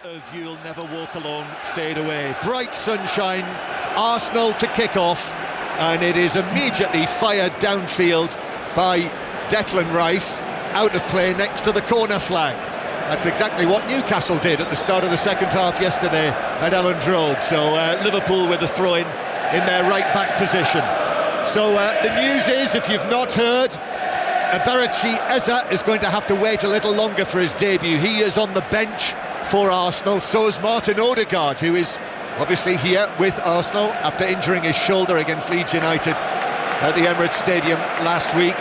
Of You'll Never Walk Alone fade away. Bright sunshine, Arsenal to kick off, and it is immediately fired downfield by Declan Rice, out of play next to the corner flag. That's exactly what Newcastle did at the start of the second half yesterday at Elland Road. So Liverpool with a throw-in their right-back position. So the news is, if you've not heard, Eberechi Eze is going to have to wait a little longer for his debut. He is on the bench for Arsenal. So is Martin Odegaard, who is obviously here with Arsenal after injuring his shoulder against Leeds United at the Emirates Stadium last week.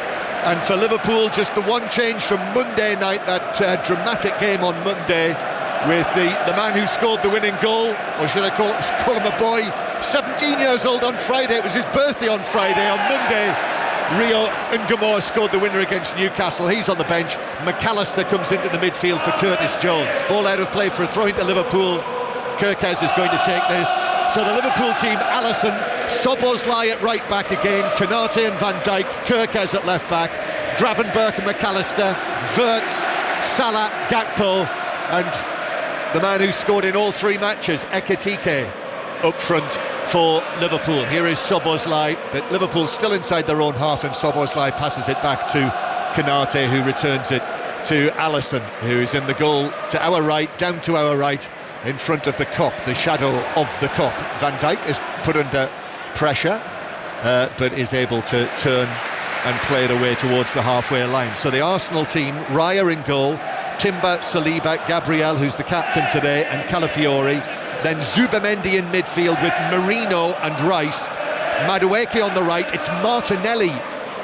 And for Liverpool, just the one change from Monday night, that dramatic game on Monday with the man who scored the winning goal, or should I call him a boy, 17 years old on Friday. It was his birthday on Friday. On Monday, Rio Ngomor scored the winner against Newcastle. He's on the bench. McAllister comes into the midfield for Curtis Jones. Ball out of play for a throw into Liverpool. Kirkes is going to take this. So the Liverpool team: Alisson, Szoboszlai at right back again, Konate and Van Dijk, Kirkes at left back, Gravenberch and McAllister, Wirtz, Salah, Gakpo, and the man who scored in all three matches, Ekitike, up front for Liverpool. Here is Szoboszlai, but Liverpool still inside their own half, and Szoboszlai passes it back to Konate, who returns it to Alisson, who is in the goal to our right, down to our right, in front of the Kop, the shadow of the Kop. Van Dijk is put under pressure, but is able to turn and play it away towards the halfway line. So the Arsenal team: Raya in goal, Timber, Saliba, Gabriel, who's the captain today, and Calafiori. Then Zubimendi in midfield with Marino and Rice. Madueke on the right. It's Martinelli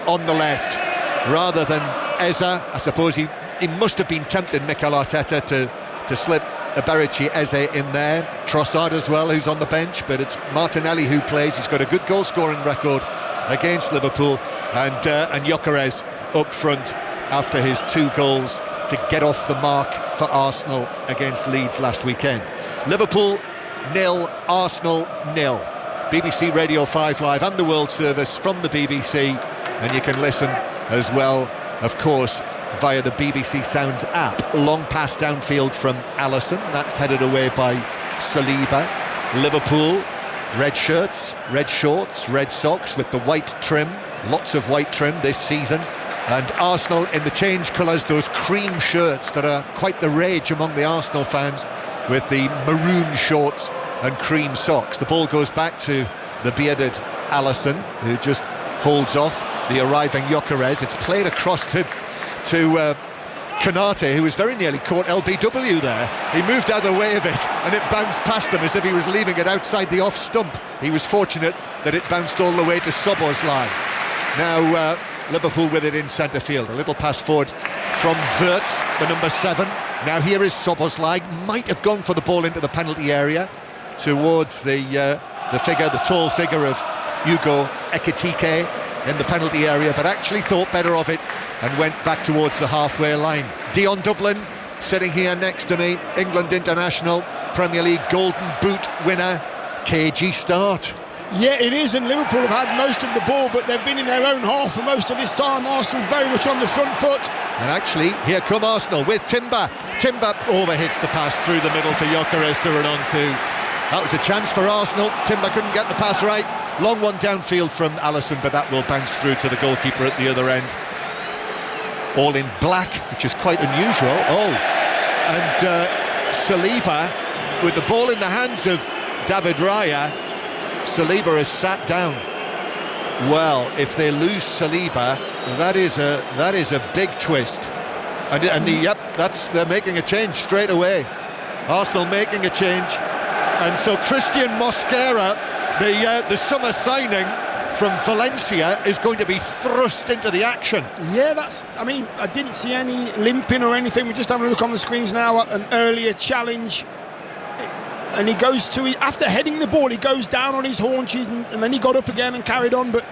on the left rather than Eze. I suppose he must have been tempted, Mikel Arteta, to slip Eberechi Eze in there. Trossard as well, who's on the bench, but it's Martinelli who plays. He's got a good goal-scoring record against Liverpool, and Gyökeres up front after his 2 goals to get off the mark for Arsenal against Leeds last weekend. Liverpool 0, Arsenal 0. BBC Radio 5 Live and the World Service from the BBC, and you can listen as well, of course, via the BBC Sounds app. Long pass downfield from Alisson, that's headed away by Saliba. Liverpool, red shirts, red shorts, red socks with the white trim, lots of white trim this season. And Arsenal in the change colours, those cream shirts that are quite the rage among the Arsenal fans, with the maroon shorts and cream socks. The ball goes back to the bearded Alisson, who just holds off the arriving Gyökeres. It's played across to Konate, who was very nearly caught LBW there. He moved out of the way of it, and it bounced past him as if he was leaving it outside the off stump. He was fortunate that it bounced all the way to Szoboszlai. Now Liverpool with it in centre field. A little pass forward from Wirtz, the number 7. Now here is Szoboszlai. Might have gone for the ball into the penalty area towards the tall figure of Hugo Ekitike in the penalty area, but actually thought better of it and went back towards the halfway line. Dion Dublin sitting here next to me, England international, Premier League Golden Boot winner. Cagey start. Yeah, it is, and Liverpool have had most of the ball, but they've been in their own half for most of this time. Arsenal very much on the front foot. And actually, here come Arsenal with Timber. Timber overhits the pass through the middle for Gyökeres to run onto. That was a chance for Arsenal. Timber couldn't get the pass right. Long one downfield from Alisson, but that will bounce through to the goalkeeper at the other end. All in black, which is quite unusual. Oh, and Saliba with the ball in the hands of David Raya. Saliba is sat down. Well, if they lose Saliba, that is a big twist. And they're making a change straight away. Arsenal making a change, and so Christian Mosquera, the summer signing from Valencia, is going to be thrust into the action. Yeah, I didn't see any limping or anything. We're just having a look on the screens now at an earlier challenge. And he goes after heading the ball, he goes down on his haunches, and then he got up again and carried on. But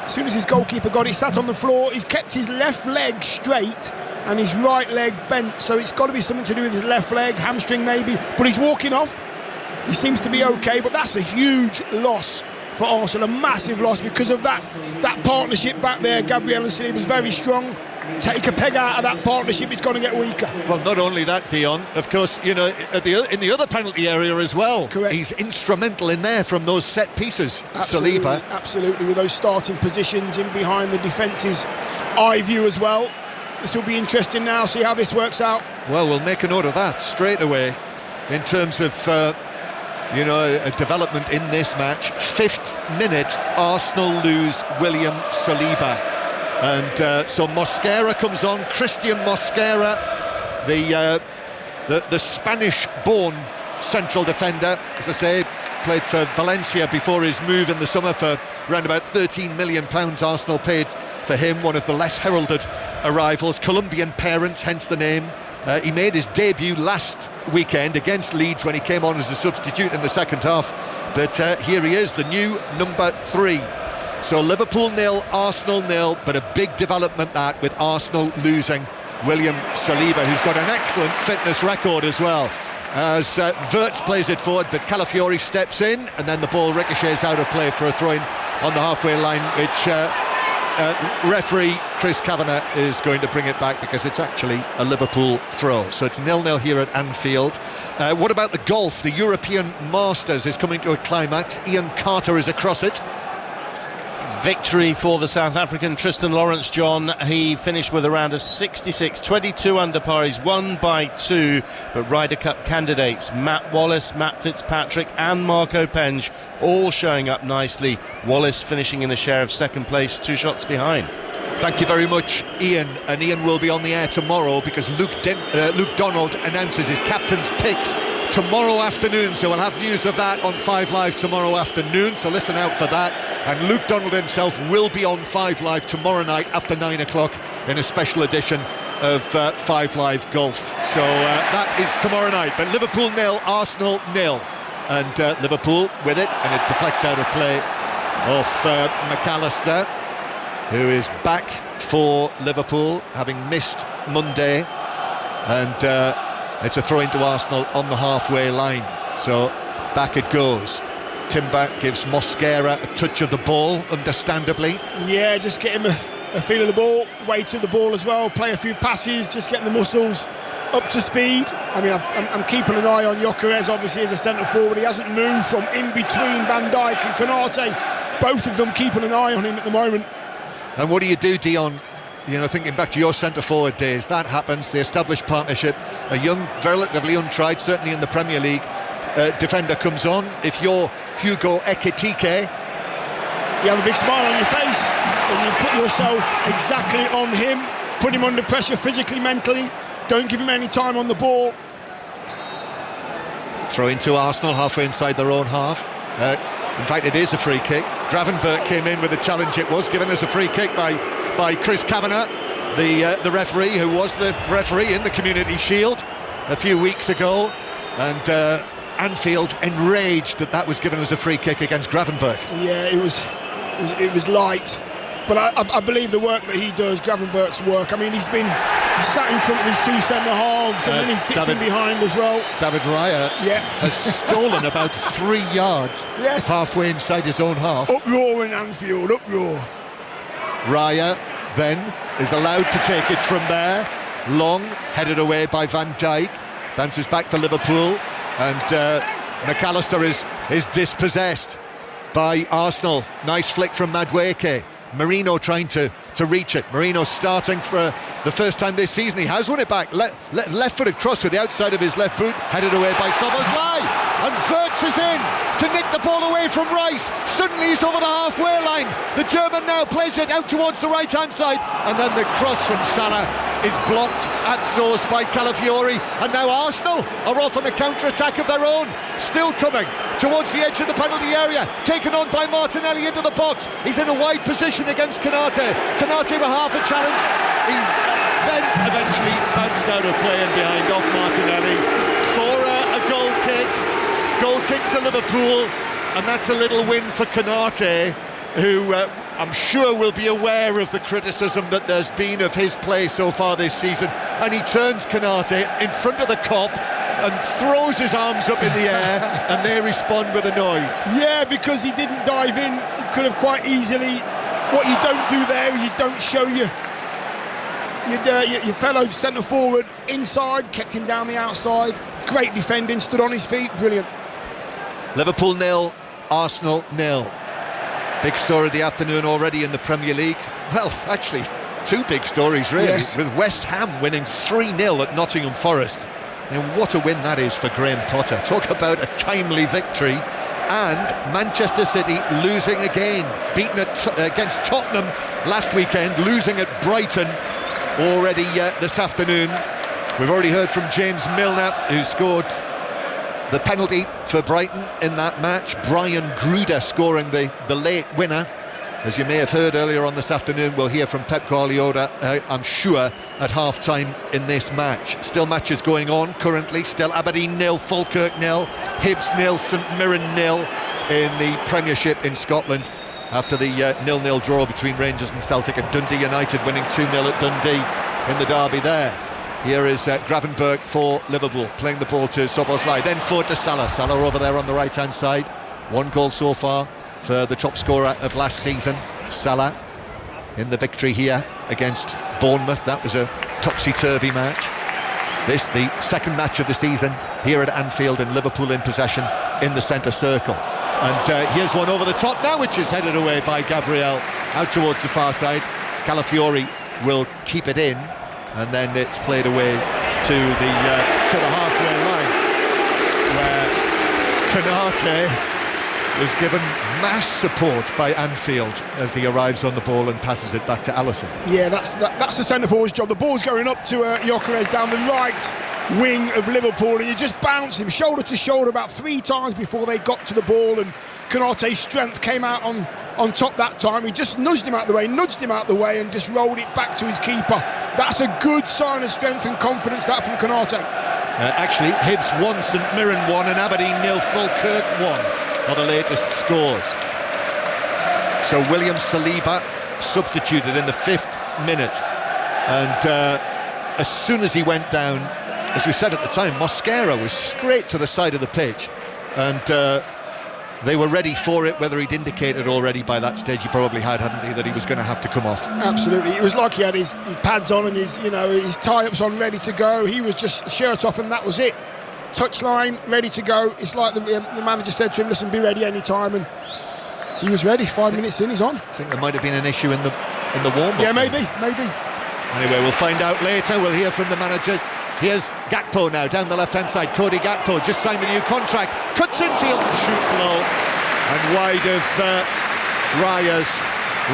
as soon as his goalkeeper got it, he sat on the floor. He's kept his left leg straight and his right leg bent, so it's got to be something to do with his left leg, hamstring maybe. But he's walking off. He seems to be okay, but that's a huge loss for Arsenal, a massive loss, because of that partnership back there. Gabriel and Saliba was very strong. take a peg out of that partnership, it's going to get weaker. Well, not only that, Dion, of course, in the other penalty area as well. Correct. He's instrumental in there from those set pieces. Absolutely, Saliba. absolutely, with those starting positions in behind the defence's eye view as well. This will be interesting now, see how this works out. Well, we'll make a note of that straight away in terms of, a development in this match. 5th minute, Arsenal lose William Saliba. And so Mosquera comes on, Christian Mosquera, the Spanish-born central defender, as I say, played for Valencia before his move in the summer for around about £13 million Arsenal paid for him, one of the less heralded arrivals. Colombian parents, hence the name. He made his debut last weekend against Leeds when he came on as a substitute in the second half, but here he is, the new number 3. So Liverpool 0, Arsenal 0, but a big development that, with Arsenal losing William Saliba, who's got an excellent fitness record as well. As Wirtz plays it forward, but Calafiori steps in, and then the ball ricochets out of play for a throw-in on the halfway line, which referee Chris Kavanagh is going to bring it back because it's actually a Liverpool throw. So it's 0-0 here at Anfield. What about the golf? The European Masters is coming to a climax. Ian Carter is across it. Victory for the South African Tristan Lawrence, John. He finished with a round of 66, 22 under par. He's won by 2, but Ryder Cup candidates Matt Wallace, Matt Fitzpatrick and Marco Penge all showing up nicely. Wallace finishing in the share of second place, 2 shots behind. Thank you very much, Ian. And Ian will be on the air tomorrow because Luke Donald announces his captain's picks tomorrow afternoon, so we'll have news of that on 5 Live tomorrow afternoon, so listen out for that. And Luke Donald himself will be on 5 Live tomorrow night after 9 o'clock in a special edition of 5 Live Golf. So that is tomorrow night. But Liverpool 0, Arsenal 0, and Liverpool with it, and it deflects out of play off McAllister, who is back for Liverpool, having missed Monday, and it's a throw into Arsenal on the halfway line. So back it goes. Timber gives Mosquera a touch of the ball, understandably. Yeah, just get him a feel of the ball, weight of the ball as well, play a few passes, just get the muscles up to speed. I mean, I'm keeping an eye on Gyökeres, obviously, as a centre forward. He hasn't moved from in between Van Dijk and Konate. Both of them keeping an eye on him at the moment. And what do you do, Dion? Thinking back to your centre-forward days, that happens, the established partnership, a young, relatively untried, certainly in the Premier League, defender comes on. If you're Hugo Ekitike, you have a big smile on your face, and you put yourself exactly on him, put him under pressure physically, mentally, don't give him any time on the ball. Throw into Arsenal, halfway inside their own half. In fact, it is a free kick. Gravenberch came in with a challenge. It was given as a free kick by Chris Kavanagh, the referee, who was the referee in the Community Shield a few weeks ago, and Anfield enraged that was given as a free kick against Gravenberch. Yeah, it was light, but I believe the work that he does, Gravenberch's work. I mean, he's been sat in front of his 2 centre halves, and then he sits in behind as well. David Raya has stolen about 3 yards halfway inside his own half. Uproar in Anfield, uproar. Raya then is allowed to take it from there. Long, headed away by Van Dijk. Bounces back to Liverpool, and McAllister is dispossessed by Arsenal. Nice flick from Madueke. Marino trying to reach it. Marino starting for the first time this season. He has won it back. Left-footed cross with the outside of his left boot, headed away by Szoboszlai. And Wirtz is in to nick the ball away from Rice. Suddenly he's over the halfway line. The German now plays it out towards the right-hand side. And then the cross from Salah is blocked at source by Calafiori. And now Arsenal are off on a counter-attack of their own. Still coming towards the edge of the penalty area. Taken on by Martinelli into the box. He's in a wide position against Konate. Konate with half a challenge. He's then eventually bounced out of play and behind off Martinelli for a goal kick. Goal kick to Liverpool, and that's a little win for Konate, who I'm sure will be aware of the criticism that there's been of his play so far this season. And he turns Konate in front of the Kop and throws his arms up in the air, and they respond with a noise. Yeah, because he didn't dive in. He could have quite easily. What you don't do there is you don't show your your fellow centre forward inside, kept him down the outside. Great defending, stood on his feet, brilliant. Liverpool 0, Arsenal 0. Big story of the afternoon already in the Premier League. Well, actually, two big stories really. Yes. With West Ham winning 3-0 at Nottingham Forest. And what a win that is for Graham Potter. Talk about a timely victory. And Manchester City losing again, beaten against Tottenham last weekend, losing at Brighton already this afternoon. We've already heard from James Milner, who scored the penalty for Brighton in that match. Brian Gruder scoring the late winner. As you may have heard earlier on this afternoon, we'll hear from Pep Guardiola, I'm sure, at half-time in this match. Still matches going on currently. Still Aberdeen 0, Falkirk 0, Hibs 0, St Mirren 0 in the Premiership in Scotland, after the 0-0 draw between Rangers and Celtic, and Dundee United winning 2-0 at Dundee in the derby there. Here is Gravenberch for Liverpool, playing the ball to Szoboszlai, then forward to Salah. Salah over there on the right-hand side. One goal so far for the top scorer of last season, Salah, in the victory here against Bournemouth. That was a topsy-turvy match. This, the second match of the season here at Anfield, and Liverpool in possession in the centre circle. And here's one over the top now, which is headed away by Gabriel out towards the far side. Calafiori will keep it in, and then it's played away to the halfway line, where Konate is given mass support by Anfield as he arrives on the ball and passes it back to Alisson. Yeah, that's the centre forward's job. The ball's going up to Gyökeres down the right wing of Liverpool, and you just bounce him shoulder to shoulder about 3 times before they got to the ball, and Konate's strength came out on top that time. He just nudged him out the way, and just rolled it back to his keeper. That's a good sign of strength and confidence, that, from Konate. Actually, Hibs 1, St Mirren 1, and Aberdeen 0, Falkirk 1 are the latest scores. So William Saliba substituted in the 5th minute, and as soon as he went down, as we said at the time, Mosquera was straight to the side of the pitch, and they were ready for it. Whether he'd indicated already by that stage, he probably hadn't he, that he was going to have to come off. Absolutely. It was like he had his pads on and his tie-ups on, ready to go. He was just shirt off, and that was it. Touchline, ready to go. It's like the manager said to him, listen, be ready any time, and he was ready. 5 minutes in, he's on. I think there might have been an issue in the warm-up. Yeah, maybe. Anyway, we'll find out later. We'll hear from the managers. Here's Gakpo now, down the left-hand side. Cody Gakpo just signed a new contract. Cuts infield and shoots low. And wide of Raya's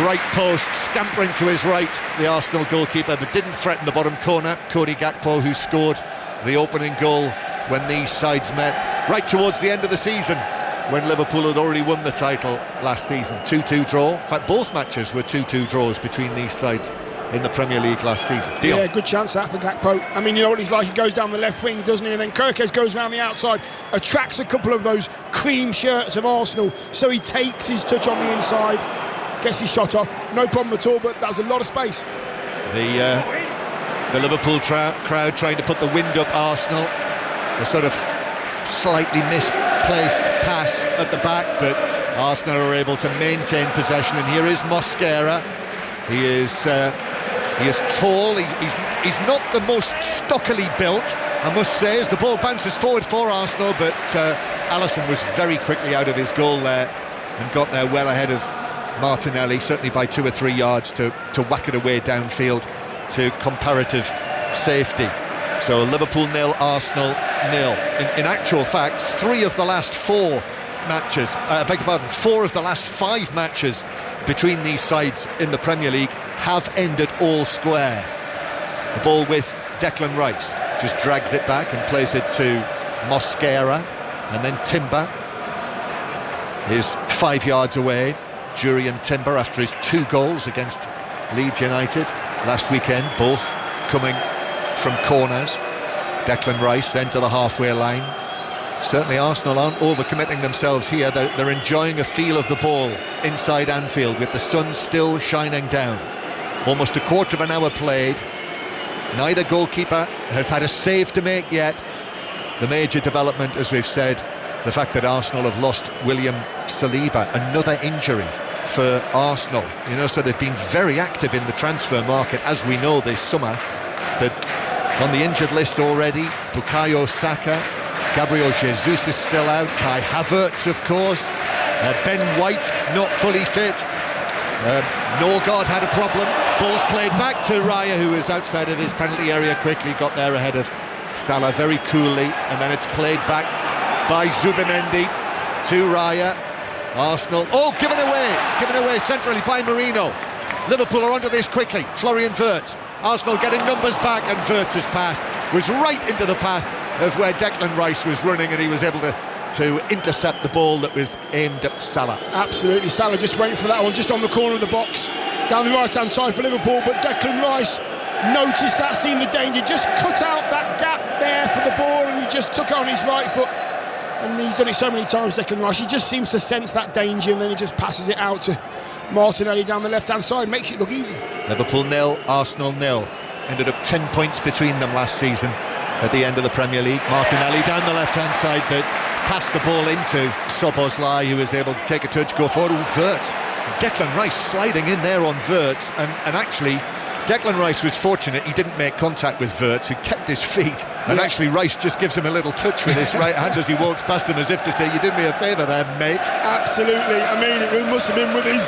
right post, scampering to his right, the Arsenal goalkeeper, but didn't threaten the bottom corner. Cody Gakpo, who scored the opening goal when these sides met right towards the end of the season, when Liverpool had already won the title last season. 2-2 draw. In fact, both matches were 2-2 draws between these sides in the Premier League last season. Dion. Yeah, good chance that for Gakpo. I mean, you know what he's like, he goes down the left wing, doesn't he, and then Gyökeres goes around the outside, attracts a couple of those cream shirts of Arsenal, so he takes his touch on the inside, gets his shot off, no problem at all, but that was a lot of space. The Liverpool crowd trying to put the wind up Arsenal. A sort of slightly misplaced pass at the back, but Arsenal are able to maintain possession. And here is Mosquera. He is tall. He's not the most stockily built, I must say, as the ball bounces forward for Arsenal. But Alisson was very quickly out of his goal there and got there well ahead of Martinelli, certainly by 2 or 3 yards, to whack it away downfield to comparative safety. So Liverpool 0, Arsenal 0. In actual fact, 3 of the last 4 matches, beg your pardon, 4 of the last 5 matches between these sides in the Premier League have ended all square. The ball with Declan Rice, just drags it back and plays it to Mosquera, and then Timber is 5 yards away. Jurriën Timber, after his 2 goals against Leeds United last weekend, both coming from corners. Declan Rice then to the halfway line. Certainly Arsenal aren't overcommitting themselves here. They're enjoying a feel of the ball inside Anfield, with the sun still shining down. Almost a quarter of an hour played. Neither goalkeeper has had a save to make yet. The major development, as we've said, the fact that Arsenal have lost William Saliba, another injury for Arsenal, you know, so they've been very active in the transfer market, as we know, this summer. But on the injured list already, Bukayo Saka, Gabriel Jesus is still out, Kai Havertz, of course, Ben White not fully fit, Norgard had a problem. Ball's played back to Raya, who is outside of his penalty area, quickly got there ahead of Salah very coolly, and then it's played back by Zubimendi to Raya. Arsenal, given away centrally by Merino. Liverpool are onto this quickly. Florian Wirtz. Arsenal getting numbers back, and Wirtz's pass was right into the path of where Declan Rice was running, and he was able to intercept the ball that was aimed at Salah. Absolutely, Salah just waiting for that one, just on the corner of the box, down the right-hand side for Liverpool, but Declan Rice noticed that, seen the danger, just cut out that gap there for the ball, and he just took it on his right foot. And he's done it so many times, Declan Rice. He just seems to sense that danger, and then he just passes it out to Martinelli down the left-hand side, makes it look easy. Liverpool 0, Arsenal 0. Ended up 10 points between them last season at the end of the Premier League. Martinelli down the left-hand side, but passed the ball into Szoboszlai, who was able to take a touch, go forward. Wirtz. Declan Rice sliding in there on Wirtz, and actually Declan Rice was fortunate he didn't make contact with Wirtz, who kept his feet, and actually Rice just gives him a little touch with his right hand as he walks past him, as if to say, you did me a favour there, mate. Absolutely, I mean, it must have been with his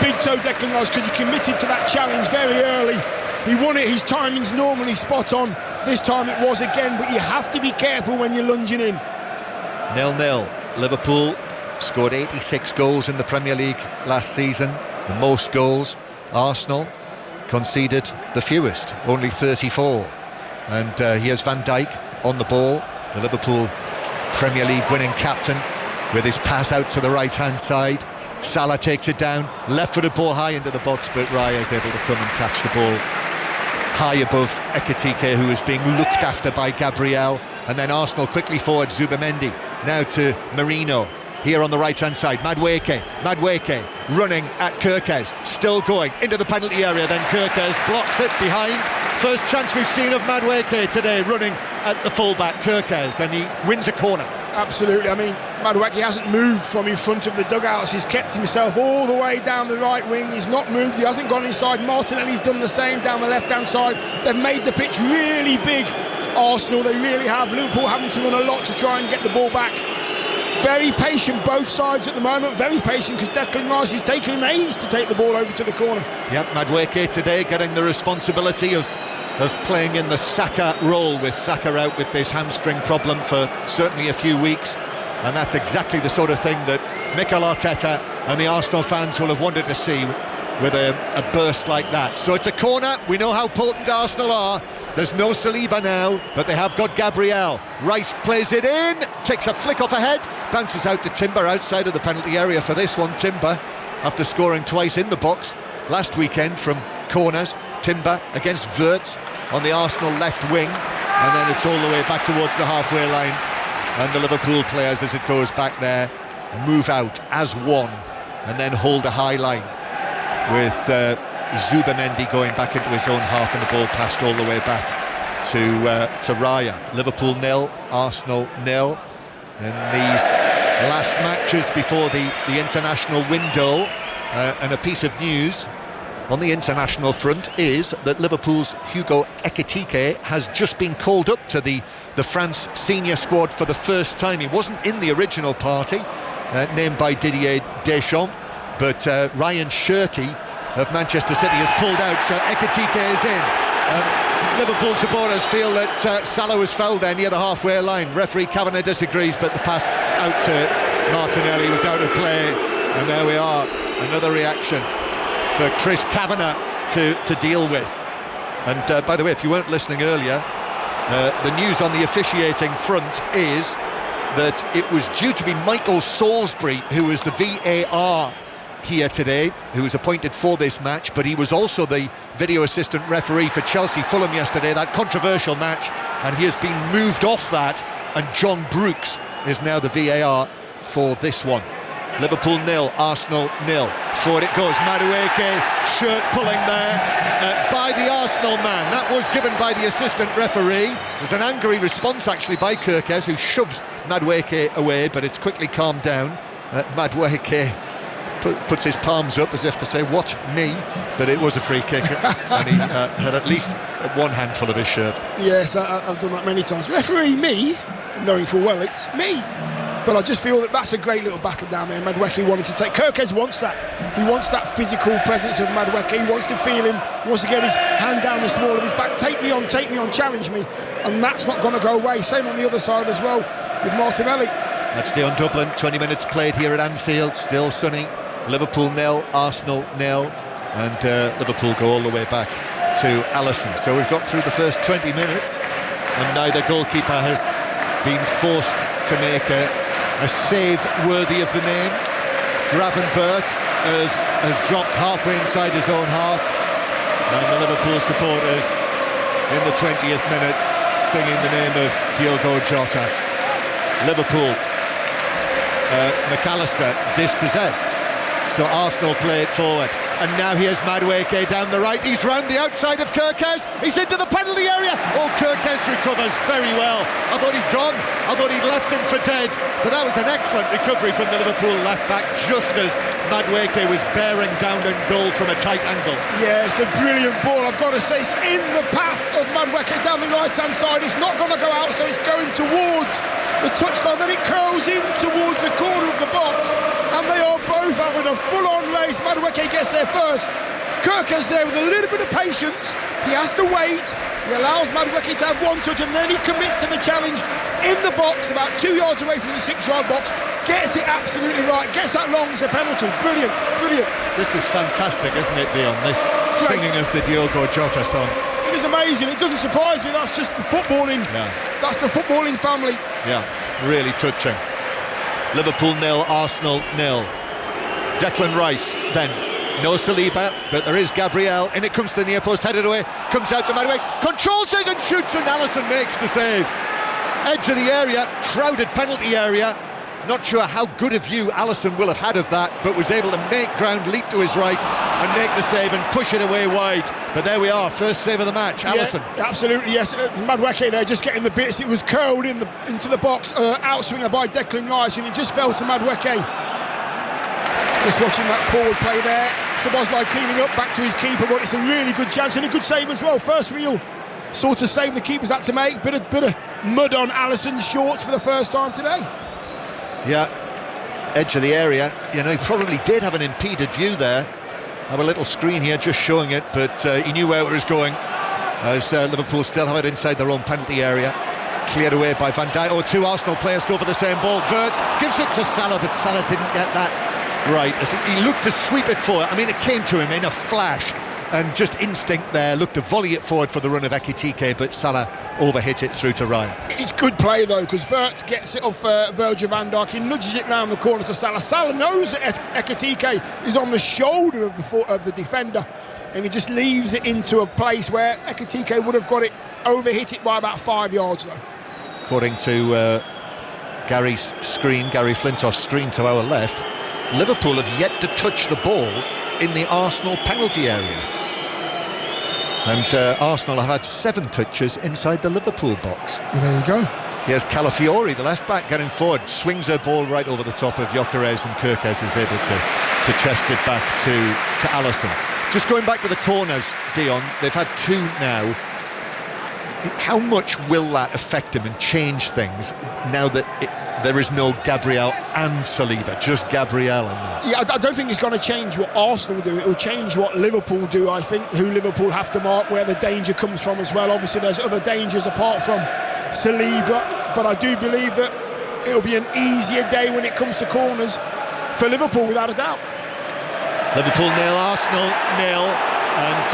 big toe, Declan Rice, because he committed to that challenge very early. He won it, his timing's normally spot on, this time it was again, but you have to be careful when you're lunging in. 0-0. Liverpool scored 86 goals in the Premier League last season, the most goals. Arsenal conceded the fewest, only 34. And here's Van Dijk on the ball, the Liverpool Premier League winning captain, with his pass out to the right-hand side. Salah takes it down, left-footed ball high into the box, but Raya is able to come and catch the ball high above Ekitike, who is being looked after by Gabriel. And then Arsenal quickly forward, Zubimendi, now to Merino. Here on the right-hand side, Madueke running at Kirkes, still going into the penalty area, then Kirkes blocks it behind. First chance we've seen of Madueke today, running at the full-back, Kirkes, and he wins a corner. Absolutely, I mean, Madueke hasn't moved from in front of the dugouts, he's kept himself all the way down the right wing, he's not moved, he hasn't gone inside. Martinelli's done the same down the left-hand side. They've made the pitch really big, Arsenal, they really have. Liverpool having to run a lot to try and get the ball back. Very patient both sides at the moment, very patient, because Declan Rice is taking an age to take the ball over to the corner. Yep, Madueke today getting the responsibility of playing in the Saka role, with Saka out with this hamstring problem for certainly a few weeks, and that's exactly the sort of thing that Mikel Arteta and the Arsenal fans will have wanted to see with a burst like that. So it's a corner, we know how potent Arsenal are. There's no Saliba now, but they have got Gabriel. Rice plays it in, takes a flick off ahead, bounces out to Timber outside of the penalty area for this one. Timber, after scoring twice in the box last weekend from corners. Timber against Wirtz on the Arsenal left wing, and then it's all the way back towards the halfway line, and the Liverpool players, as it goes back there, move out as one and then hold a high line, with Zubimendi going back into his own half, and the ball passed all the way back to Raya. Liverpool 0, Arsenal 0 in these last matches before the international window. And a piece of news on the international front is that Liverpool's Hugo Ekitike has just been called up to the France senior squad for the first time. He wasn't in the original party, named by Didier Deschamps, but Ryan Cherki of Manchester City has pulled out, so Ekitike is in. Liverpool supporters feel that Salah was fouled there near the halfway line. Referee Kavanagh disagrees, but the pass out to Martinelli was out of play, and there we are, another reaction for Chris Kavanagh to deal with. And by the way, if you weren't listening earlier, the news on the officiating front is that it was due to be Michael Salisbury who was the VAR here today, who was appointed for this match, but he was also the video assistant referee for Chelsea-Fulham yesterday, that controversial match, and he has been moved off that, and John Brooks is now the VAR for this one. Liverpool 0, Arsenal 0. Forward it goes, Madueke, shirt pulling there by the Arsenal man. That was given by the assistant referee. There's an angry response actually by Kirkes, who shoves Madueke away, but it's quickly calmed down. Madueke puts his palms up as if to say, watch me, but it was a free kick, and he had at least one handful of his shirt. Yes, I've done that many times. Referee me, knowing full well it's me, but I just feel that that's a great little battle down there. Madueke wanted to take. Kirkes wants that. He wants that physical presence of Madueke. He wants to feel him. He wants to get his hand down the small of his back. Take me on, challenge me. And that's not going to go away. Same on the other side as well with Martinelli. That's Dion Dublin. 20 minutes played here at Anfield. Still sunny. Liverpool 0, Arsenal 0. And Liverpool go all the way back to Alisson. So we've got through the first 20 minutes. And neither goalkeeper has been forced to make a save worthy of the name. Gravenberch has dropped halfway inside his own half, and the Liverpool supporters in the 20th minute singing the name of Diogo Jota. Liverpool, McAllister dispossessed, so Arsenal play it forward. And now here's Madueke down the right. He's round the outside of Kirkes. He's into the penalty area. Oh, Kirkes recovers very well. I thought he'd gone. I thought he'd left him for dead. But that was an excellent recovery from the Liverpool left-back, just as Madueke was bearing down on goal from a tight angle. Yeah, it's a brilliant ball. I've got to say, it's in the path of Madueke down the right-hand side. It's not going to go out, so it's going towards the touchline. Then it curls in towards the corner of the box. And they are both having a full-on race. Madueke gets there first. Kirkes there with a little bit of patience. He has to wait. He allows Madueke to have one touch, and then he commits to the challenge in the box, about 2 yards away from the 6-yard box. Gets it absolutely right. Gets that long. It's a penalty. Brilliant, brilliant. This is fantastic, isn't it, Dion? This singing of the Diogo Jota song. It is amazing. It doesn't surprise me. That's just the footballing. Yeah. That's the footballing family. Yeah, really touching. Liverpool 0, Arsenal 0. Declan Rice then. No Saliba, but there is Gabriel. In it comes to the near post, headed away. Comes out to Madueke. Controls it and shoots, and Alisson makes the save. Edge of the area, crowded penalty area. Not sure how good a view Alisson will have had of that, but was able to make ground, leap to his right and make the save and push it away wide. But there we are, first save of the match, Alisson. Yeah, absolutely, yes. Madueke there just getting the bits. It was curled into the box, outswinger by Declan Rice, and it just fell to Madueke. Just watching that forward play there. Szoboszlai cleaning up back to his keeper, but it's a really good chance and a good save as well. First real sort of save the keeper's had to make. Bit of mud on Alisson's shorts for the first time today. Yeah, edge of the area. You know, he probably did have an impeded view there. I have a little screen here just showing it, but he knew where it was going, as Liverpool still have it inside their own penalty area. Cleared away by Van Dijk. Oh, two Arsenal players go for the same ball. Wirtz gives it to Salah, but Salah didn't get that right. As he looked to sweep it forward. I mean, it came to him in a flash, and just instinct there, looked to volley it forward for the run of Ekitike, but Salah overhit it through to Ryan. It's good play though, because Wirtz gets it off Virgil van Dijk. He nudges it round the corner to Salah. Salah knows that Ekitike is on the shoulder of the defender, and he just leaves it into a place where Ekitike would have got it, overhit it by about 5 yards though. According to Gary Flintoff's screen to our left, Liverpool have yet to touch the ball in the Arsenal penalty area. And Arsenal have had 7 touches inside the Liverpool box. Well, there you go. Here's Calafiori, the left-back, getting forward, swings their ball right over the top of Gyökeres, and Kirkes is able to chest it back to Alisson. Just going back to the corners, Dion, they've had 2 now. How much will that affect him and change things now that there is no Gabriel and Saliba, just Gabriel and that? Yeah, I don't think it's going to change what Arsenal do. It will change what Liverpool do, I think, who Liverpool have to mark, where the danger comes from as well. Obviously, there's other dangers apart from Saliba, but I do believe that it'll be an easier day when it comes to corners for Liverpool, without a doubt. Liverpool 0, Arsenal 0. And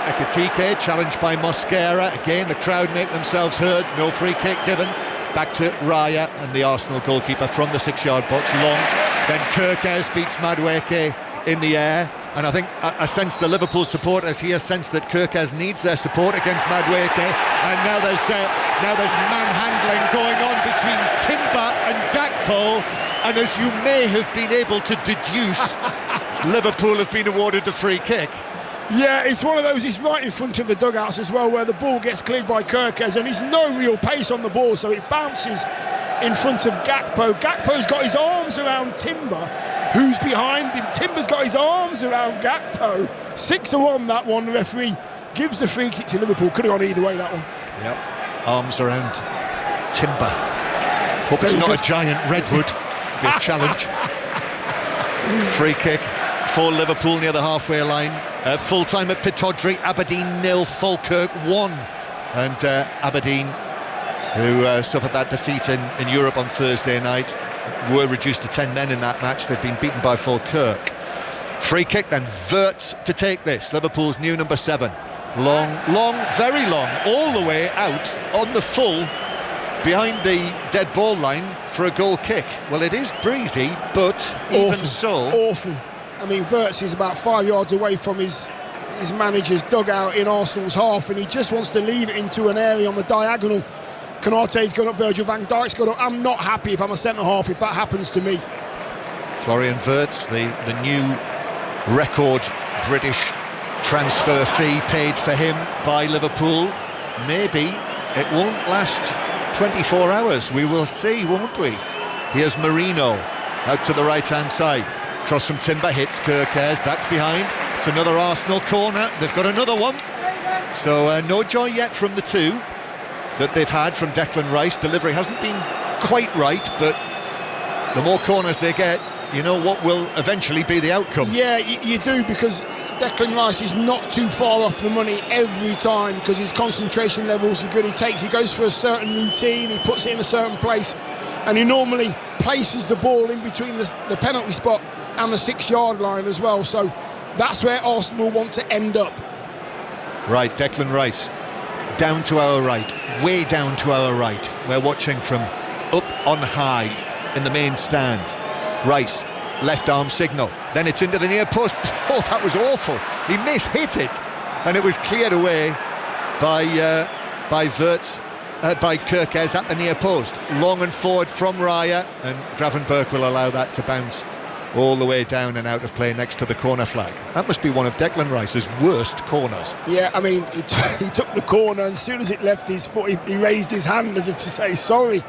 Ekitike challenged by Mosquera. Again, the crowd make themselves heard. No free kick given. Back to Raya, and the Arsenal goalkeeper from the 6-yard box, long. Then Kirkes beats Madueke in the air. And I think I sense the Liverpool supporters here sense that Kirkes needs their support against Madueke. And now there's manhandling going on between Timber and Gakpo. And as you may have been able to deduce, Liverpool have been awarded a free kick. Yeah, it's one of those, it's right in front of the dugouts as well, where the ball gets cleared by Kirkes, and he's no real pace on the ball, so it bounces in front of Gakpo. Gakpo's got his arms around Timber, who's behind him. Timber's got his arms around Gakpo. 6-1 that one. The referee gives the free kick to Liverpool. Could have gone either way, that one. Yep, arms around Timber. Hope it's not a giant redwood. Be a challenge. Free kick for Liverpool near the halfway line. Full time at Pittodrie. Aberdeen 0, Falkirk 1. And Aberdeen, who suffered that defeat in Europe on Thursday night, were reduced to 10 men in that match. They've been beaten by Falkirk. Free kick then, Wirtz to take this. Liverpool's new number 7. Long, very long, all the way out on the full, behind the dead ball line for a goal kick. Well, it is breezy, but even so... Awful. I mean, Wirtz is about 5 yards away from his manager's dugout in Arsenal's half, and he just wants to leave it into an area on the diagonal. Konaté's gone up, Virgil van Dijk's gone up. I'm not happy if I'm a centre-half if that happens to me. Florian Wirtz, the new record British transfer fee paid for him by Liverpool. Maybe it won't last 24 hours. We will see, won't we? Here's Marino out to the right-hand side. Cross from Timber, hits Kerkers, that's behind. It's another Arsenal corner. They've got another one. So no joy yet from the two that they've had from Declan Rice. Delivery hasn't been quite right, but the more corners they get, you know what will eventually be the outcome. Yeah, you do, because Declan Rice is not too far off the money every time, because his concentration levels are good. He goes for a certain routine, he puts it in a certain place, and he normally places the ball in between the penalty spot and the 6-yard line as well. So that's where Arsenal want to end up. Right, Declan Rice down to our right, way down to our right. We're watching from up on high in the main stand. Rice, left arm signal, then it's into the near post. Oh, that was awful. He mishit it, and it was cleared away by Wirtz, by Kerkers at the near post. Long and forward from Raya, and Gravenberch will allow that to bounce all the way down and out of play next to the corner flag. That must be one of Declan Rice's worst corners. Yeah, I mean, he took the corner, and as soon as it left his foot, he raised his hand as if to say, sorry.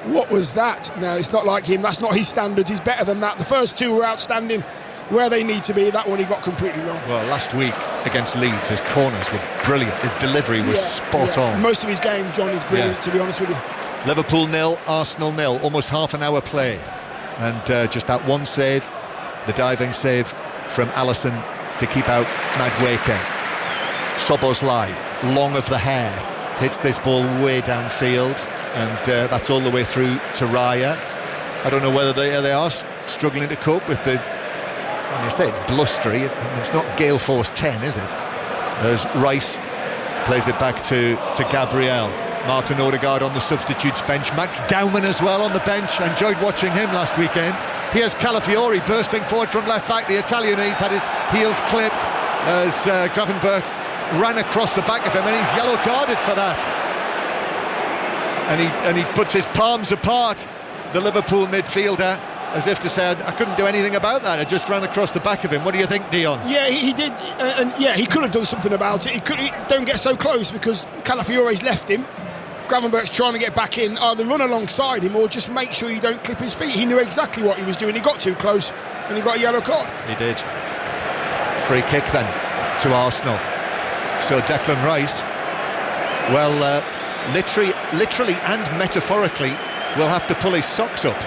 What was that? No, it's not like him. That's not his standards. He's better than that. The first two were outstanding where they need to be. That one he got completely wrong. Well, last week against Leeds, his corners were brilliant. His delivery was spot on. Most of his game, John, is brilliant, to be honest with you. Liverpool 0, Arsenal 0. Almost half an hour played. And just that one save, the diving save from Alisson to keep out Madueke. Szoboszlai, long of the hair, hits this ball way downfield, and that's all the way through to Raya. I don't know whether they are struggling to cope with the... I mean, say it's blustery, it's not gale force 10, is it? As Rice plays it back to Gabriel. Martin Odegaard on the substitutes bench. Max Dowman as well on the bench. I enjoyed watching him last weekend. Here's Calafiori bursting forward from left back. The Italian, he's had his heels clipped as Gravenberch ran across the back of him, and he's yellow carded for that. And he puts his palms apart, the Liverpool midfielder, as if to say, I couldn't do anything about that. I just ran across the back of him. What do you think, Dion? Yeah, he did, and yeah, he could have done something about it. He don't get so close, because Calafiori's left him. Gravenberch's trying to get back in, either run alongside him or just make sure you don't clip his feet. He knew exactly what he was doing. He got too close and he got a yellow card. He did. Free kick then to Arsenal. So Declan Rice, well, literally and metaphorically, will have to pull his socks up,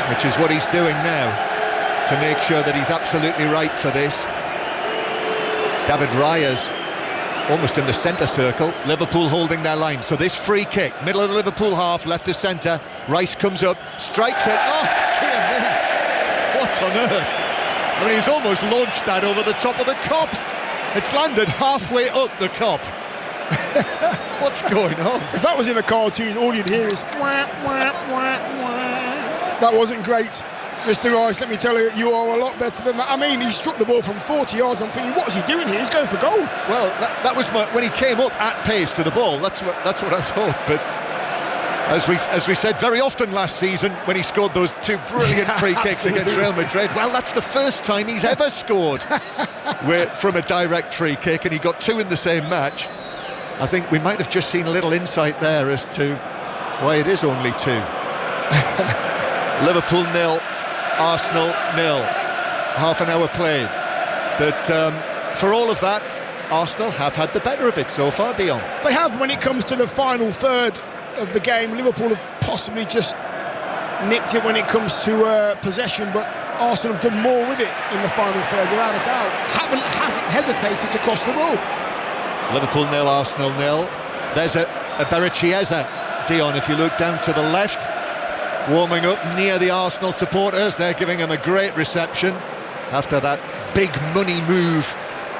which is what he's doing now to make sure that he's absolutely right for this. David Raya's almost in the centre circle. Liverpool holding their line. So this free kick, middle of the Liverpool half, left of centre. Rice comes up, strikes it. Oh, dear me. What on earth? I mean, he's almost launched that over the top of the Kop. It's landed halfway up the Kop. What's going on? If that was in a cartoon, all you'd hear is wah, wah, wah, wah. That wasn't great. Mr. Rice, let me tell you, you are a lot better than that. I mean, he struck the ball from 40 yards. I'm thinking, what is he doing here? He's going for goal. Well, that was when he came up at pace to the ball. That's what I thought. But as we said very often last season, when he scored those two brilliant free kicks against Real Madrid, well, that's the first time he's ever scored from a direct free kick, and he got two in the same match. I think we might have just seen a little insight there as to why it is only two. Liverpool 0, Arsenal 0. Half an hour played. But for all of that, Arsenal have had the better of it so far, Dion. They have when it comes to the final third of the game. Liverpool have possibly just nicked it when it comes to possession, but Arsenal have done more with it in the final third, without a doubt. Haven't hesitated to cross the ball. Liverpool 0, Arsenal 0. There's a Berchieza, Dion, if you look down to the left, warming up near the Arsenal supporters. They're giving him a great reception after that big money move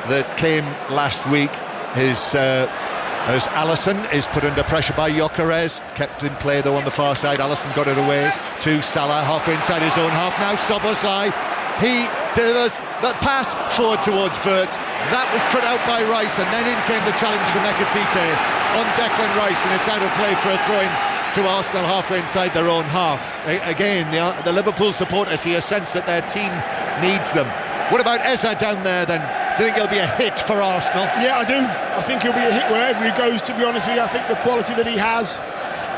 that came last week. As Alisson is put under pressure by Gyökeres. It's kept in play though on the far side. Alisson got it away to Salah, half inside his own half. Now Szoboszlai, he delivers the pass forward towards Wirtz. That was cut out by Rice, and then in came the challenge from Ekitike on Declan Rice, and it's out of play for a throw-in to Arsenal halfway inside their own half. Again, the Liverpool supporters here sense that their team needs them. What about Eza down there then? Do you think he'll be a hit for Arsenal? Yeah, I do. I think he'll be a hit wherever he goes, to be honest with you. I think the quality that he has,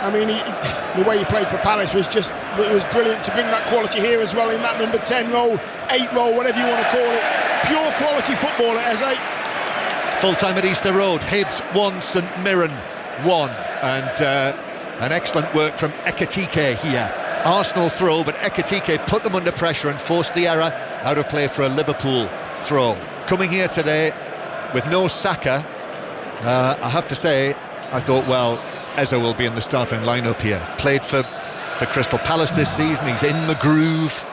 I mean, the way he played for Palace was brilliant to bring that quality here as well in that number 10 role, 8 role, whatever you want to call it. Pure quality footballer, Eze. Full-time at Easter Road, Hibs 1, St Mirren 1, and an excellent work from Ekitike here. Arsenal throw, but Ekitike put them under pressure and forced the error out of play for a Liverpool throw. Coming here today with no Saka, I have to say, I thought, well, Eza will be in the starting lineup here. Played for Crystal Palace this season. He's in the groove.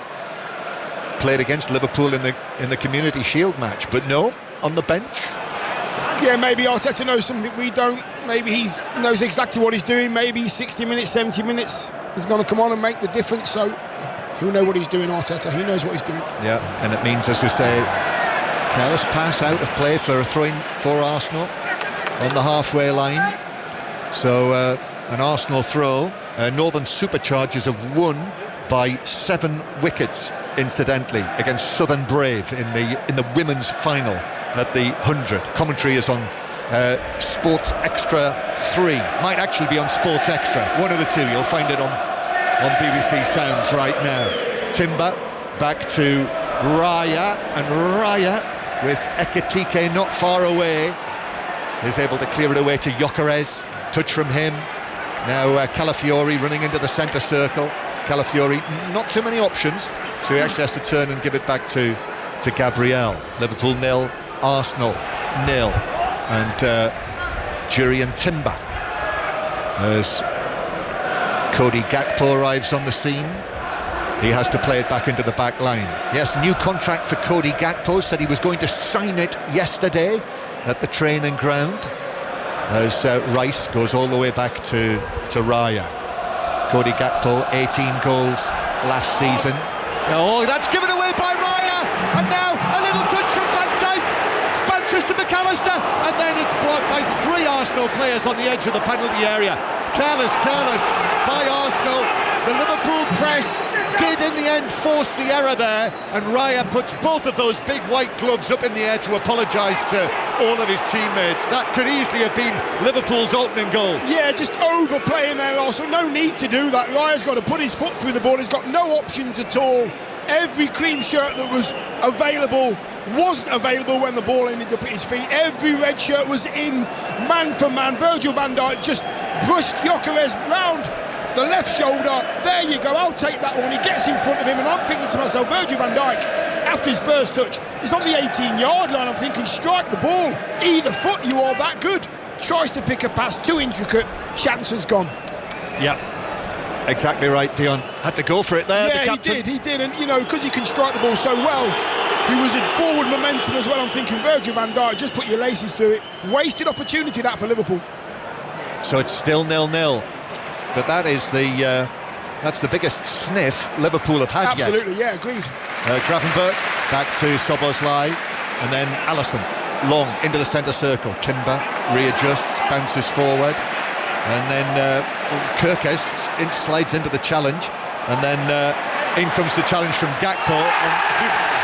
Played against Liverpool in the Community Shield match, but no, on the bench. Yeah, maybe Arteta knows something we don't. Maybe he knows exactly what he's doing. Maybe 60 minutes, 70 minutes, he's going to come on and make the difference. So he'll know what he's doing, Arteta. He knows what he's doing. Yeah, and it means, as we say, careless pass out of play for a throw-in for Arsenal on the halfway line. So an Arsenal throw. Northern Superchargers have won by 7 wickets, incidentally, against Southern Brave in the women's final at the 100. Commentary is on Sports Extra 3. Might actually be on Sports Extra, one of the two. You'll find it on BBC Sounds right now. Timber back to Raya, and Raya, with Ekitike not far away, is able to clear it away to Gyökeres. Touch from him. Now Calafiori running into the centre circle. Calafiori, not too many options, so he actually has to turn and give it back to Gabriel. Liverpool 0, Arsenal 0, and Jurriën Timber as Cody Gakpo arrives on the scene. He has to play it back into the back line. Yes, new contract for Cody Gakpo. Said he was going to sign it yesterday at the training ground, as Rice goes all the way back to Raya. Cody Gakpo, 18 goals last season. Oh, that's given away by Raya, and now a little touch from Van Dijk. Bounces to McAllister, and then it's blocked by 3 Arsenal players on the edge of the penalty area. Careless by Arsenal. The Liverpool press did in the end force the error there, and Raya puts both of those big white gloves up in the air to apologise to all of his teammates. That could easily have been Liverpool's opening goal. Yeah, just overplaying there also. No need to do that. Raya's got to put his foot through the ball. He's got no options at all. Every cream shirt that was available wasn't available when the ball ended up at his feet. Every red shirt was in, man for man. Virgil van Dijk just brushed Gyökeres round the left shoulder. There you go, I'll take that one. He gets in front of him, and I'm thinking to myself, Virgil van Dijk, after his first touch, he's on the 18-yard line. I'm thinking, strike the ball, either foot, you are that good. Tries to pick a pass, too intricate, chance has gone. Yeah, exactly right, Dion. Had to go for it there. Yeah, he did, and you know, because he can strike the ball so well, he was in forward momentum as well. I'm thinking, Virgil van Dijk, just put your laces through it. Wasted opportunity that for Liverpool. So it's still 0-0. But that's the biggest sniff Liverpool have had yet. Absolutely, yeah, agreed. Gravenberch back to Szoboszlai, and then Alisson long into the centre circle. Timber readjusts, bounces forward, and then Kirkes slides into the challenge, and then in comes the challenge from Gakpo, and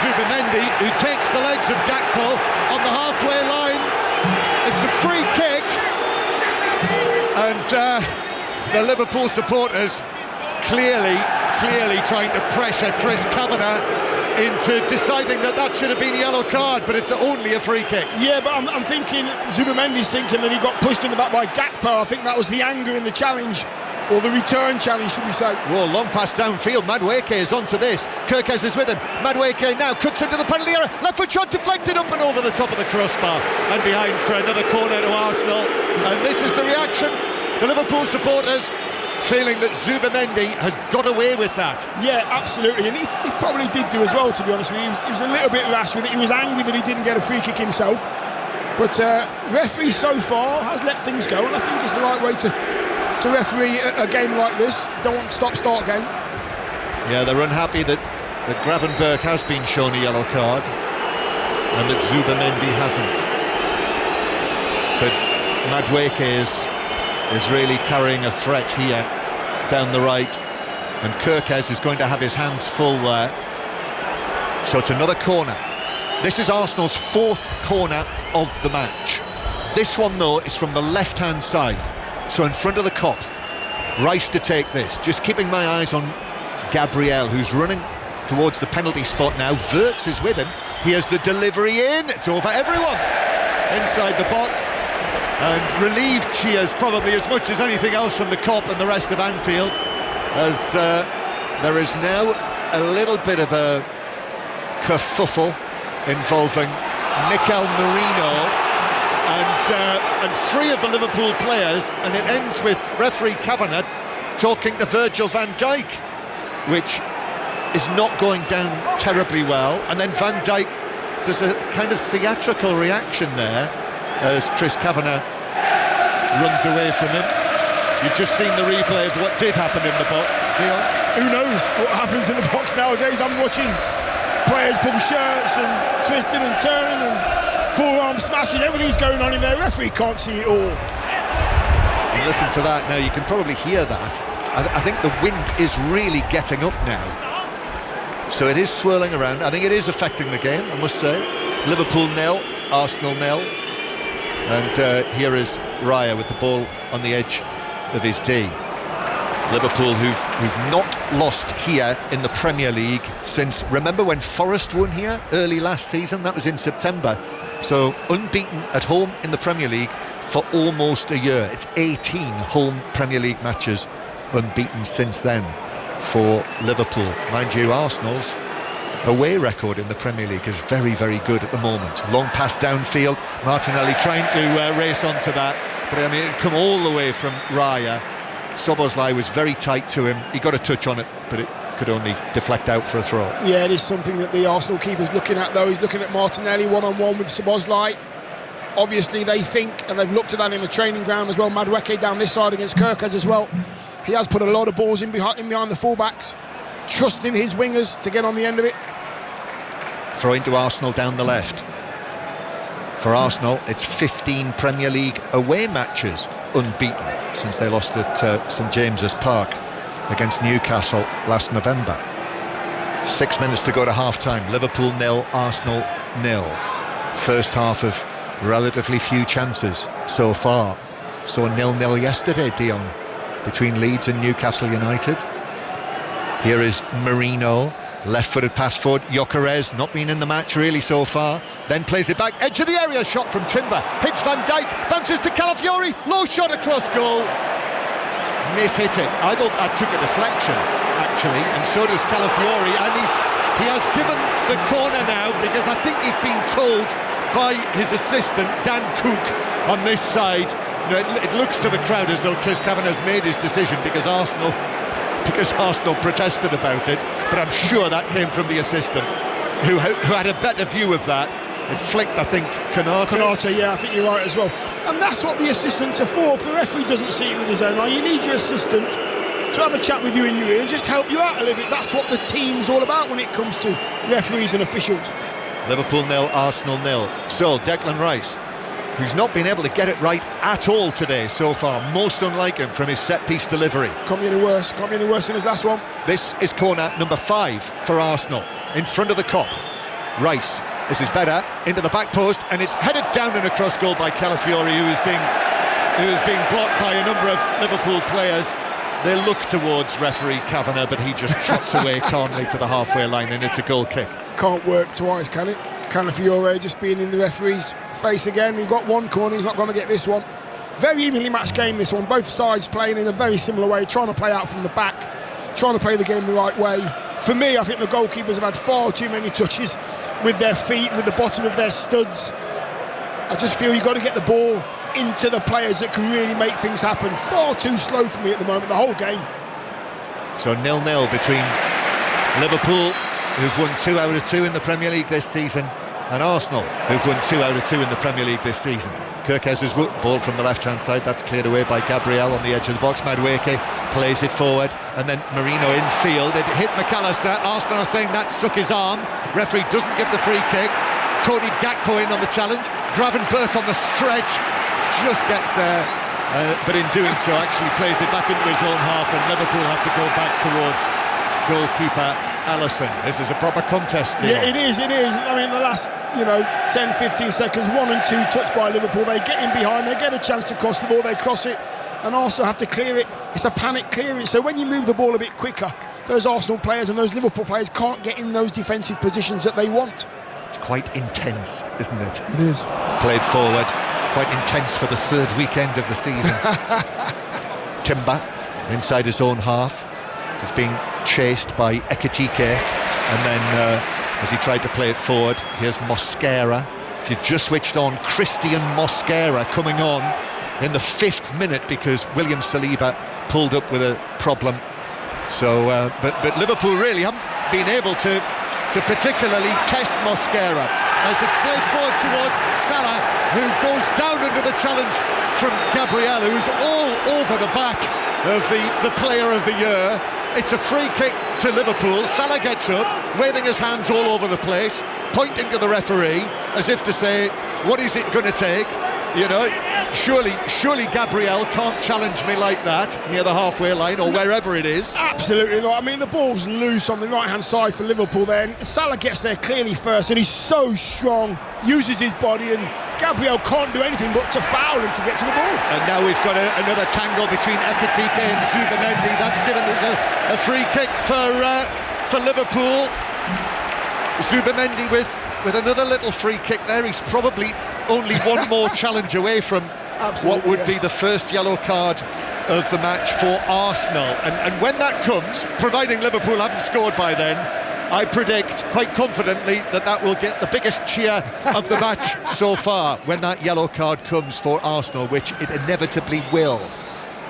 Zubimendi, who takes the legs of Gakpo on the halfway line. It's a free kick, and the Liverpool supporters clearly trying to pressure Chris Kavanagh into deciding that should have been a yellow card, but it's only a free kick. Yeah, but I'm thinking Zubamendi's thinking that he got pushed in the back by Gakpo. I think that was the anger in the challenge, or the return challenge, should we say. Whoa, long pass downfield. Madueke is onto this. Kirkes is with him. Madueke now cuts into the penalty area. Left foot shot deflected up and over the top of the crossbar and behind for another corner to Arsenal. And this is the reaction. The Liverpool supporters feeling that Zubamendi has got away with that. Yeah, absolutely, and he probably did do as well, to be honest with you. He was a little bit rash with it. He was angry that he didn't get a free kick himself, but referee so far has let things go, and I think it's the right way to referee a game like this. Don't want stop-start game. Yeah, they're unhappy that Gravenberch has been shown a yellow card and that Zubamendi hasn't, but Madueke is really carrying a threat here down the right, and Kirkes is going to have his hands full there. So it's another corner. This is Arsenal's fourth corner of the match. This one though is from the left hand side, so in front of the Kop. Rice to take this, just keeping my eyes on Gabriel, who's running towards the penalty spot now. Wirtz is with him. He has the delivery in, it's over everyone inside the box. And relieved cheers probably as much as anything else from the Kop and the rest of Anfield, as there is now a little bit of a kerfuffle involving Mikel Merino and three of the Liverpool players, and it ends with referee Kavanagh talking to Virgil van Dijk, which is not going down terribly well, and then Van Dijk does a kind of theatrical reaction there as Chris Kavanagh runs away from him. You've just seen the replay of what did happen in the box, Dion. Who knows what happens in the box nowadays? I'm watching players pull shirts and twisting and turning and forearm smashes. Everything's going on in there. Referee can't see it all. You listen to that now, you can probably hear that. I think the wind is really getting up now, so it is swirling around. I think it is affecting the game, I must say. Liverpool 0, Arsenal 0. And here is Raya with the ball on the edge of his D. Liverpool who've not lost here in the Premier League since, remember when Forest won here early last season? That was in September. So unbeaten at home in the Premier League for almost a year. It's 18 home Premier League matches unbeaten since then for Liverpool. Mind you, Arsenal's away record in the Premier League is very, very good at the moment. Long pass downfield, Martinelli trying to race onto that, but I mean it come all the way from Raya. Szoboszlai was very tight to him. He got a touch on it, but it could only deflect out for a throw. Yeah, it is something that the Arsenal keeper's looking at though. He's looking at Martinelli one-on-one with Szoboszlai. Obviously they think, and they've looked at that in the training ground as well, Madueke down this side against Kirkes as well. He has put a lot of balls in behind the fullbacks, trusting his wingers to get on the end of it. Throw into Arsenal down the left. For Arsenal, it's 15 Premier League away matches unbeaten since they lost at St James's Park against Newcastle last November. 6 minutes to go to half-time. Liverpool 0, Arsenal 0. First half of relatively few chances so far. So 0-0 yesterday, Dion, between Leeds and Newcastle United. Here is Merino, left-footed pass forward. Gyökeres not been in the match really so far. Then plays it back, edge of the area, shot from Timber. Hits Van Dijk, bounces to Calafiori, low shot across goal. Miss-hit it. I thought that took a deflection, actually, and so does Calafiori. And he has given the corner now because I think he's been told by his assistant, Dan Cook, on this side. You know, it looks to the crowd as though Chris Kavanagh's made his decision because Arsenal protested about it, but I'm sure that came from the assistant who had a better view of that. It flicked, I think, Konate. Yeah, I think you're right as well. And that's what the assistants are for. If the referee doesn't see it with his own eye, you need your assistant to have a chat with you in your ear and just help you out a little bit. That's what the team's all about when it comes to referees and officials. Liverpool 0, Arsenal 0. So Declan Rice, who's not been able to get it right at all today so far, most unlike him from his set-piece delivery. Can't be any worse than his last one. This is corner number 5 for Arsenal, in front of the Kop. Rice, this is better, into the back post, and it's headed down and across goal by Calafiori, who is being blocked by a number of Liverpool players. they look towards referee Kavanagh, but he just trots away calmly to the halfway line, and it's a goal kick. Can't work twice, can it? Calafiore just being in the referee's face again. He got one corner, he's not going to get this one. Very evenly matched game, this one. Both sides playing in a very similar way, trying to play out from the back, trying to play the game the right way. For me, I think the goalkeepers have had far too many touches with their feet, with the bottom of their studs. I just feel you've got to get the ball into the players that can really make things happen. Far too slow for me at the moment, the whole game. So 0-0 between Liverpool, who've won 2 out of 2 in the Premier League this season, and Arsenal, who've won 2 out of 2 in the Premier League this season. Kirkes' ball from the left-hand side, that's cleared away by Gabriel on the edge of the box. Madueke plays it forward, and then Marino infield. It hit McAllister. Arsenal are saying that struck his arm. Referee doesn't give the free kick. Cody Gakpo in on the challenge. Gravenberch on the stretch, just gets there, but in doing so actually plays it back into his own half, and Liverpool have to go back towards goalkeeper Alisson. This is a proper contest here. Yeah, it is. I mean, the last 10-15 seconds, 1 and 2 touched by Liverpool. They get in behind, they get a chance to cross the ball, they cross it, and also have to clear it. It's a panic clearance, so when you move the ball a bit quicker, those Arsenal players and those Liverpool players can't get in those defensive positions that they want. It's quite intense, isn't it? It is. Played forward, quite intense for the third weekend of the season. Timber inside his own half is being chased by Ekitike, and then as he tried to play it forward, here's Mosquera. If you just switched on, Christian Mosquera coming on in the 5th minute because William Saliba pulled up with a problem. So but Liverpool really haven't been able to particularly test Mosquera as it's played forward towards Salah, who goes down under the challenge from Gabriel, who's all over the back of the player of the year. It's a free kick to Liverpool. Salah gets up, waving his hands all over the place, pointing to the referee as if to say, what is it going to take? Surely Gabriel can't challenge me like that near the halfway line or wherever it is. Absolutely not. I mean, the ball's loose on the right-hand side for Liverpool then. Salah gets there clearly first, and he's so strong, uses his body, and Gabriel can't do anything but to foul him to get to the ball. And now we've got another tangle between Ekitike and Zubamendi. That's given us a free kick for Liverpool. Zubamendi with another little free kick there. He's probably only one more challenge away from what would be the first yellow card of the match for Arsenal. And when that comes, providing Liverpool haven't scored by then, I predict quite confidently that will get the biggest cheer of the match so far when that yellow card comes for Arsenal, which it inevitably will.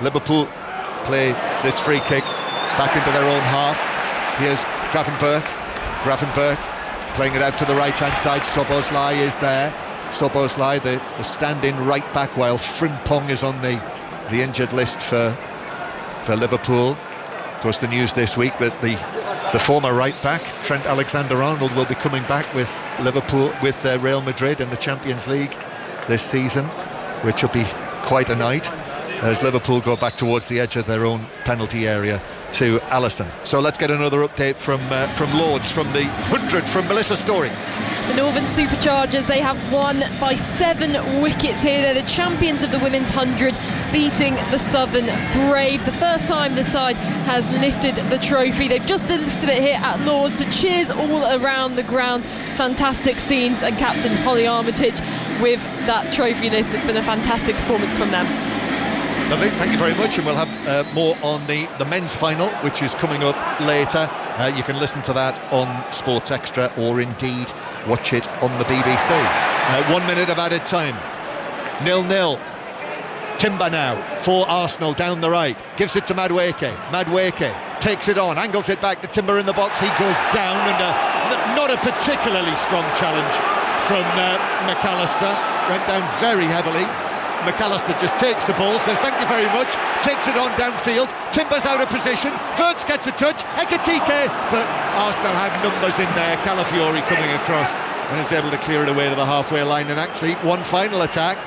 Liverpool play this free kick back into their own half. Here's Gravenberch playing it out to the right-hand side. Szoboszlai is there. Szoboszlai, the stand-in right back, while Frimpong is on the injured list for Liverpool. Of course, the news this week that the former right back, Trent Alexander-Arnold, will be coming back with Liverpool, with Real Madrid in the Champions League this season, which will be quite a night as Liverpool go back towards the edge of their own penalty area to Alisson. So let's get another update from Lords, from the 100, from Melissa Story. The Northern Superchargers, they have won by 7 wickets here. They're the champions of the Women's 100, beating the Southern Brave. The first time the side has lifted the trophy. They've just lifted it here at Lords, to cheers all around the grounds. Fantastic scenes, and Captain Holly Armitage with that trophy list. It's been a fantastic performance from them. Lovely, thank you very much, and we'll have more on the men's final, which is coming up later. You can listen to that on Sports Extra, or indeed watch it on the BBC. 1 minute of added time. 0-0. Timber now for Arsenal down the right, gives it to Madueke takes it on, angles it back to Timber in the box. He goes down, and not a particularly strong challenge from McAllister. Went down very heavily. McAllister just takes the ball, says thank you very much, takes it on downfield. Timber's out of position, Verts gets a touch, Ekitike, but Arsenal had numbers in there. Calafiore coming across and is able to clear it away to the halfway line. And actually one final attack,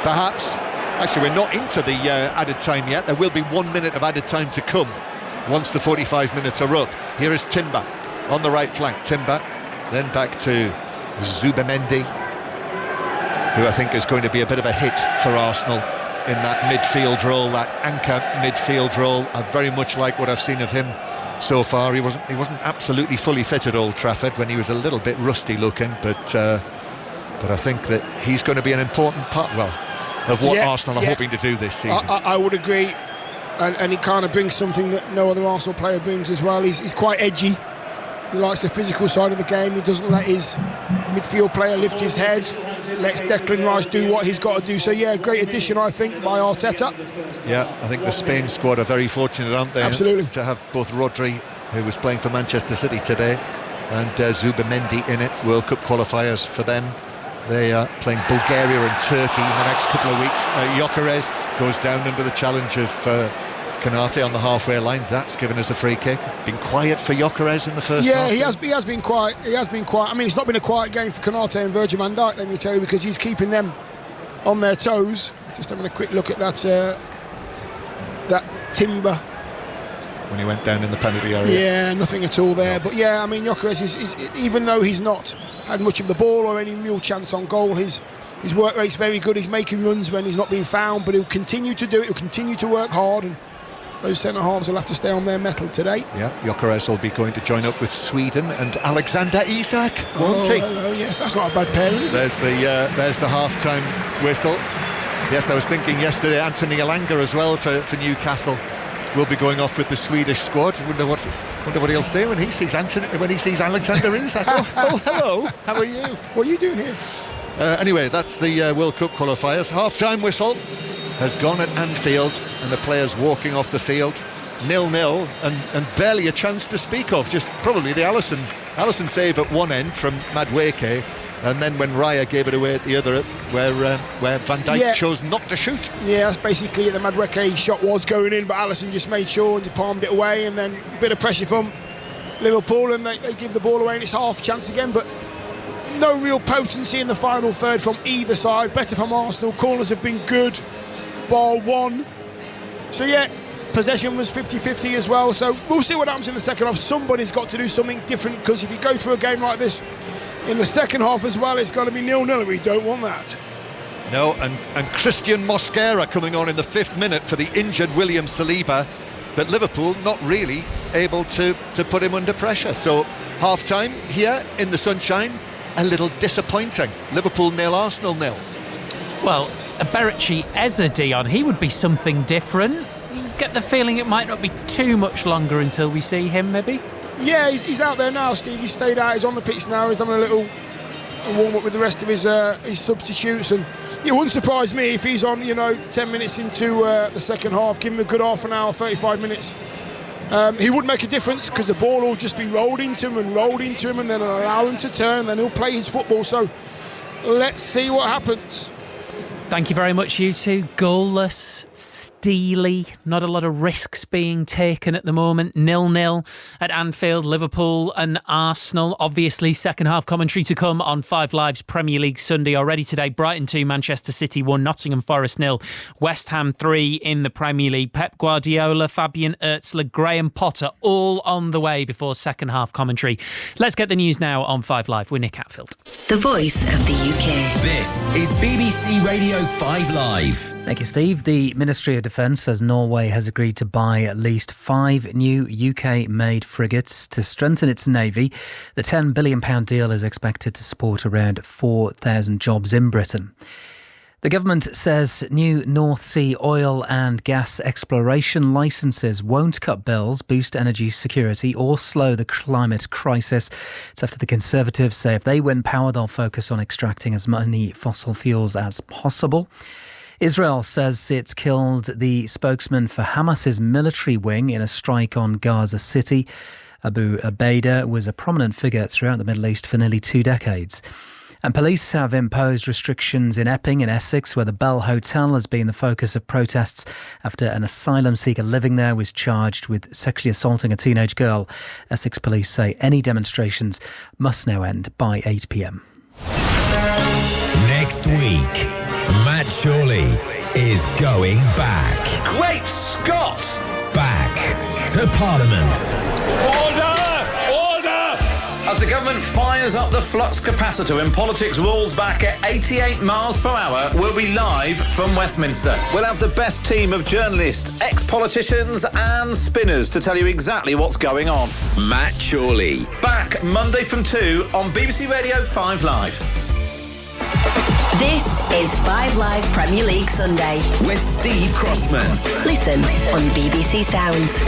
perhaps. Actually, we're not into the added time yet. There will be 1 minute of added time to come once the 45 minutes are up. Here is Timber on the right flank. Timber, then back to Zubamendi, who I think is going to be a bit of a hit for Arsenal in that midfield role, that anchor midfield role. I very much like what I've seen of him so far. He wasn't absolutely fully fit at Old Trafford when he was a little bit rusty looking, but I think that he's going to be an important part, of what Arsenal are hoping to do this season. I would agree, and he kind of brings something that no other Arsenal player brings as well. He's quite edgy. He likes the physical side of the game. He doesn't let his midfield player lift his head. Lets Declan Rice do what he's got to do. So great addition, I think, by Arteta. Yeah, I think the Spain squad are very fortunate, aren't they? Absolutely. To have both Rodri, who was playing for Manchester City today, and Zubimendi in it. World Cup qualifiers for them. They are playing Bulgaria and Turkey in the next couple of weeks. Gyökeres goes down under the challenge of Konate on the halfway line. That's given us a free kick. Been quiet for Gyökeres in the first half. He has been quiet. I mean, it's not been a quiet game for Konate and Virgil van Dijk, let me tell you, because he's keeping them on their toes. Just having a quick look at that Timber. When he went down in the penalty area. Yeah, nothing at all there. But I mean, Gyökeres is even though he's not had much of the ball or any real chance on goal, his work rate's very good. He's making runs when he's not being found, but he'll continue to do it. He'll continue to work hard, and those centre halves will have to stay on their mettle today. Yeah, Gyökeres will be going to join up with Sweden and Alexander Isak, won't he? Hello, yes, that's not a bad pairing, is it? There's the half-time whistle. Yes, I was thinking yesterday Anthony Elanga as well for Newcastle will be going off with the Swedish squad. Wonder what he'll say when he sees Alexander Isak. Oh, hello, how are you? What are you doing here? Anyway, that's the World Cup qualifiers. Half-time whistle has gone at Anfield, and the players walking off the field 0-0, and barely a chance to speak of. Just probably the Alisson save at one end from Madueke, and then when Raya gave it away at the other, where Van Dijk chose not to shoot. Yeah, that's basically it. The Madueke shot was going in, but Alisson just made sure and palmed it away, and then a bit of pressure from Liverpool, and they give the ball away, and it's half chance again, but no real potency in the final third from either side. Better from Arsenal. Corners have been good. Ball won. So possession was 50-50 as well, so we'll see what happens in the second half. Somebody's got to do something different, because if you go through a game like this in the second half as well, it's got to be 0-0, and we don't want that. No, and Christian Mosquera coming on in the 5th minute for the injured William Saliba, but Liverpool not really able to put him under pressure. So half-time here in the sunshine, a little disappointing. Liverpool 0, Arsenal 0. Well, a Berechi Dion, he would be something different. You get the feeling it might not be too much longer until we see him, maybe? Yeah, he's out there now, Steve. He's stayed out, he's on the pitch now, he's having a little warm-up with the rest of his substitutes, and it wouldn't surprise me if he's on, 10 minutes into the second half. Give him a good half an hour, 35 minutes. He would make a difference, because the ball will just be rolled into him, and then allow him to turn, and then he'll play his football. So let's see what happens. Thank you very much, you two. Goalless, steely, not a lot of risks being taken at the moment. 0-0 at Anfield, Liverpool and Arsenal. Obviously, second half commentary to come on 5 Live's Premier League Sunday. Already today, Brighton 2, Manchester City 1, Nottingham Forest 0, West Ham 3 in the Premier League. Pep Guardiola, Fabian Ertzler, Graham Potter, all on the way before second half commentary. Let's get the news now on 5 Live with Nick Hatfield. The voice of the UK. This is BBC Radio 5 Live. Thank you, Steve. The Ministry of Defence says Norway has agreed to buy at least 5 new UK-made frigates to strengthen its navy. The £10 billion deal is expected to support around 4,000 jobs in Britain. The government says new North Sea oil and gas exploration licences won't cut bills, boost energy security or slow the climate crisis. It's after the Conservatives say if they win power, they'll focus on extracting as many fossil fuels as possible. Israel says it's killed the spokesman for Hamas's military wing in a strike on Gaza City. Abu Abaida was a prominent figure throughout the Middle East for nearly 2 decades. And police have imposed restrictions in Epping in Essex, where the Bell Hotel has been the focus of protests after an asylum seeker living there was charged with sexually assaulting a teenage girl. Essex police say any demonstrations must now end by 8 p.m. Next week, Matt Chorley is going back. Great Scott! Back to Parliament. Order! As the government fires up the flux capacitor and politics rolls back at 88 miles per hour, we'll be live from Westminster. We'll have the best team of journalists, ex-politicians and spinners to tell you exactly what's going on. Matt Chorley. Back Monday from 2 on BBC Radio 5 Live. This is 5 Live Premier League Sunday With Steve Crossman. Listen on BBC Sounds.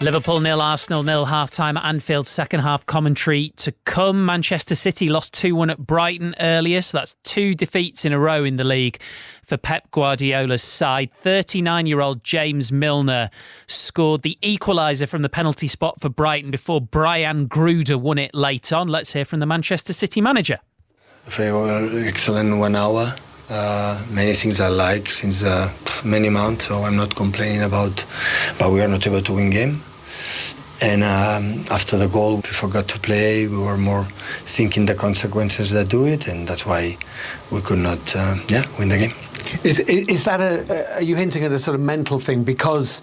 Liverpool 0, Arsenal 0, half-time at Anfield, second half commentary to come. Manchester City lost 2-1 at Brighton earlier, so that's 2 defeats in a row in the league for Pep Guardiola's side. 39-year-old James Milner scored the equaliser from the penalty spot for Brighton before Brian Gruder won it late on. Let's hear from the Manchester City manager. They were excellent 1 hour. Many things I like since many months, so I'm not complaining about, but we are not able to win game. And after the goal, we forgot to play. We were more thinking the consequences that do it, and that's why we could not win the game. Is that are you hinting at a sort of mental thing, because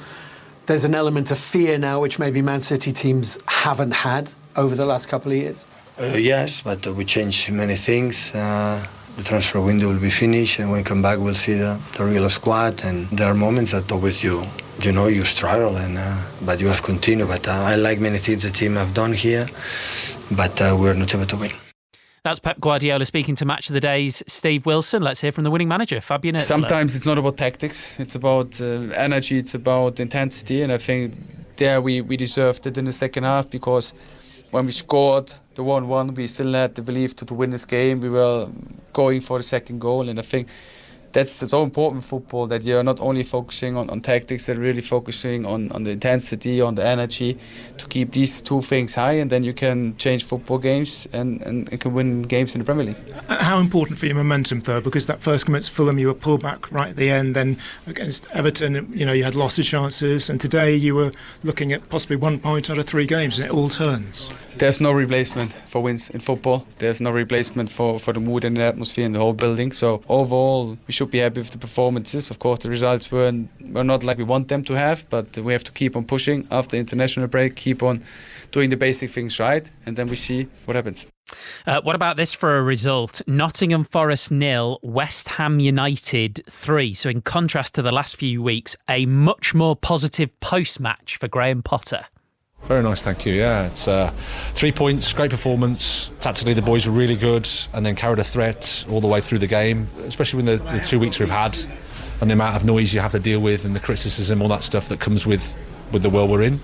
there's an element of fear now which maybe Man City teams haven't had over the last couple of years? Yes, but we changed many things. The transfer window will be finished, and when we come back, we'll see the real squad. And there are moments that always you struggle, and but you have continued. But I like many things the team have done here, but we're not able to win. That's Pep Guardiola speaking to Match of the Day's Steve Wilson. Let's hear from the winning manager, Fabian Özler. Sometimes it's not about tactics, it's about energy, it's about intensity, and I think there we deserved it in the second half, because when we scored the 1-1, we still had the belief to win this game. We were going for the second goal, and I think that's so important in football, that you're not only focusing on tactics, they're really focusing on the intensity, on the energy, to keep these 2 things high, and then you can change football games and can win games in the Premier League. How important for your momentum, though? Because that first game against Fulham, you were pulled back right at the end. Then against Everton, you had lots of chances, and today you were looking at possibly 1 point out of 3 games, and it all turns. There's no replacement for wins in football. There's no replacement for the mood and the atmosphere in the whole building. So overall, we should be happy with the performances. Of course, the results were not like we want them to have, but we have to keep on pushing after international break, keep on doing the basic things right, and then we see what happens. What about this for a result? Nottingham Forest 0, West Ham United 3. So in contrast to the last few weeks, a much more positive post-match for Graham Potter. Very nice, thank you. Yeah, it's 3 points, great performance. Tactically, the boys were really good, and then carried a threat all the way through the game, especially with the 2 weeks we've had and the amount of noise you have to deal with and the criticism, all that stuff that comes with the world we're in.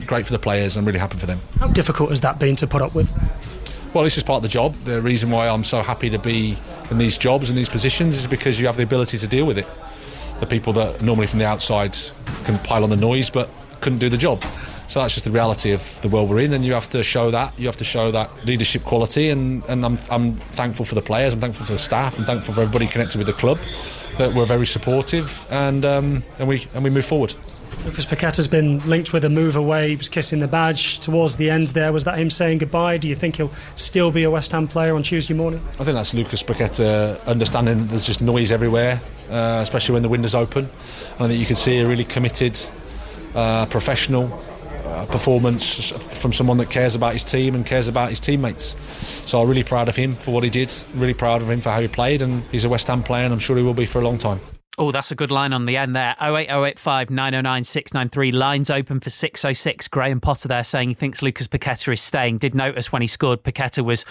Great for the players. I'm really happy for them. How difficult has that been to put up with? Well, it's just part of the job. The reason why I'm so happy to be in these jobs and these positions is because you have the ability to deal with it. The people that normally from the outside can pile on the noise but couldn't do the job. So that's just the reality of the world we're in, and you have to show that. You have to show that leadership quality, and I'm thankful for the players, I'm thankful for the staff, I'm thankful for everybody connected with the club, that we're very supportive, and we move forward. Lucas Paqueta's been linked with a move away. He was kissing the badge towards the end there. Was that him saying goodbye? Do you think he'll still be a West Ham player on Tuesday morning? I think that's Lucas Paqueta understanding there's just noise everywhere, especially when the window's open. And I think you can see a really committed, professional performance from someone that cares about his team and cares about his teammates. So I'm really proud of him for what he did, really proud of him for how he played, and he's a West Ham player, and I'm sure he will be for a long time. Oh, that's a good line on the end there. 08085 909 693. Lines open for 606. Graham Potter there saying he thinks Lucas Paqueta is staying. Did notice when he scored, Paqueta was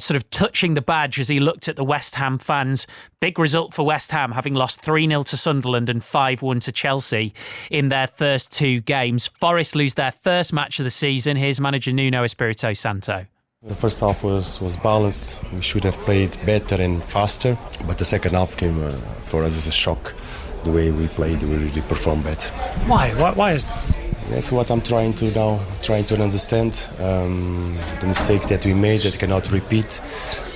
sort of touching the badge as he looked at the West Ham fans. Big result for West Ham, having lost 3-0 to Sunderland and 5-1 to Chelsea in their first 2 games. Forest lose their first match of the season. Here's manager Nuno Espirito Santo. The first half was balanced. We should have played better and faster, but the second half came for us as a shock. The way we played, we really performed better. Why is that? That's what I'm trying to understand. The mistakes that we made that cannot repeat.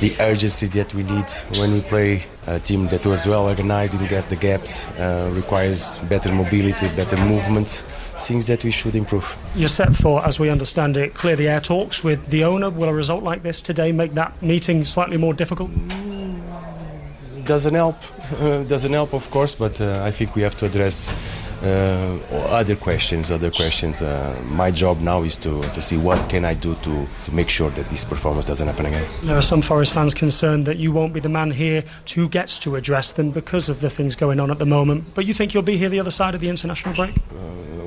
The urgency that we need when we play a team that was well organized and get the gaps, requires better mobility, better movement. Things that we should improve. You're set for, as we understand it, clear the air talks with the owner. Will a result like this today make that meeting slightly more difficult? Doesn't help, of course, but I think we have to address other questions. My job now is to see what can I do to make sure that this performance doesn't happen again. There are some Forest fans concerned that you won't be the man here who gets to address them because of the things going on at the moment, but you think you'll be here the other side of the international break?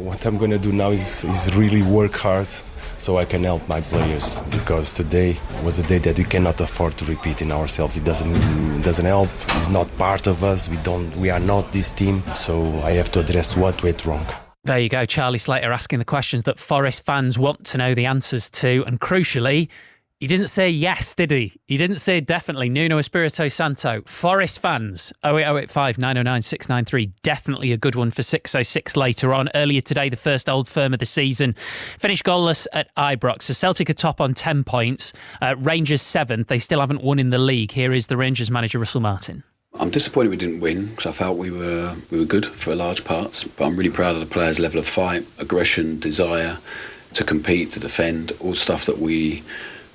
What I'm going to do now is really work hard so I can help my players, because today was a day that we cannot afford to repeat in ourselves. It doesn't help. It's not part of us. We are not this team, so I have to address what went wrong. There you go, Charlie Slater asking the questions that Forest fans want to know the answers to, and crucially, he didn't say yes, did he? He didn't say definitely. Nuno Espirito Santo. Forest fans, 08085 909 693. Definitely a good one for 606 later on. Earlier today, the first Old Firm of the season. Finished goalless at Ibrox. So Celtic are top on 10 points. Rangers 7th. They still haven't won in the league. Here is the Rangers manager, Russell Martin. I'm disappointed we didn't win, because I felt we were good for large parts. But I'm really proud of the players' level of fight, aggression, desire to compete, to defend, all stuff that we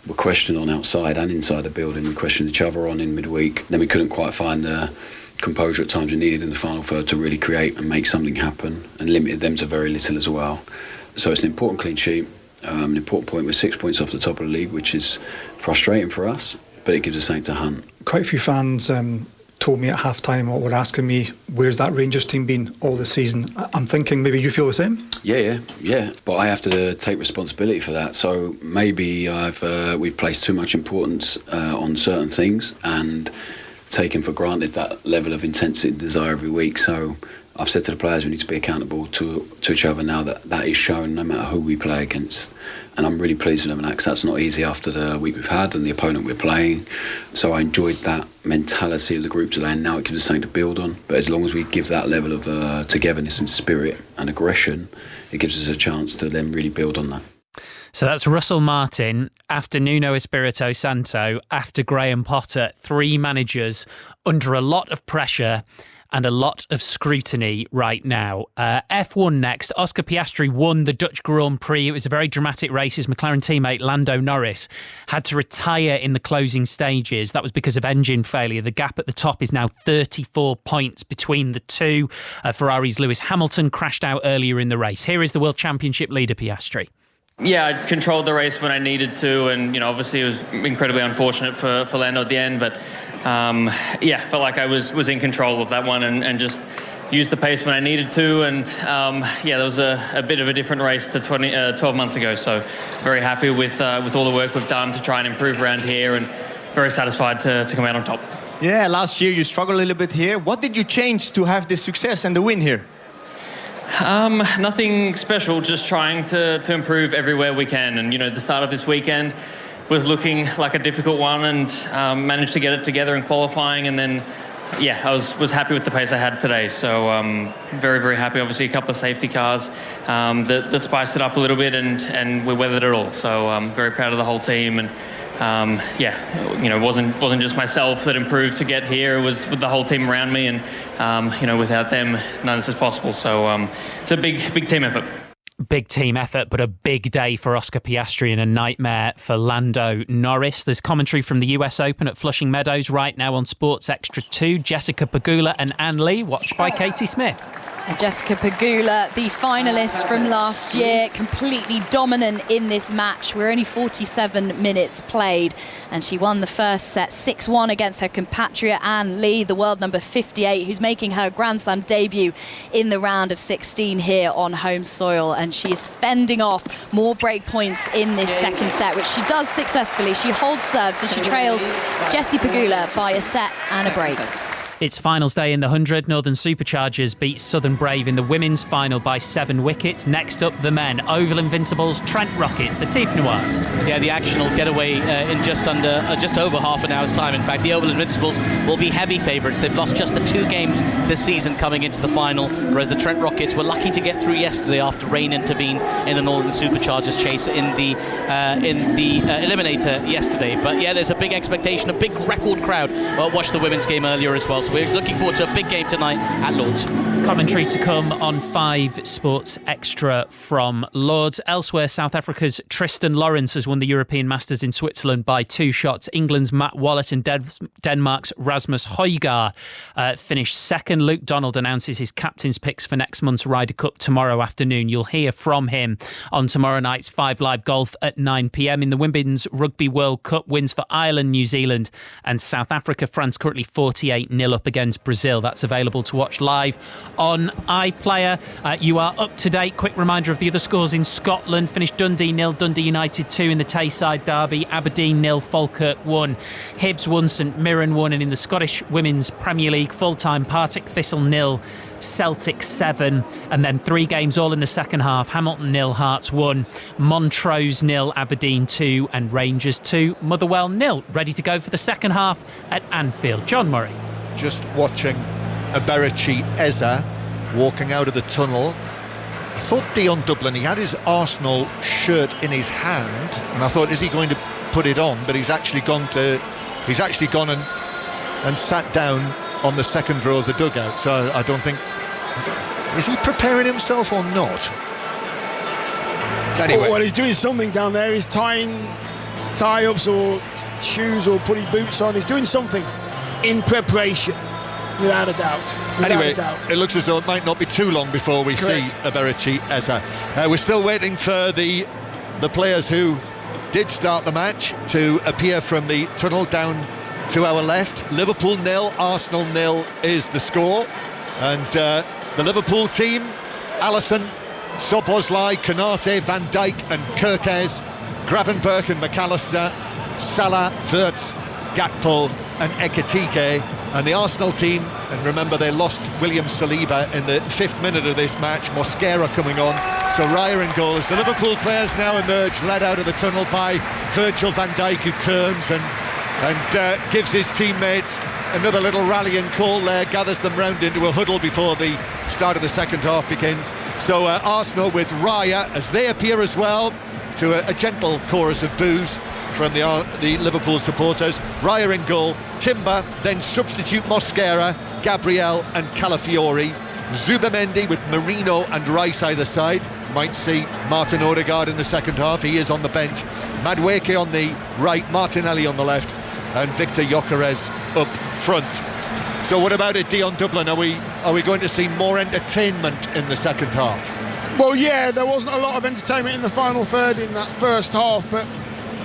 were questioned on outside and inside the building. We questioned each other on in midweek. Then we couldn't quite find the composure at times we needed in the final third to really create and make something happen, and limited them to very little as well. So it's an important clean sheet, an important point. We're 6 points off the top of the league, which is frustrating for us, but it gives us something to hunt. Quite a few fans told me at half-time, or were asking me, where's that Rangers team been all this season? I'm thinking maybe you feel the same? Yeah. But I have to take responsibility for that. So maybe we've placed too much importance on certain things and taken for granted that level of intensity and desire every week. So I've said to the players we need to be accountable to each other now, that is shown no matter who we play against. And I'm really pleased with them, because that's not easy after the week we've had and the opponent we're playing. So I enjoyed that mentality of the group today, and now it gives us something to build on. But as long as we give that level of togetherness and spirit and aggression, it gives us a chance to then really build on that. So that's Russell Martin after Nuno Espirito Santo, after Graham Potter. 3 managers under a lot of pressure and a lot of scrutiny right now. F1 next. Oscar Piastri won the Dutch Grand Prix. It was a very dramatic race. His McLaren teammate Lando Norris had to retire in the closing stages. That was because of engine failure. The gap at the top is now 34 points between the two. Ferrari's Lewis Hamilton crashed out earlier in the race. Here is the World Championship leader, Piastri. Yeah, I controlled the race when I needed to, and obviously it was incredibly unfortunate for Lando at the end, but felt like I was in control of that one and just used the pace when I needed to, and there was a bit of a different race to 12 months ago, so very happy with all the work we've done to try and improve around here, and very satisfied to come out on top. Yeah, last year you struggled a little bit here. What did you change to have this success and the win here? Nothing special, just trying to improve everywhere we can. And, the start of this weekend was looking like a difficult one, and managed to get it together in qualifying. And then, I was happy with the pace I had today. So very, very happy. Obviously, a couple of safety cars that spiced it up a little bit, and we weathered it all. So very proud of the whole team. And it wasn't just myself that improved to get here. It was with the whole team around me, and without them, none of this is possible. So it's a big team effort. Big team effort, but a big day for Oscar Piastri and a nightmare for Lando Norris. There's commentary from the US Open at Flushing Meadows right now on Sports Extra 2. Jessica Pegula and Anne Lee, watched by Katie Smith. Jessica Pegula, the finalist from last year, completely dominant in this match. We're only 47 minutes played, and she won the first set 6-1 against her compatriot Anne Lee, the world number 58, who's making her Grand Slam debut in the round of 16 here on home soil. And she is fending off more break points in this second set, which she does successfully. She holds serve, so she trails Jessie Pegula by a set and a break. It's finals day in the 100. Northern Superchargers beat Southern Brave in the women's final by 7 wickets. Next up, the men. Oval Invincibles, Trent Rockets, Atif Nawaz. Yeah, the action will get away in just over half an hour's time. In fact, the Oval Invincibles will be heavy favourites. They've lost just the 2 games this season coming into the final, whereas the Trent Rockets were lucky to get through yesterday after rain intervened in the Northern Superchargers chase in the eliminator yesterday. But yeah, there's a big expectation, a big record crowd. Well, watched the women's game earlier as well. us. We're looking forward to a big game tonight at Lord's. Commentary to come on 5 Sports Extra from Lord's. Elsewhere, South Africa's Tristan Lawrence has won the European Masters in Switzerland by 2 shots. England's Matt Wallace and Denmark's Rasmus Højgaard finished second. Luke Donald announces his captain's picks for next month's Ryder Cup tomorrow afternoon. You'll hear from him on tomorrow night's 5 Live Golf at 9 p.m. In the Women's Rugby World Cup, wins for Ireland, New Zealand and South Africa. France currently 48-0 up against Brazil. That's available to watch live on iPlayer. You are up to date. Quick reminder of the other scores in Scotland. Finished Dundee 0, Dundee United 2 in the Tayside derby. Aberdeen 0, Falkirk 1. Hibs 1, St Mirren 1. And in the Scottish Women's Premier League, full-time Partick Thistle 0, Celtic 7. And then 3 games all in the second half. Hamilton 0, Hearts 1. Montrose 0, Aberdeen 2. And Rangers 2, Motherwell 0. Ready to go for the second half at Anfield. John Murray. Just watching Eberici Eze walking out of the tunnel. I thought Dion Dublin, he had his Arsenal shirt in his hand, and I thought, is he going to put it on? But he's actually gone and sat down on the second row of the dugout. So I don't think, is he preparing himself or not? Anyway, well, he's doing something down there. He's tying tie-ups or shoes or putting boots on. He's doing something in preparation, without a doubt. Anyway, it looks as though it might not be too long before we see Eberici Eze. We're still waiting for the players who did start the match to appear from the tunnel down to our left. Liverpool 0, Arsenal 0 is the score. And the Liverpool team, Alisson, Szoboszlai, Konate, Van Dijk and Kerkez, Gravenberch and McAllister, Salah, Wirtz, Gakpo and Ekitike. And the Arsenal team, and remember they lost William Saliba in the 5th minute of this match, Mosquera coming on, so Raya in goals. The Liverpool players now emerge, led out of the tunnel by Virgil van Dijk, who turns and gives his teammates another little rallying call there, gathers them round into a huddle before the start of the second half begins. So Arsenal with Raya as they appear as well, to a gentle chorus of boos from the Liverpool supporters. Raya in goal, Timber, then substitute Mosquera, Gabriel and Calafiori. Zubamendi with Marino and Rice either side. Might see Martin Odegaard in the second half, he is on the bench. Madueke on the right, Martinelli on the left, and Victor Gyökeres up front. So what about it, Dion Dublin? Are we going to see more entertainment in the second half? Well, yeah, there wasn't a lot of entertainment in the final third in that first half, but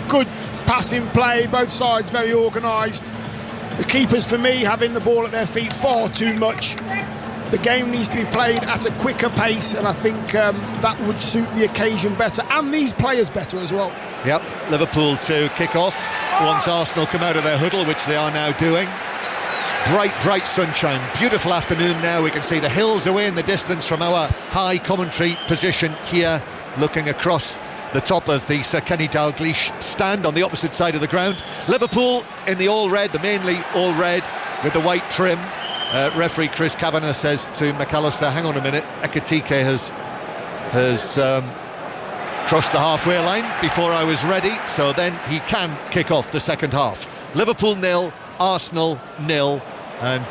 good passing play, both sides very organised. The keepers, for me, having the ball at their feet far too much. The game needs to be played at a quicker pace, and I think that would suit the occasion better, and these players better as well. Yep, Liverpool to kick off once Arsenal come out of their huddle, which they are now doing. Bright sunshine, beautiful afternoon now. We can see the hills away in the distance from our high commentary position here, looking across the top of the Sir Kenny Dalglish stand on the opposite side of the ground. Liverpool in the all-red, the mainly all-red with the white trim. Referee Chris Kavanagh says to McAllister, hang on a minute, Ekitike has crossed the halfway line before I was ready, so then he can kick off the second half. Liverpool 0, Arsenal 0, and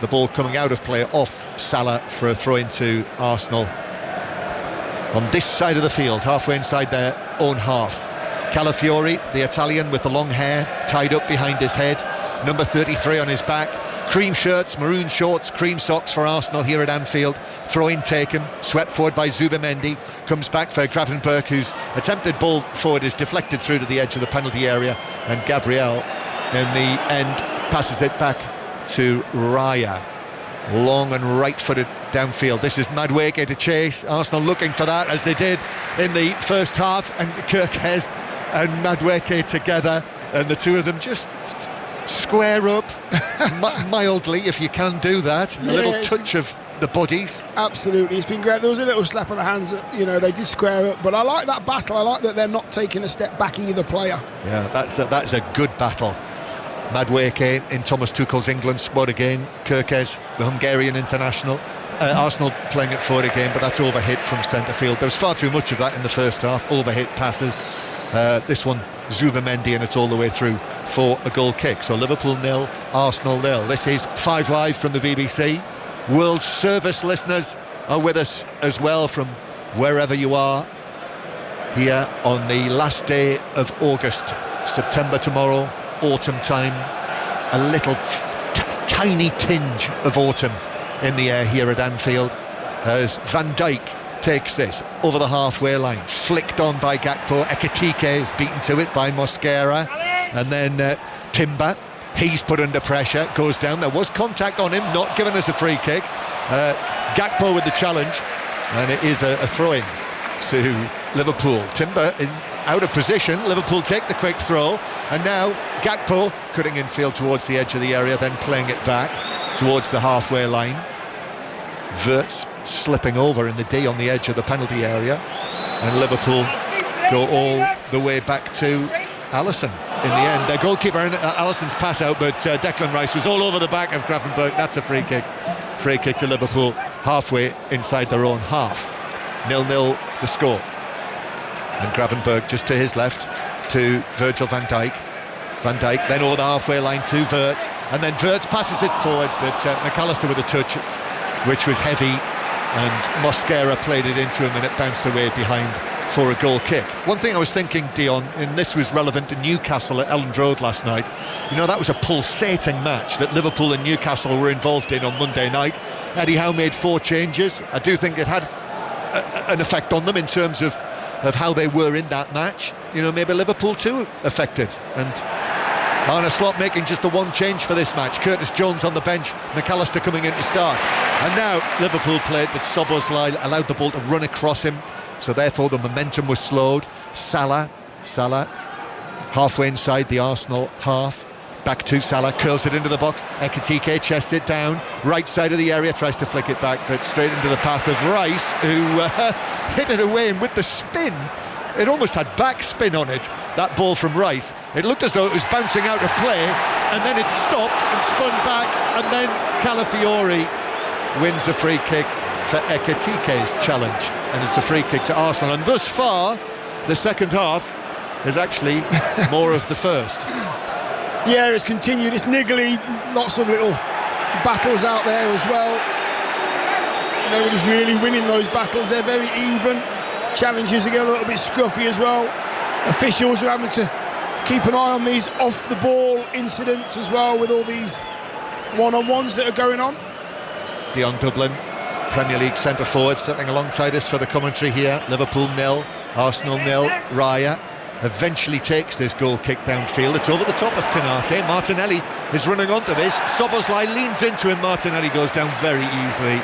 the ball coming out of play off Salah for a throw into Arsenal on this side of the field, halfway inside their own half. Calafiori, the Italian with the long hair tied up behind his head, number 33 on his back, cream shirts, maroon shorts, cream socks for Arsenal here at Anfield. Throw-in taken, swept forward by Zubamendi, comes back for Gravenberch, whose attempted ball forward is deflected through to the edge of the penalty area, and Gabriel in the end passes it back to Raya, long and right-footed downfield. This is Madueke to chase. Arsenal looking for that, as they did in the first half, and Kerkez and Madueke together, and the two of them just square up mildly, if you can do that. A little touch of the bodies. Absolutely, it's been great. There was a little slap of the hands, they did square up, but I like that battle. I like that they're not taking a step back, either player. Yeah, that's a good battle. Madueke in Thomas Tuchel's England squad again. Kerkez, the Hungarian international. Arsenal playing it forward again, but that's overhit from centre field. There was far too much of that in the first half, overhit passes. This one Zubimendi, and it's all the way through for a goal kick. So Liverpool 0, Arsenal 0. This is 5 Live from the BBC. World Service listeners are with us as well from wherever you are here on the last day of August. September tomorrow, autumn time, a little tiny tinge of autumn in the air here at Anfield as Van Dijk takes this over the halfway line, flicked on by Gakpo. Ekitike is beaten to it by Mosquera, and then Timber, he's put under pressure, goes down. There was contact on him, not given us a free kick. Gakpo with the challenge, and it is a throw-in to Liverpool. Timber out of position, Liverpool take the quick throw, and now Gakpo cutting infield towards the edge of the area, then playing it back towards the halfway line. Wirtz slipping over in the D on the edge of the penalty area, and Liverpool go all the way back to Alisson in the end. Their goalkeeper, Alisson's pass out, but Declan Rice was all over the back of Gravenberch. That's a free kick to Liverpool halfway inside their own half. 0-0 the score, and Gravenberch just to his left to Virgil van Dijk. Van Dijk then over the halfway line to Wirtz, and then Wirtz passes it forward, but McAllister with a touch which was heavy, and Mosquera played it into him, and it bounced away behind for a goal kick. One thing I was thinking, Dion, and this was relevant to Newcastle at Elland Road last night, you know, that was a pulsating match that Liverpool and Newcastle were involved in on Monday night. Eddie Howe made 4 changes. I do think it had an effect on them in terms of how they were in that match. You know, maybe Liverpool too affected, and Arne Slot making just the 1 change for this match. Curtis Jones on the bench, McAllister coming in to start, and now Liverpool played, but Szoboszlai allowed the ball to run across him, so therefore the momentum was slowed. Salah halfway inside the Arsenal half, back to Salah, curls it into the box. Ekitike chests it down, right side of the area, tries to flick it back, but straight into the path of Rice, who hit it away, and with the spin, it almost had backspin on it, that ball from Rice. It looked as though it was bouncing out of play, and then it stopped and spun back, and then Calafiori wins a free kick for Ekitike's challenge, and it's a free kick to Arsenal. And thus far, the second half is actually more of the first. Yeah, it's continued, it's niggly, lots of little battles out there as well. Nobody's really winning those battles, they're very even. Challenges are getting a little bit scruffy as well. Officials are having to keep an eye on these off-the-ball incidents as well, with all these one-on-ones that are going on. Dion Dublin, Premier League centre-forward, sitting alongside us for the commentary here. Liverpool 0, Arsenal 0. Raya eventually takes this goal kick downfield. It's over the top of Konate. Martinelli is running onto this. Szoboszlai leans into him. Martinelli goes down very easily.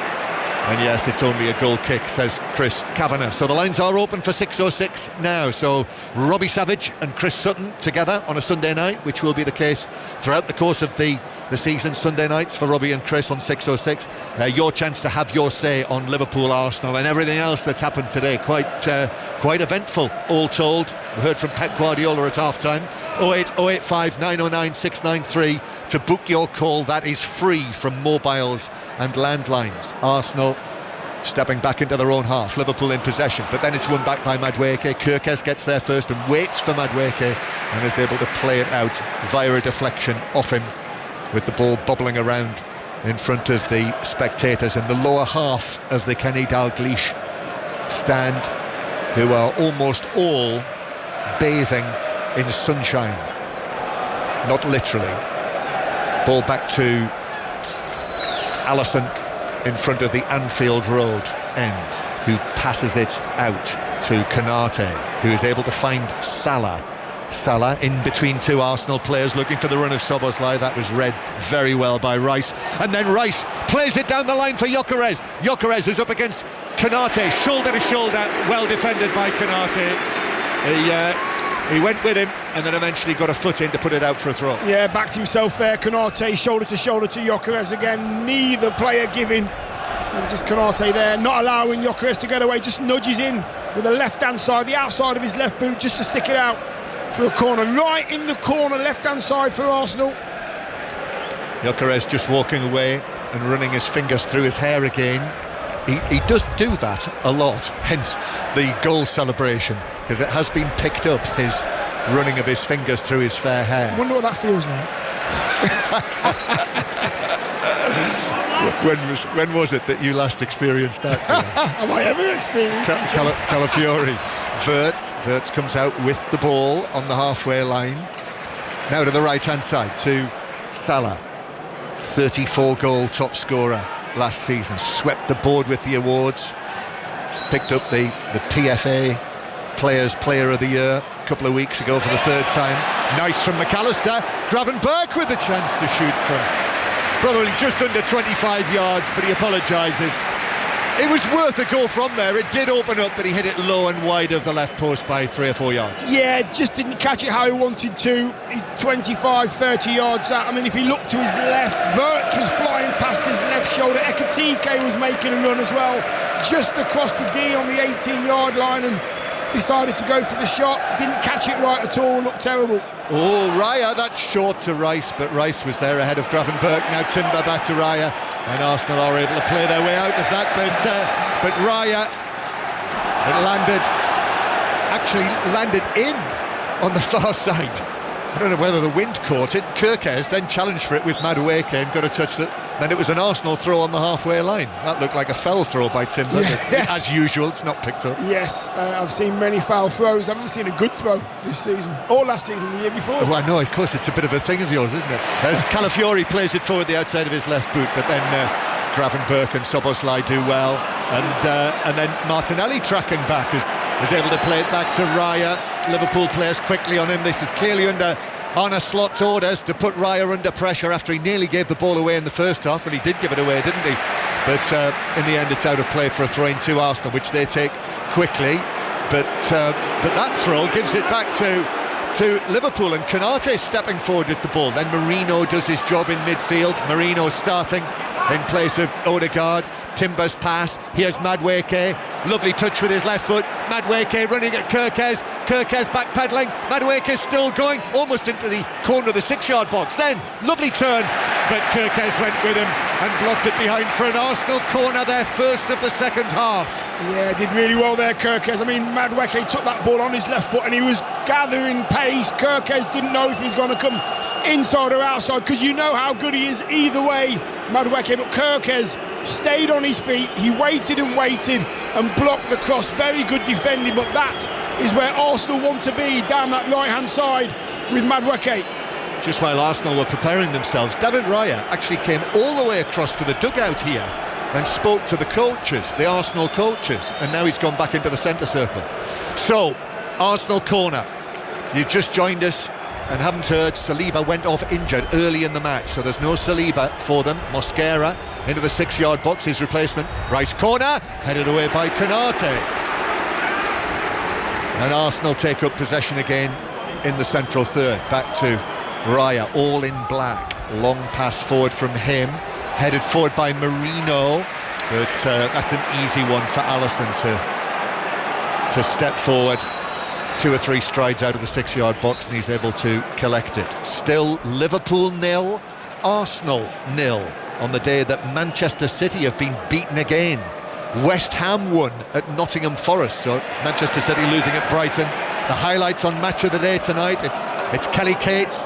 And yes, it's only a goal kick, says Chris Kavanagh. So the lines are open for 6:06 now. So Robbie Savage and Chris Sutton together on a Sunday night, which will be the case throughout the course of the season. Sunday nights for Robbie and Chris on 6:06. Your chance to have your say on Liverpool, Arsenal, and everything else that's happened today. Quite eventful, all told. We heard from Pep Guardiola at half-time. 08085 909 693 to book your call. That is free from mobiles and landlines. Arsenal stepping back into their own half, Liverpool in possession, but then it's won back by Madueke. Kyrgios gets there first and waits for Madueke, and is able to play it out via a deflection off him, with the ball bobbling around in front of the spectators in the lower half of the Kenny Dalglish stand, who are almost all bathing in sunshine, not literally. Ball back to Alisson in front of the Anfield Road end, who passes it out to Konate, who is able to find Salah in between 2 Arsenal players, looking for the run of Szoboszlai. That was read very well by Rice, and then Rice plays it down the line for Gyökeres. Gyökeres is up against Konate, shoulder to shoulder, well defended by Konate. He went with him, and then eventually got a foot in to put it out for a throw. Yeah, backed himself there. Konate shoulder to Gyökeres again, neither player giving, and just Konate there not allowing Gyökeres to get away, just nudges in with the left hand side, the outside of his left boot, just to stick it out for a corner, right in the corner, left hand side for Arsenal. Gyökeres just walking away and running his fingers through his hair again. He does do that a lot, hence the goal celebration, because it has been picked up, his running of his fingers through his fair hair. I wonder what that feels like. When was it that you last experienced that? Have I ever experienced that? Calafiori. Wirtz comes out with the ball on the halfway line. Now to the right-hand side to Salah. 34-goal top scorer last season. Swept the board with the awards. Picked up the PFA Players Player of the Year a couple of weeks ago for the third time. Nice from McAllister. Gravenberch with the chance to shoot from probably just under 25 yards, but he apologises. It was worth a goal from there. It did open up, but he hit it low and wide of the left post by 3 or 4 yards. Yeah, just didn't catch it how he wanted to. He's 25, 30 yards out. I mean, if he looked to his left, Wirtz was flying past his left shoulder. Ekitike was making a run as well, just across the D on the 18-yard line, and decided to go for the shot. Didn't catch it right at all. Looked terrible. Oh, Raya, that's short to Rice, but Rice was there ahead of Gravenberch. Now Timber back to Raya, and Arsenal are able to play their way out of that. But Raya, it landed in on the far side. I don't know whether the wind caught it. Kirkes then challenged for it with Madueke and got a touch that. Then it was an Arsenal throw on the halfway line. That looked like a foul throw by Timber. Yes. As usual, it's not picked up. Yes, I've seen many foul throws. I haven't seen a good throw this season, or last season, the year before. Well, I know, of course, it's a bit of a thing of yours, isn't it? As Calafiori plays it forward the outside of his left boot, but then Gravenberch and Szoboszlai do well. And then Martinelli tracking back is able to play it back to Raya. Liverpool players quickly on him. This is clearly under Arne Slot's orders to put Raya under pressure after he nearly gave the ball away in the first half, but he did give it away, didn't he? But in the end, it's out of play for a throw-in to Arsenal, which they take quickly. But that throw gives it back to Liverpool, and Konate stepping forward with the ball. Then Marino does his job in midfield. Marino starting in place of Odegaard. Timber's pass, here's Madueke, lovely touch with his left foot. Madueke running at Kirkes backpedaling. Madueke still going almost into the corner of the 6-yard box. Then lovely turn, but Kirkes went with him and blocked it behind for an Arsenal corner, their first of the second half. Yeah, did really well there, Kirkes. I mean, Madueke took that ball on his left foot and he was gathering pace. Kirkes didn't know if he was going to come inside or outside, because you know how good he is either way, Madueke. But Kirkes stayed on his feet. He waited and blocked the cross. Very good defending, but that is where Arsenal want to be, down that right-hand side with Madueke. Just while Arsenal were preparing themselves, David Raya actually came all the way across to the dugout here and spoke to the coaches, the Arsenal coaches, and now he's gone back into the centre circle. So, Arsenal corner. You just joined us and haven't heard, Saliba went off injured early in the match, so there's no Saliba for them. Mosquera into the 6-yard box, his replacement. Rice corner, headed away by Konate. And Arsenal take up possession again in the central third. Back to Raya, all in black. Long pass forward from him, headed forward by Marino, but that's an easy one for Alisson to step forward 2 or 3 strides out of the 6-yard box, and he's able to collect it. Still Liverpool 0, Arsenal 0 on the day that Manchester City have been beaten again. West Ham won at Nottingham Forest, so Manchester City losing at Brighton. The highlights on Match of the Day tonight, it's Kelly Cates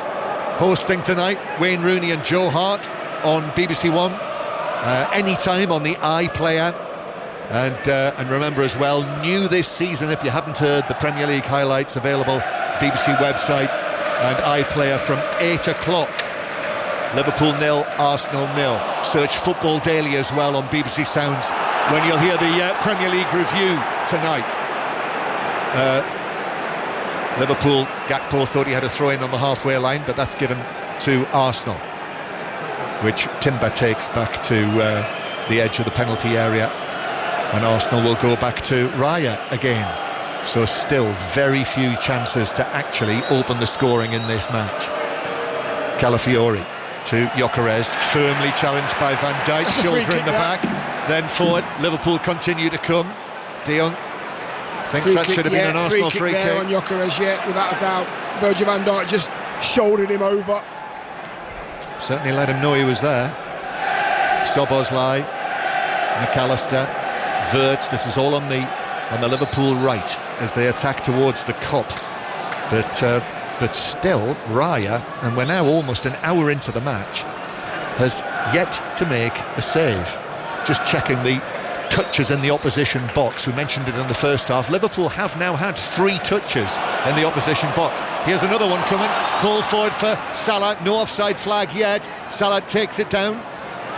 hosting tonight, Wayne Rooney and Joe Hart on BBC One, anytime on the iPlayer. And remember as well, new this season, if you haven't heard, the Premier League highlights available, BBC website and iPlayer from 8 o'clock. Liverpool 0, Arsenal 0. Search Football Daily as well on BBC Sounds when you'll hear the Premier League review tonight. Liverpool, Gakpo thought he had a throw-in on the halfway line, but that's given to Arsenal, which Timber takes back to the edge of the penalty area. And Arsenal will go back to Raya again. So still very few chances to actually open the scoring in this match. Calafiori to Gyökeres, firmly challenged by Van Dijk, shoulder in the back, then forward. Liverpool continue to come. De Jong thinks that should have been an Arsenal free kick. On Gyökeres, without a doubt. Virgil van Dijk just shouldered him over. Certainly let him know he was there. Szoboszlai, McAllister, Wirtz. This is all on the Liverpool right as they attack towards the cup. But still, Raya, and we're now almost an hour into the match, has yet to make a save. Just checking the touches in the opposition box. We mentioned it in the first half. Liverpool have now had 3 touches in the opposition box. Here's another one coming. Ball forward for Salah. No offside flag yet. Salah takes it down.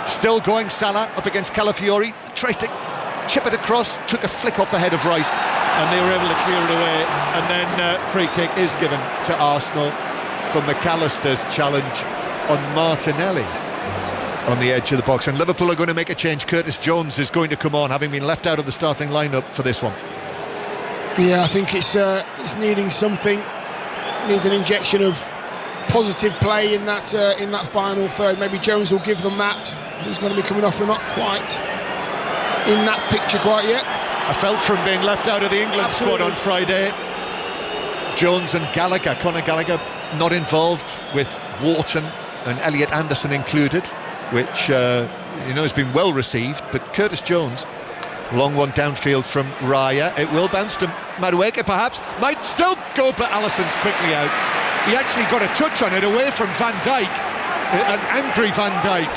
Still going Salah up against Calafiori. Tries to chip it across. Took a flick off the head of Rice, and they were able to clear it away. And then free kick is given to Arsenal for McAllister's challenge on Martinelli on the edge of the box. And Liverpool are going to make a change. Curtis Jones is going to come on, having been left out of the starting lineup for this one. Yeah, I think it's needing something. Needs an injection of positive play in that final third. Maybe Jones will give them that. He's going to be coming off. We're not quite in that picture quite yet. I felt from being left out of the England squad on Friday. Jones and Gallagher, Conor Gallagher, not involved, with Wharton and Elliot Anderson included, which has been well received. But Curtis Jones, long one downfield from Raya. It will bounce to Madueke, perhaps. Might still go, but Alisson's quickly out. He actually got a touch on it away from Van Dijk, an angry Van Dijk.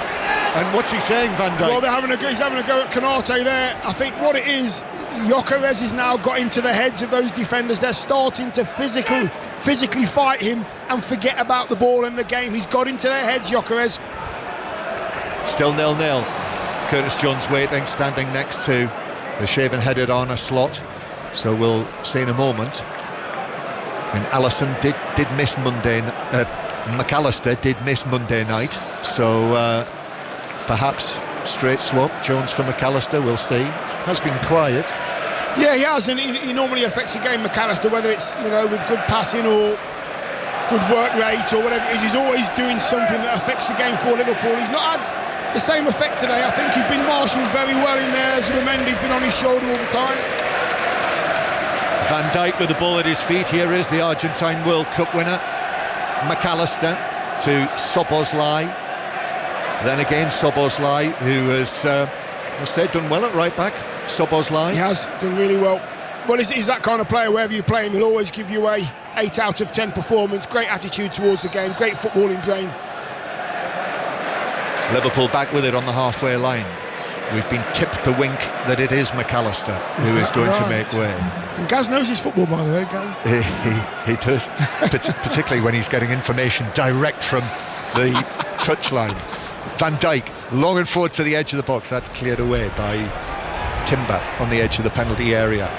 And what's he saying, Van Dijk? Well, he's having a go at Konate there. I think what it is, Gyökeres has now got into the heads of those defenders. They're starting to physically fight him and forget about the ball in the game. He's got into their heads, Gyökeres. Still 0-0. Curtis Jones waiting, standing next to the shaven-headed Arne Slot. So we'll see in a moment. And Alisson did miss McAllister did miss Monday night. So perhaps straight swap, Jones for McAllister, we'll see. Has been quiet. Yeah, he has, and he normally affects a game, McAllister, whether it's with good passing or good work rate or whatever it is. He's always doing something that affects the game for Liverpool. He's not had the same effect today. I think he's been marshalled very well in there. Zubimendi's been on his shoulder all the time. Van Dijk with the ball at his feet. Here is the Argentine World Cup winner. McAllister to Szoboszlai. Then again Szoboszlai, who has, done well at right back. Szoboszlai. He has done really well. Well, he's that kind of player. Wherever you play him, he'll always give you a 8 out of 10 performance. Great attitude towards the game. Great footballing brain. Liverpool back with it on the halfway line. We've been tipped the wink that it is McAllister who is going to make way. And Gaz knows his football, by the way, Gaz. He does, particularly when he's getting information direct from the touchline. Van Dijk, long and forward to the edge of the box. That's cleared away by Timber on the edge of the penalty area.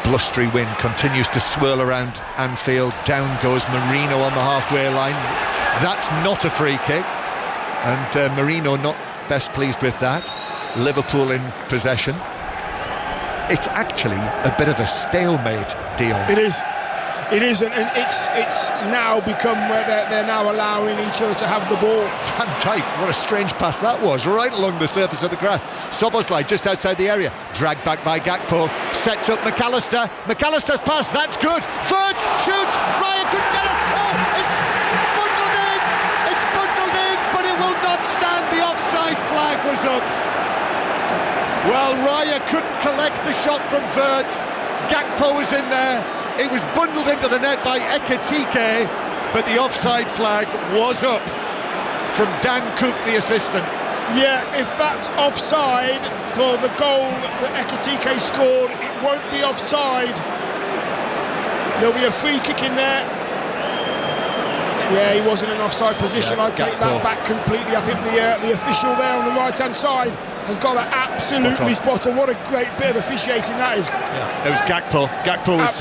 Blustery wind continues to swirl around Anfield. Down goes Marino on the halfway line. That's not a free kick. And Marino not best pleased with that. Liverpool in possession. It's actually a bit of a stalemate, Dion. It is, and it's now become where they're now allowing each other to have the ball. Van Dijk, what a strange pass that was, right along the surface of the grass. Szoboszlai just outside the area, dragged back by Gakpo, sets up McAllister. McAllister's pass, that's good. Wirtz shoots, Raya couldn't get it. Oh, it's bundled in, but it will not stand. The offside flag was up. Well, Raya couldn't collect the shot from Wirtz. Gakpo was in there. It was bundled into the net by Ekitike, but the offside flag was up from Dan Cook, the assistant. Yeah, if that's offside for the goal that Ekitike scored, it won't be offside. There'll be a free kick in there. Yeah, he was in an offside position. Yeah, I take that back completely. I think the official there on the right-hand side has got that absolutely spot on. What a great bit of officiating that is. Yeah. It was Gakpo. Gakpo was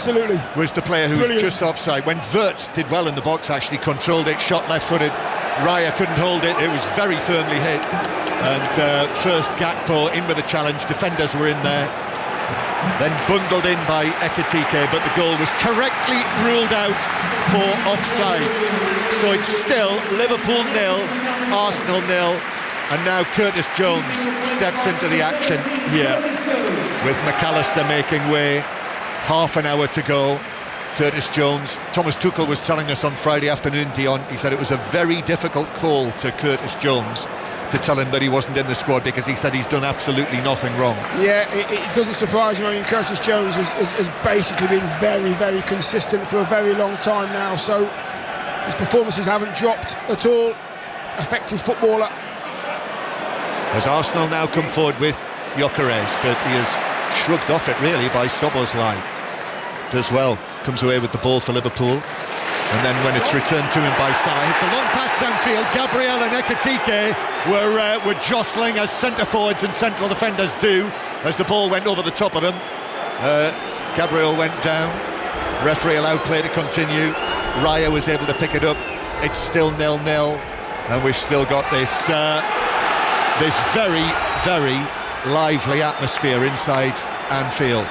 the player who was just offside. When Wirtz did well in the box, actually controlled it, shot left-footed. Raya couldn't hold it. It was very firmly hit. And first Gakpo in with a challenge. Defenders were in there. Then bundled in by Ekitike, but the goal was correctly ruled out for offside. So it's still Liverpool 0, Arsenal 0. And now Curtis Jones steps into the action here, with McAllister making way. Half an hour to go. Curtis Jones. Thomas Tuchel was telling us on Friday afternoon, Dion, he said it was a very difficult call to Curtis Jones to tell him that he wasn't in the squad, because he said he's done absolutely nothing wrong. Yeah, it doesn't surprise me. I mean, Curtis Jones has basically been very, very consistent for a very long time now, so his performances haven't dropped at all. Effective footballer. As Arsenal now come forward with Gyökeres, but he is shrugged off it really by Szoboszlai. Does well, comes away with the ball for Liverpool. And then when it's returned to him by Salah, it's a long pass downfield. Gabriel and Ekitike were jostling as centre-forwards and central defenders do, as the ball went over the top of them. Gabriel went down. Referee allowed play to continue. Raya was able to pick it up. It's still 0-0, and we've still got this very, very lively atmosphere inside Anfield.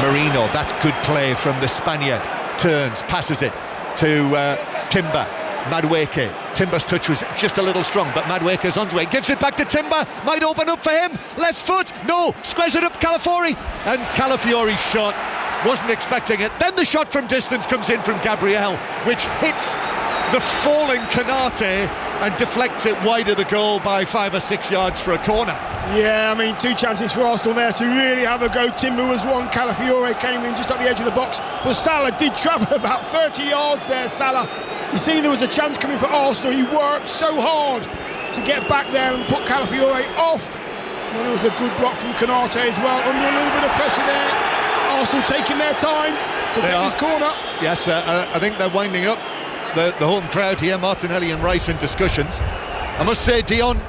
Merino, that's good play from the Spaniard. Turns, passes it to Timber. Madueke. Timber's touch was just a little strong, but Madueke's onto it. Gives it back to Timber. Might open up for him. Left foot. No. Squares it up. Calafiori. And Calafiori's shot. Wasn't expecting it. Then the shot from distance comes in from Gabriel, which hits the falling Konate and deflects it wide of the goal by 5 or 6 yards for a corner. Yeah, I mean, 2 chances for Arsenal there to really have a go. Timber was one, Calafiore came in just at the edge of the box, but Salah did travel about 30 yards there. Salah, you see there was a chance coming for Arsenal. He worked so hard to get back there and put Calafiore off. And then it was a good block from Konate as well, under a little bit of pressure there. Arsenal taking their time to take this corner. Yes, I think they're winding up the home crowd here. Martinelli and Rice in discussions. I must say, Dion,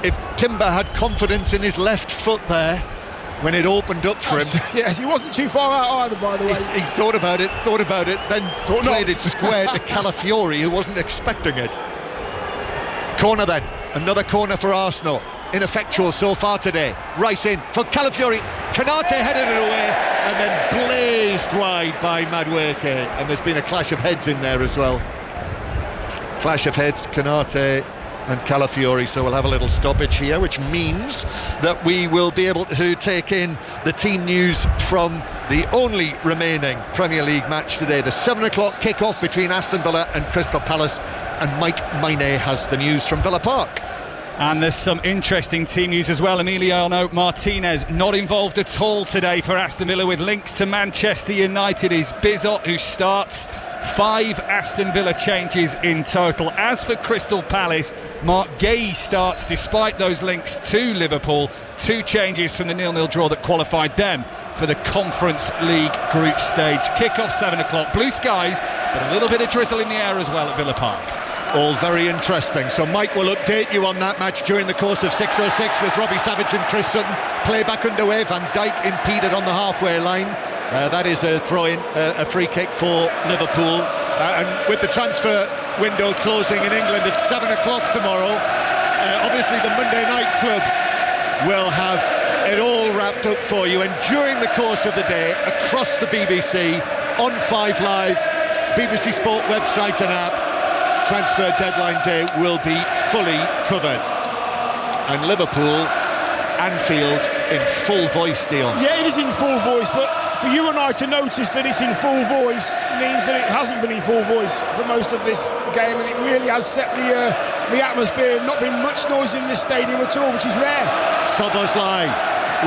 if Timber had confidence in his left foot there when it opened up for him. Yes, he wasn't too far out either, by the way. He thought about it, then played it square to Calafiori, who wasn't expecting it. Corner then, another corner for Arsenal. Ineffectual so far today. Rice in for Calafiori. Konate headed it away and then blazed wide by Madueke. And there's been a clash of heads in there as well. Clash of heads, Konate and Calafiori. So we'll have a little stoppage here, which means that we will be able to take in the team news from the only remaining Premier League match today, the 7 o'clock kick-off between Aston Villa and Crystal Palace. And Mike Maine has the news from Villa Park. And there's some interesting team news as well. Emiliano Martinez not involved at all today for Aston Villa, with links to Manchester United. Is Bizot, who starts. 5 Aston Villa changes in total. As for Crystal Palace, Mark Gay starts despite those links to Liverpool. 2 changes from the 0-0 draw that qualified them for the Conference League group stage. Kick-off 7 o'clock. Blue skies, but a little bit of drizzle in the air as well at Villa Park. All very interesting. So Mike will update you on that match during the course of 6:06 with Robbie Savage and Chris Sutton. Play back underway. Van Dijk impeded on the halfway line. That is a throw-in, a free kick for Liverpool. And with the transfer window closing in England at 7 o'clock tomorrow, obviously the Monday Night Club will have it all wrapped up for you. And during the course of the day, across the BBC, on 5 Live, BBC Sport website and app, transfer deadline day will be fully covered. And Liverpool, Anfield in full voice, Dion. Yeah, it is in full voice, but for you and I to notice that it's in full voice means that it hasn't been in full voice for most of this game, and it really has set the atmosphere. Not been much noise in this stadium at all, which is rare. Szoboszlai,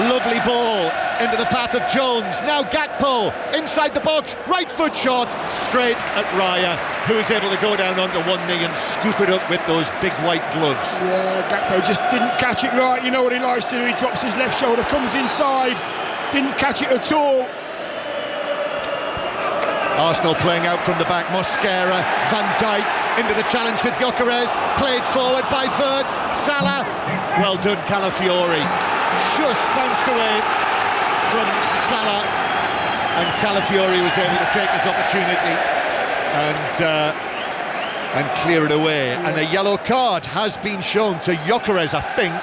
lovely ball into the path of Jones. Now Gakpo inside the box, right foot shot straight at Raya, who is able to go down onto one knee and scoop it up with those big white gloves. Yeah, Gakpo just didn't catch it right. You know what he likes to do, he drops his left shoulder, comes inside, didn't catch it at all. Arsenal playing out from the back. Mosquera, Van Dijk into the challenge with Gyökeres, played forward by Wirtz. Salah, well done Calafiori, just bounced away from Salah, and Calafiori was able to take his opportunity and clear it away. Yeah. And a yellow card has been shown to Gyökeres, I think,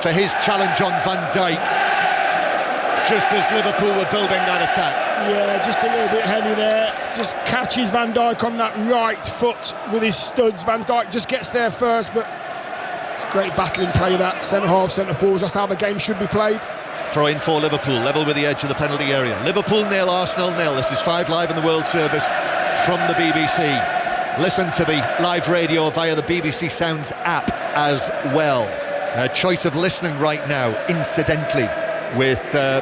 for his challenge on Van Dijk, just as Liverpool were building that attack. Yeah, just a little bit heavy there. Just catches Van Dijk on that right foot with his studs. Van Dijk just gets there first, but it's great battling play, that centre half, centre forwards. That's how the game should be played. Throw in for Liverpool, level with the edge of the penalty area. Liverpool 0, Arsenal 0. This is 5 Live in the World Service from the BBC. listen to the live radio via the BBC Sounds app as well. Choice of listening right now, incidentally, with the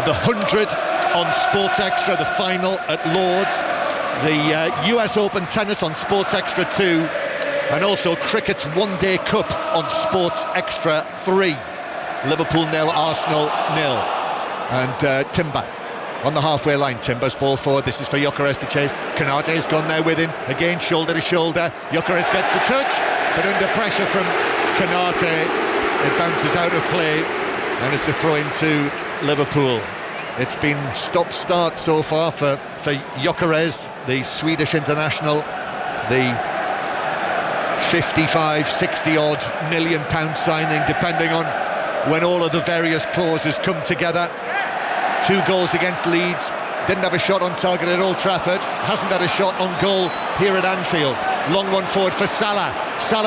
100 on Sports Extra, the final at Lord's, the US Open tennis on Sports Extra 2, and also cricket's one-day cup on Sports Extra 3. Liverpool 0, Arsenal 0. And Timber on the halfway line. Timber's ball forward. This is for Gyökeres to chase. Konate's gone there with him. Again, shoulder to shoulder. Gyökeres gets the touch, but under pressure from Konate, it bounces out of play, and it's a throw-in to Liverpool. It's been stop-start so far for Gyökeres, the Swedish international, the 55, 60-odd million pound signing, depending on when all of the various clauses come together. 2 goals against Leeds, didn't have a shot on target at Old Trafford, hasn't had a shot on goal here at Anfield. Long one forward for Salah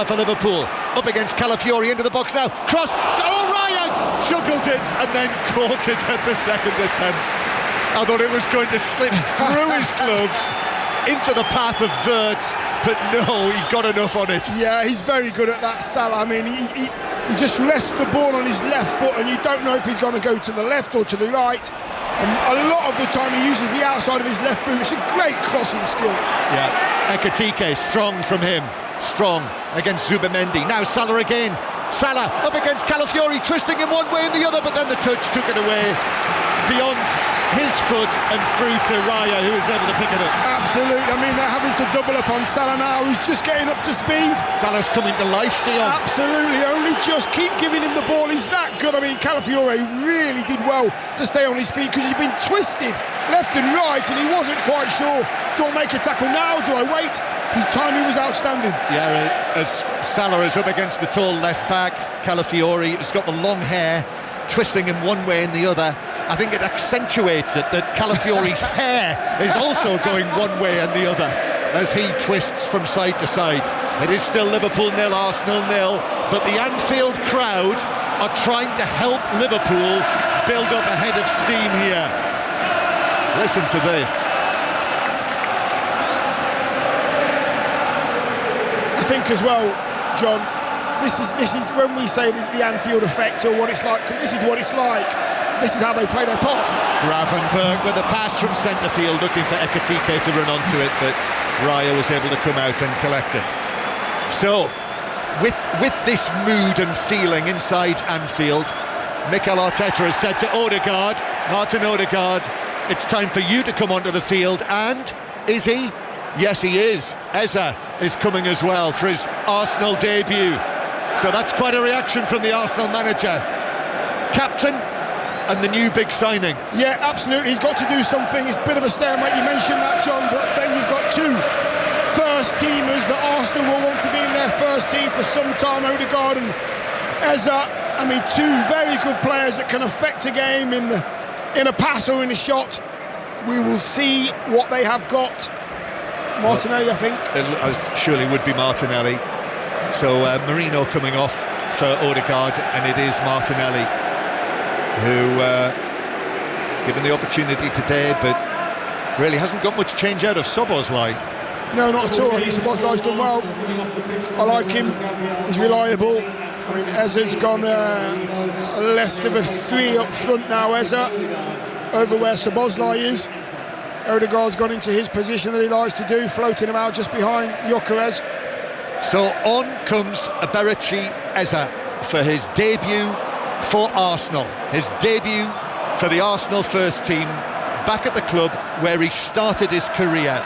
for Liverpool, up against Calafiori, into the box now, cross, oh, Ryan juggled it and then caught it at the second attempt. I thought it was going to slip through his gloves into the path of Wirtz, but no, he got enough on it. Yeah, he's very good at that, Salah. I mean, he just rests the ball on his left foot, and you don't know if he's going to go to the left or to the right. And a lot of the time he uses the outside of his left boot. It's a great crossing skill. Yeah, Ekitike, strong from him. Strong against Zubimendi. Now Salah again. Salah up against Calafiori, twisting him one way and the other, but then the touch took it away beyond his foot and through to Raya, who was able to pick it up. Absolutely. I mean, they're having to double up on Salah now. He's just getting up to speed. Salah's coming to life, Dion. Absolutely. Only just keep giving him the ball. He's that good. I mean, Calafiori really did well to stay on his feet, because he's been twisted left and right, and he wasn't quite sure. Do I make a tackle now? Do I wait? His timing was outstanding. Yeah, as Salah is up against the tall left back, Calafiori has got the long hair, twisting him one way and the other. I think it accentuates it that Calafiori's hair is also going one way and the other as he twists from side to side. It is still Liverpool 0, Arsenal 0, but the Anfield crowd are trying to help Liverpool build up a head of steam here. Listen to this. I think as well, John, this is when we say the Anfield effect, or what it's like. This is what it's like. This is how they play their part. Gravenberg with a pass from centre field, looking for Ekitike to run onto it, but Raya was able to come out and collect it. So, with this mood and feeling inside Anfield, Mikel Arteta has said to Odegaard, Martin Odegaard, it's time for you to come onto the field. And is he? Yes, he is. Eza is coming as well for his Arsenal debut. So that's quite a reaction from the Arsenal manager. Captain and the new big signing. Yeah, absolutely. He's got to do something. It's a bit of a stalemate. You mentioned that, John, but then you've got 2 first teamers that Arsenal will want to be in their first team for some time, Odegaard and Eza. I mean, 2 very good players that can affect a game in a pass or in a shot. We will see what they have got. Martinelli, I think. It surely would be Martinelli. So Marino coming off for Odegaard, and it is Martinelli who given the opportunity today, but really hasn't got much change out of Szoboszlai. No, not at all. I think Szoboszlai's done well. I like him. He's reliable. I mean, Eza's gone left of a 3 up front now, Eza, over where Szoboszlai is. Odegaard's gone into his position that he likes to do, floating him out just behind Gyökeres. So on comes Eberechi Eza for his debut for Arsenal. His debut for the Arsenal first team, back at the club where he started his career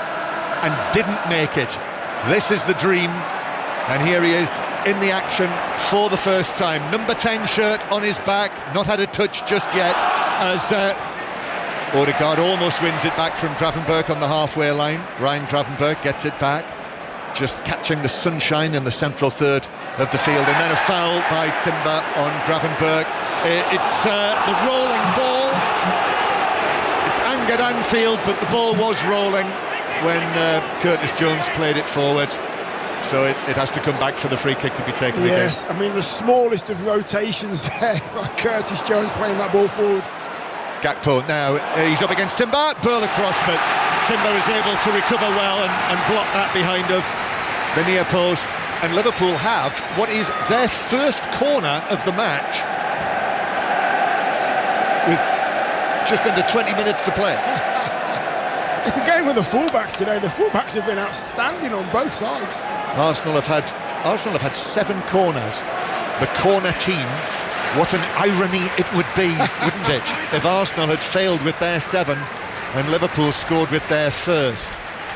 and didn't make it. This is the dream, and here he is in the action for the first time. Number 10 shirt on his back, not had a touch just yet, as Odegaard almost wins it back from Gravenberg on the halfway line. Ryan Gravenberg gets it back, just catching the sunshine in the central third of the field, and then a foul by Timber on Gravenberg. It's the rolling ball. It's angered Anfield, but the ball was rolling when Curtis Jones played it forward. So it has to come back for the free kick to be taken again. Yes, I mean, the smallest of rotations there by Curtis Jones playing that ball forward. Gakpo now, he's up against Timber, Burl across, but Timber is able to recover well and block that behind the near post, and Liverpool have what is their first corner of the match with just under 20 minutes to play. It's a game with the fullbacks today. The fullbacks have been outstanding on both sides. Arsenal have had 7 corners. The corner team, what an irony it would be, wouldn't it, if Arsenal had failed with their 7 and Liverpool scored with their first.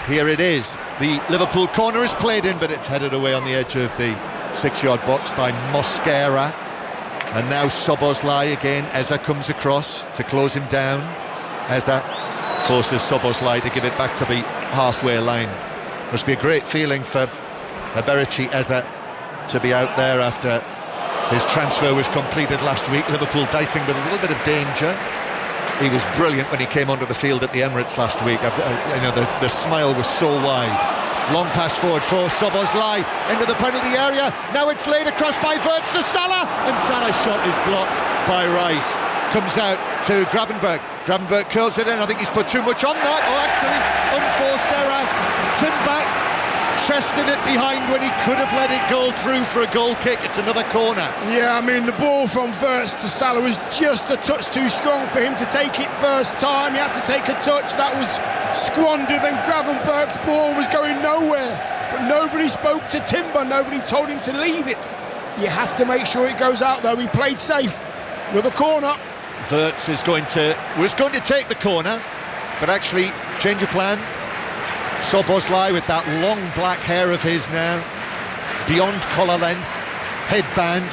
Here it is. The Liverpool corner is played in, but it's headed away on the edge of the 6-yard box by Mosquera. And now Szoboszlai again. Eza comes across to close him down. Eza forces Szoboszlai to give it back to the halfway line. Must be a great feeling for Eberici Eza to be out there after his transfer was completed last week. Liverpool dicing with a little bit of danger. He was brilliant when he came onto the field at the Emirates last week. The smile was so wide. Long pass forward for Szoboszlai into the penalty area. Now it's laid across by Wirtz to Salah, and Salah's shot is blocked by Rice. Comes out to Gravenberch. Gravenberch curls it in. I think he's put too much on that. Oh, actually, unforced error. Tim back, chested it behind when he could have let it go through for a goal kick. It's another corner. Yeah, I mean, the ball from Wirtz to Salah was just a touch too strong for him to take it first time. He had to take a touch. That was squandered. Then Gravenberch's ball was going nowhere. But nobody spoke to Timber. Nobody told him to leave it. You have to make sure it goes out, though. He played safe. Another corner. Wirtz was going to take the corner, but actually change of plan. Szoboszlai with that long black hair of his now, beyond collar length, headband,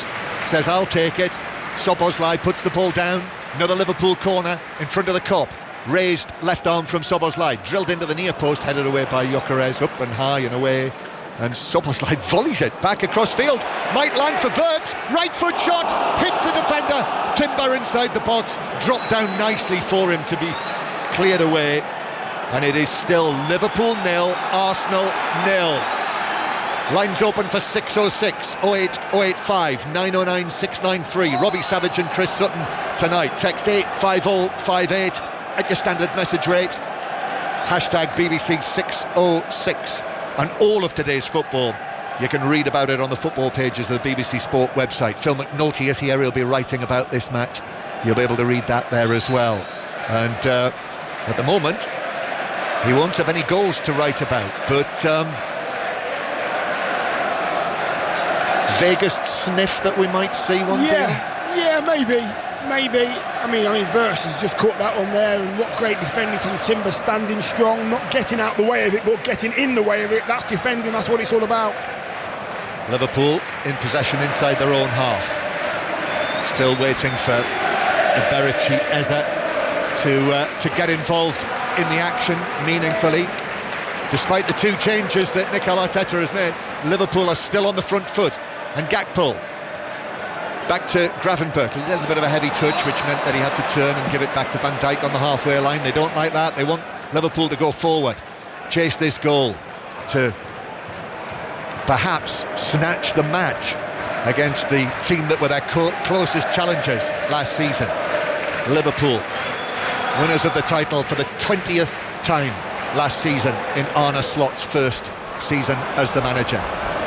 says I'll take it. Szoboszlai puts the ball down. Another Liverpool corner in front of the Kop. Raised left arm from Szoboszlai, drilled into the near post, headed away by Gyökeres, up and high and away. And Szoboszlai volleys it back across field. Might land for Wirtz. Right foot shot, hits a defender. Timber inside the box, dropped down nicely for him to be cleared away. And it is still Liverpool 0, Arsenal 0. Lines open for 606 08 085 909 693. Robbie Savage and Chris Sutton tonight. Text 85058 at your standard message rate. Hashtag BBC 606. And all of today's football, you can read about it on the football pages of the BBC Sport website. Phil McNulty is here, he'll be writing about this match. You'll be able to read that there as well. And at the moment, he won't have any goals to write about, but vaguest sniff that we might see one day? Yeah, maybe. I mean, Wirtz has just caught that one there, and what great defending from Timber, standing strong, not getting out the way of it, but getting in the way of it. That's defending, that's what it's all about. Liverpool in possession inside their own half. Still waiting for Eberici Eza to get involved in the action meaningfully. Despite the 2 changes that Mikel Arteta has made, Liverpool are still on the front foot. And Gakpo back to Gravenberch, a little bit of a heavy touch, which meant that he had to turn and give it back to Van Dijk on the halfway line. They don't like that. They want Liverpool to go forward, chase this goal, to perhaps snatch the match against the team that were their closest challengers last season. Liverpool, winners of the title for the 20th time last season in Arne Slot's first season as the manager.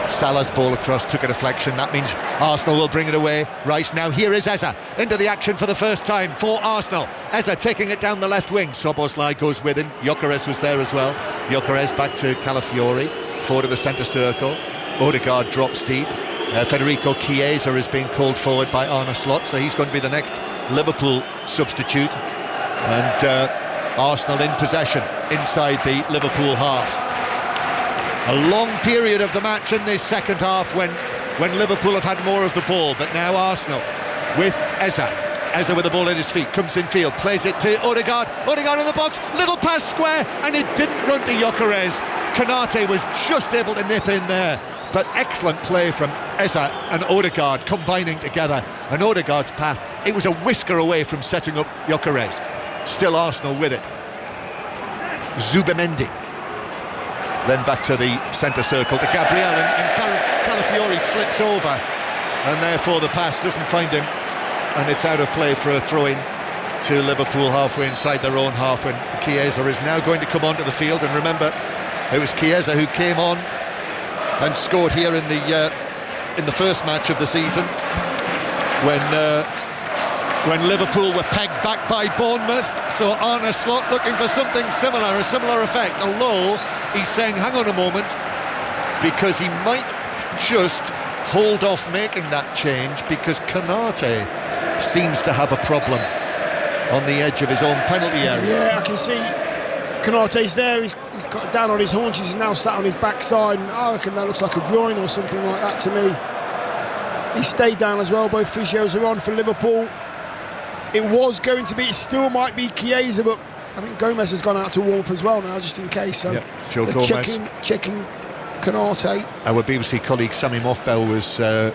Salah's ball across, took a deflection. That means Arsenal will bring it away. Rice now, here is Eza into the action for the first time for Arsenal. Eza taking it down the left wing. Szoboszlai goes with him. Gyökeres was there as well. Gyökeres back to Calafiori, forward of the centre circle. Odegaard drops deep. Federico Chiesa is being called forward by Arne Slot, so he's going to be the next Liverpool substitute. And Arsenal in possession inside the Liverpool half. A long period of the match in this second half when Liverpool have had more of the ball, but now Arsenal with Eza. Eza with the ball at his feet, comes in field, plays it to Odegaard. Odegaard in the box, little pass square, and it didn't run to Gyökeres. Konate was just able to nip in there, but excellent play from Eza and Odegaard combining together. And Odegaard's pass, it was a whisker away from setting up Gyökeres. Still Arsenal with it. Zubimendi. Then back to the centre circle to Gabriel, and Calafiori slips over, and therefore the pass doesn't find him, and it's out of play for a throw-in to Liverpool halfway inside their own half, when Chiesa is now going to come onto the field. And remember, it was Chiesa who came on and scored here in the first match of the season when Liverpool were pegged back by Bournemouth. So Arne Slot looking for something similar, a similar effect, although he's saying hang on a moment, because he might just hold off making that change because Konate seems to have a problem on the edge of his own penalty area. Yeah, I can see Konate's there, he's got down on his haunches, he's now sat on his backside, and I reckon that looks like a groin or something like that to me. He stayed down as well, both physios are on for Liverpool. It was going to be, it still might be Chiesa, but I think Gomez has gone out to warm up as well now, just in case. So yep, Joe Gomez. Checking Konate. Our BBC colleague Sammy Moffbell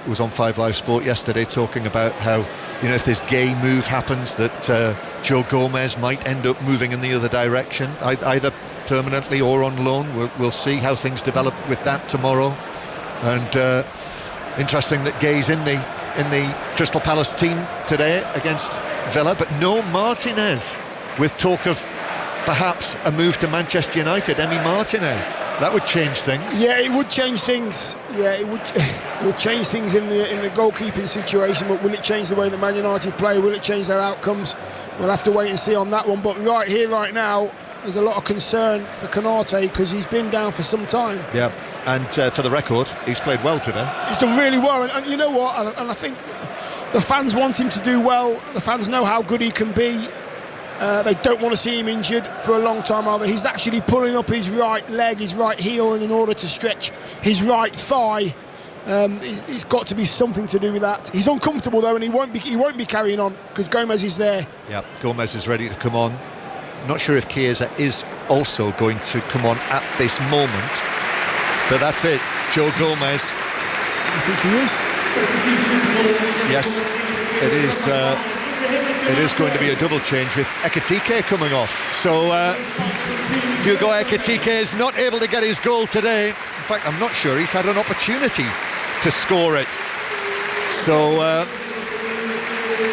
was on 5 Live Sport yesterday talking about how, you know, if this gay move happens, that Joe Gomez might end up moving in the other direction, either permanently or on loan. We'll see how things develop with that tomorrow. And interesting that Gay's in the Crystal Palace team today against Villa, but no Martinez, with talk of perhaps a move to Manchester United. Emi Martinez, that would change things. Yeah, it would change things. Yeah, it would change things in the goalkeeping situation, but will it change the way that Man United play? Will it change their outcomes? We'll have to wait and see on that one. But right here, right now, there's a lot of concern for Konate because he's been down for some time. Yeah, and for the record, he's played well today. He's done really well, and you know what? And I think the fans want him to do well. The fans know how good he can be. They don't want to see him injured for a long time either. He's actually pulling up his right leg, his right heel, in order to stretch his right thigh. It's got to be something to do with that. He's uncomfortable though, and he won't be carrying on because Gomez is there. Yeah, Gomez is ready to come on. Not sure if Chiesa is also going to come on at this moment, but that's it. Joe Gomez. I think he is. Yes, it is. It is going to be a double change with Ekitike coming off. So Hugo Ekitike is not able to get his goal today. In fact, I'm not sure he's had an opportunity to score it. So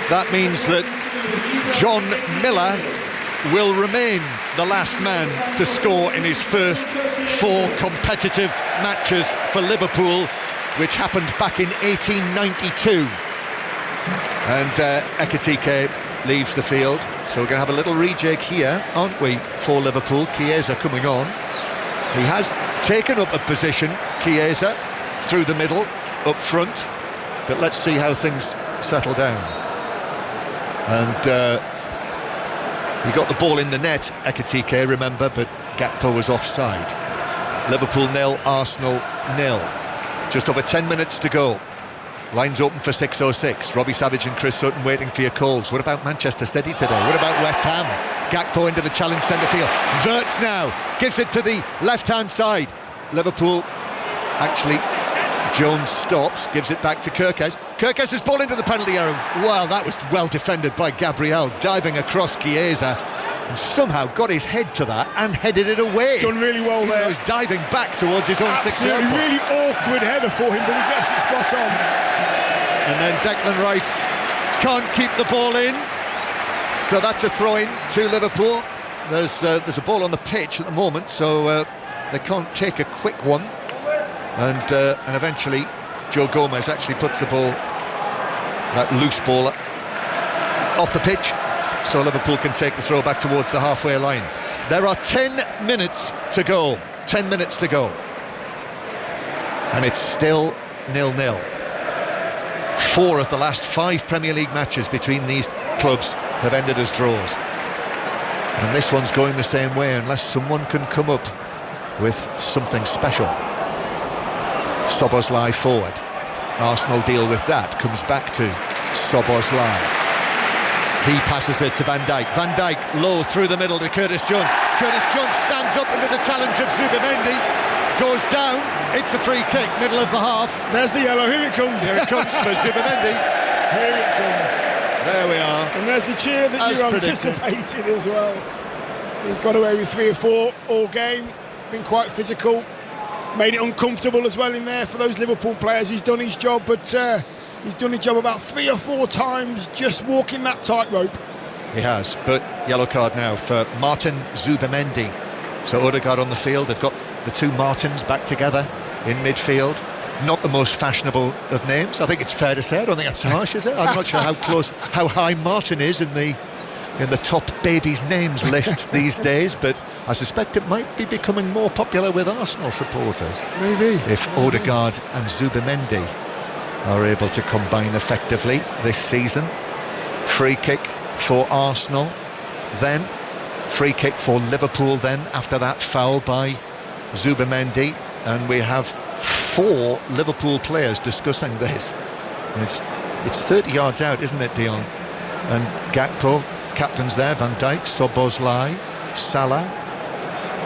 that means that John Miller will remain the last man to score in his first 4 competitive matches for Liverpool, which happened back in 1892. And Ekitike leaves the field, so we're going to have a little rejig here, aren't we, for Liverpool. Chiesa coming on. He has taken up a position, Chiesa, through the middle, up front, but let's see how things settle down. And he got the ball in the net, Ekitike, remember, but Gakpo was offside. Liverpool 0, Arsenal 0. Just over 10 minutes to go. Lines open for 6:06. Robbie Savage and Chris Sutton waiting for your calls. What about Manchester City today? What about West Ham? Gakpo into the challenge centre field. Wirtz now gives it to the left-hand side. Liverpool, actually, Jones stops, gives it back to Kirkes. Kirkes' ball into the penalty area. Wow, that was well defended by Gabriel, diving across Chiesa, and somehow got his head to that and headed it away. Done really well there. He was diving back towards his own 6-yard box. Really awkward header for him, but he gets it spot on. And then Declan Rice can't keep the ball in, so that's a throw-in to Liverpool. There's a ball on the pitch at the moment, so they can't take a quick one. And eventually Joe Gomez actually puts the ball, that loose ball, off the pitch, so Liverpool can take the throw back towards the halfway line. There are 10 minutes to go. 10 minutes to go. And it's still 0-0. 4 of the last 5 Premier League matches between these clubs have ended as draws. And this one's going the same way unless someone can come up with something special. Szoboszlai forward. Arsenal deal with that. Comes back to Szoboszlai. He passes it to Van Dijk. Van Dijk low through the middle to Curtis Jones. Curtis Jones stands up into the challenge of Zubimendi. Goes down. It's a free kick, middle of the half. There's the yellow. Here it comes. Here it comes for Zubimendi. Here it comes. There we are. And there's the cheer that you anticipated as well. He's got away with 3 or 4 all game. Been quite physical. Made it uncomfortable as well in there for those Liverpool players. He's done his job, but he's done his job about 3 or 4 times just walking that tightrope. He has, but yellow card now for Martin Zubimendi. So Odegaard on the field. They've got the 2 Martins back together. in midfield. Not the most fashionable of names, I think it's fair to say. I don't think that's harsh, is it? I'm not sure how high Martin is in the top babies' names list these days, but I suspect it might be becoming more popular with Arsenal supporters. Maybe. If Odegaard and Zubimendi are able to combine effectively this season. Free kick for Arsenal, then free kick for Liverpool then after that foul by Zubimendi, and we have 4 Liverpool players discussing this. And it's 30 yards out, isn't it, Dion? And Gakpo, captains there, Van Dijk, Szoboszlai, Salah,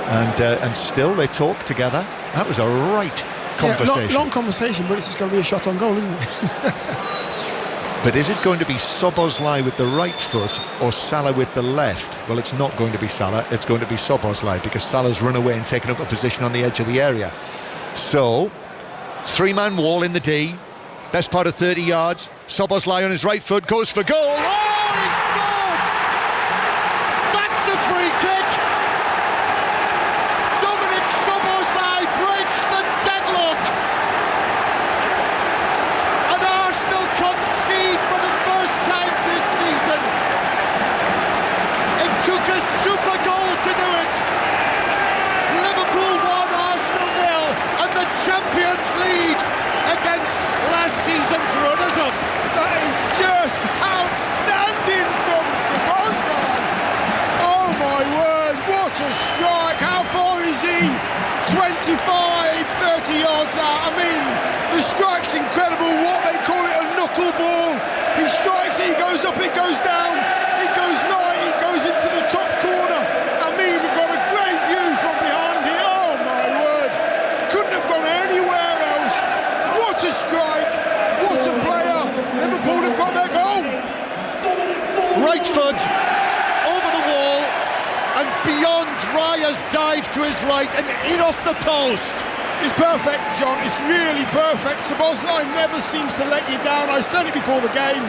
and still they talk together. That was a right conversation. Long conversation, but it's just going to be a shot on goal, isn't it? But is it going to be Szoboszlai with the right foot or Salah with the left? Well, it's not going to be Salah, it's going to be Szoboszlai, because Salah's run away and taken up a position on the edge of the area. So, 3-man wall in the D, best part of 30 yards. Szoboszlai on his right foot goes for goal. Oh, he scored! That's a free kick! Dominik Szoboszlai breaks the deadlock! And Arsenal concede for the first time this season. It took a super goal to do it. Liverpool 1, Arsenal 0, and the champions lead against last season's runners-up. That is just outstanding from Szoboszlai. Oh my word, what a strike. How far is he? 25, 30 yards out. I mean, the strike's incredible. What they call it, a knuckleball. He strikes it, he goes up, it goes down, it goes right, it goes into the top corner. I mean, we've got a great view from behind here. Oh my word, couldn't have gone anywhere else. What a strike, what a player. Liverpool have got their goal. Right foot over the wall and beyond. Raya's dive to his right and in off the post. It's perfect, John. It's really perfect. Szoboszlai never seems to let you down. I said it before the game.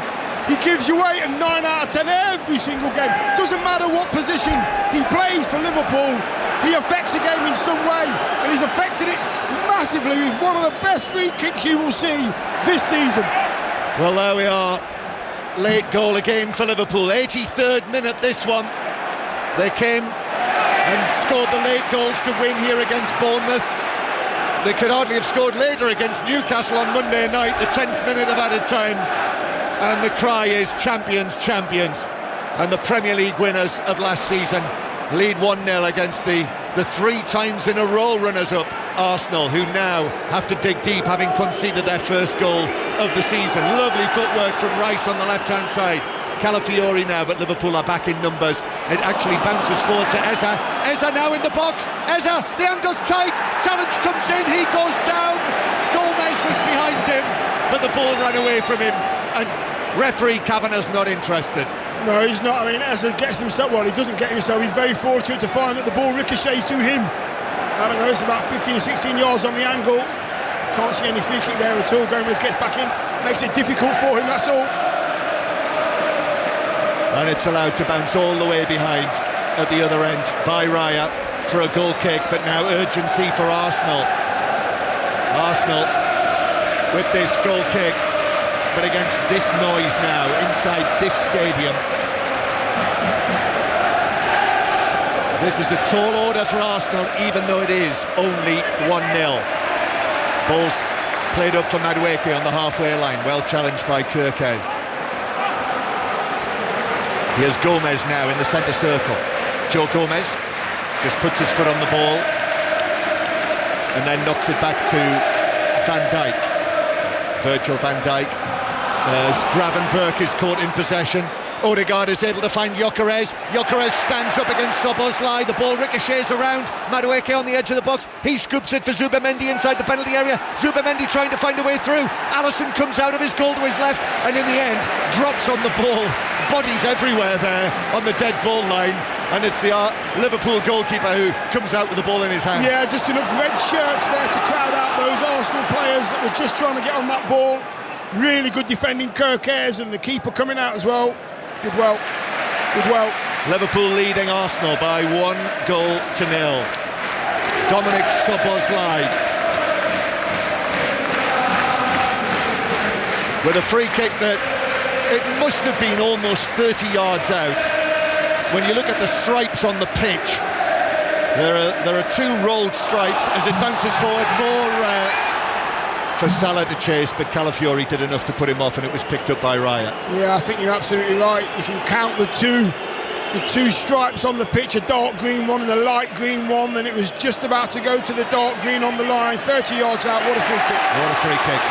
He gives you 8 and 9 out of 10 every single game. Doesn't matter what position he plays for Liverpool. He affects the game in some way, and he's affected it massively with one of the best free kicks you will see this season. Well, there we are. Late goal again for Liverpool. 83rd minute this one. They came and scored the late goals to win here against Bournemouth. They could hardly have scored later against Newcastle on Monday night, the 10th minute of added time. And the cry is champions, champions. And the Premier League winners of last season lead 1-0 against the 3 times in a row runners-up Arsenal, who now have to dig deep, having conceded their first goal of the season. Lovely footwork from Rice on the left-hand side. Calafiori now, but Liverpool are back in numbers. It actually bounces forward to Eza. Eza now in the box. Eza, the angle's tight. Challenge comes in, he goes down. Gomez was behind him, but the ball ran away from him. And referee Kavanagh's not interested. No, he's not. I mean, Eza gets himself, well, he doesn't get himself. He's very fortunate to find that the ball ricochets to him. I don't know, it's about 15, 16 yards on the angle. Can't see any free kick there at all. Gomez gets back in. Makes it difficult for him, that's all. And it's allowed to bounce all the way behind at the other end by Raya for a goal kick, but now urgency for Arsenal. Arsenal with this goal kick, but against this noise now inside this stadium. This is a tall order for Arsenal, even though it is only 1-0. Ball's played up for Madueke on the halfway line, well challenged by Kirkes. Here's Gomez now in the centre circle. Joe Gomez just puts his foot on the ball and then knocks it back to Van Dijk. Virgil van Dijk. As Gravenberch is caught in possession. Odegaard is able to find Gyökeres. Gyökeres stands up against Szoboszlai. The ball ricochets around. Madueke on the edge of the box. He scoops it for Zubimendi inside the penalty area. Zubimendi trying to find a way through. Alisson comes out of his goal to his left and in the end drops on the ball. Bodies everywhere there on the dead ball line. And it's the Liverpool goalkeeper who comes out with the ball in his hand. Yeah, just enough red shirts there to crowd out those Arsenal players that were just trying to get on that ball. Really good defending, Kirkes, and the keeper coming out as well. Did well. Liverpool leading Arsenal by 1-0. Dominik Szoboszlai with a free kick that it must have been almost 30 yards out. When you look at the stripes on the pitch, there are two rolled stripes as it bounces forward for Salah to chase, but Calafiori did enough to put him off, and it was picked up by Raya. Yeah, I think you're absolutely right. You can count the two stripes on the pitch, a dark green one and a light green one, then it was just about to go to the dark green on the line, 30 yards out. What a free kick. What a free kick.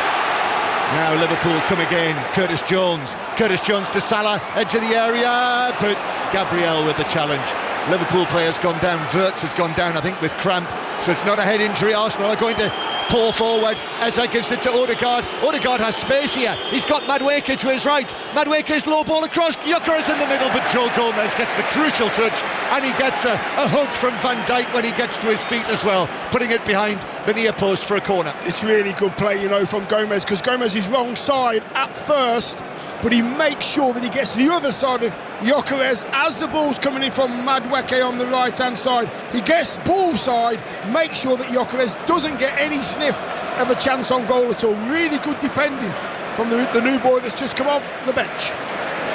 Now Liverpool come again. Curtis Jones to Salah, edge of the area, but Gabriel with the challenge. Liverpool player's gone down. Wirtz has gone down, I think, with cramp, so it's not a head injury. Arsenal are going to pour forward. Eza gives it to Odegaard. Odegaard has space here. He's got Madueke to his right. Madueke's low ball across. Gyökeres in the middle, but Joe Gomez gets the crucial touch, and he gets a hug from Van Dijk when he gets to his feet as well, putting it behind the near post for a corner. It's really good play, from Gomez, because Gomez is wrong side at first, but he makes sure that he gets to the other side of Gyökeres as the ball's coming in from Madueke on the right-hand side. He gets ball side, makes sure that Gyökeres doesn't get any sniff of a chance on goal at all. Really good defending from the new boy that's just come off the bench.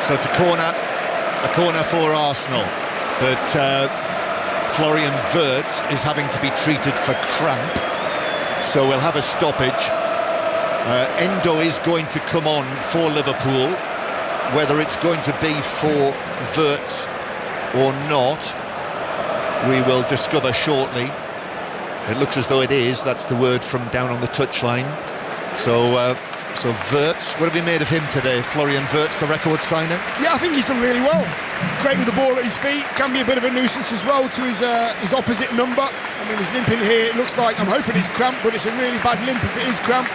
So it's a corner for Arsenal, but Florian Wirtz is having to be treated for cramp, so we'll have a stoppage. Endo is going to come on for Liverpool. Whether it's going to be for Wirtz or not, we will discover shortly. It looks as though it is. That's the word from down on the touchline. So Wirtz, what have you made of him today? Florian Wirtz, the record signer? Yeah, I think he's done really well. Great with the ball at his feet. Can be a bit of a nuisance as well to his opposite number. I mean, he's limping here. It looks like, I'm hoping it's cramp, but it's a really bad limp if it is cramp.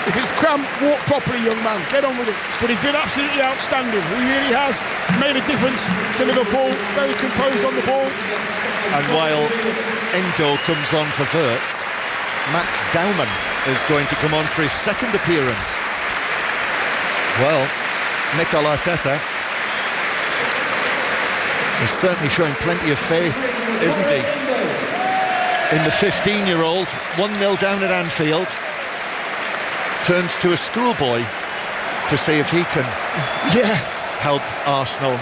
If it's cramp, walk properly, young man. Get on with it. But he's been absolutely outstanding. He really has made a difference to Liverpool. Very composed on the ball. And while Endo comes on for Wirtz, Max Daumann is going to come on for his second appearance. Well, Mikel Arteta is certainly showing plenty of faith, isn't he? In the 15-year-old, 1-0 down at Anfield, turns to a schoolboy to see if he can help Arsenal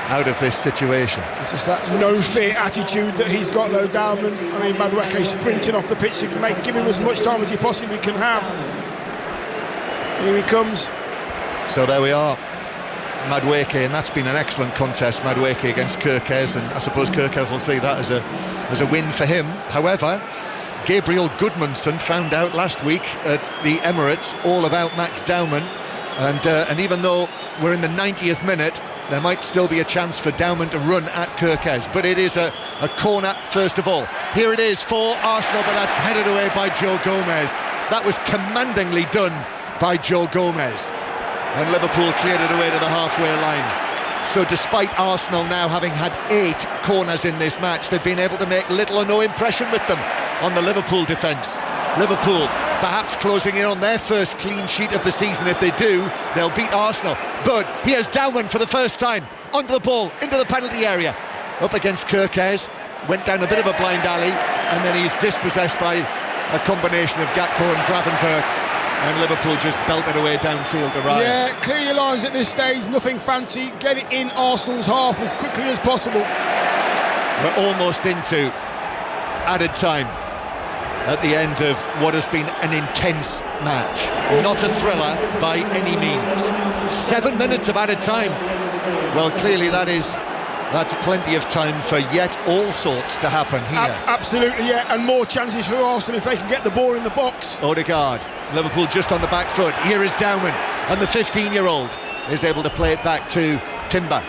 out of this situation. It's just that no-fear attitude that he's got, though, Daumann. I mean, Madueke sprinting off the pitch to give him as much time as he possibly can have. Here he comes. So there we are, Madueke, and that's been an excellent contest, Madueke against Kerkez, and I suppose Kerkez will see that as a win for him. However, Gabriel Goodmanson found out last week at the Emirates all about Max Daumann, and even though we're in the 90th minute, there might still be a chance for Daumann to run at Kerkez, but it is a corner first of all. Here it is for Arsenal, but that's headed away by Joe Gomez. That was commandingly done by Joe Gomez, and Liverpool cleared it away to the halfway line. So despite Arsenal now having had 8 corners in this match, they've been able to make little or no impression with them on the Liverpool defence. Liverpool perhaps closing in on their first clean sheet of the season. If they do, they'll beat Arsenal. But here's Daumann for the first time, onto the ball, into the penalty area, up against Kerkez, went down a bit of a blind alley, and then he's dispossessed by a combination of Gakpo and Gravenberch, and Liverpool just belted away downfield to Ryan. Yeah, clear your lines at this stage, nothing fancy, get it in Arsenal's half as quickly as possible. We're almost into added time at the end of what has been an intense match. Not a thriller by any means. 7 minutes of added time. Well, clearly that's plenty of time for yet all sorts to happen here. Absolutely, yeah, and more chances for Arsenal if they can get the ball in the box. Odegaard, Liverpool just on the back foot. Here is Daumann, and the 15-year-old is able to play it back to Timber,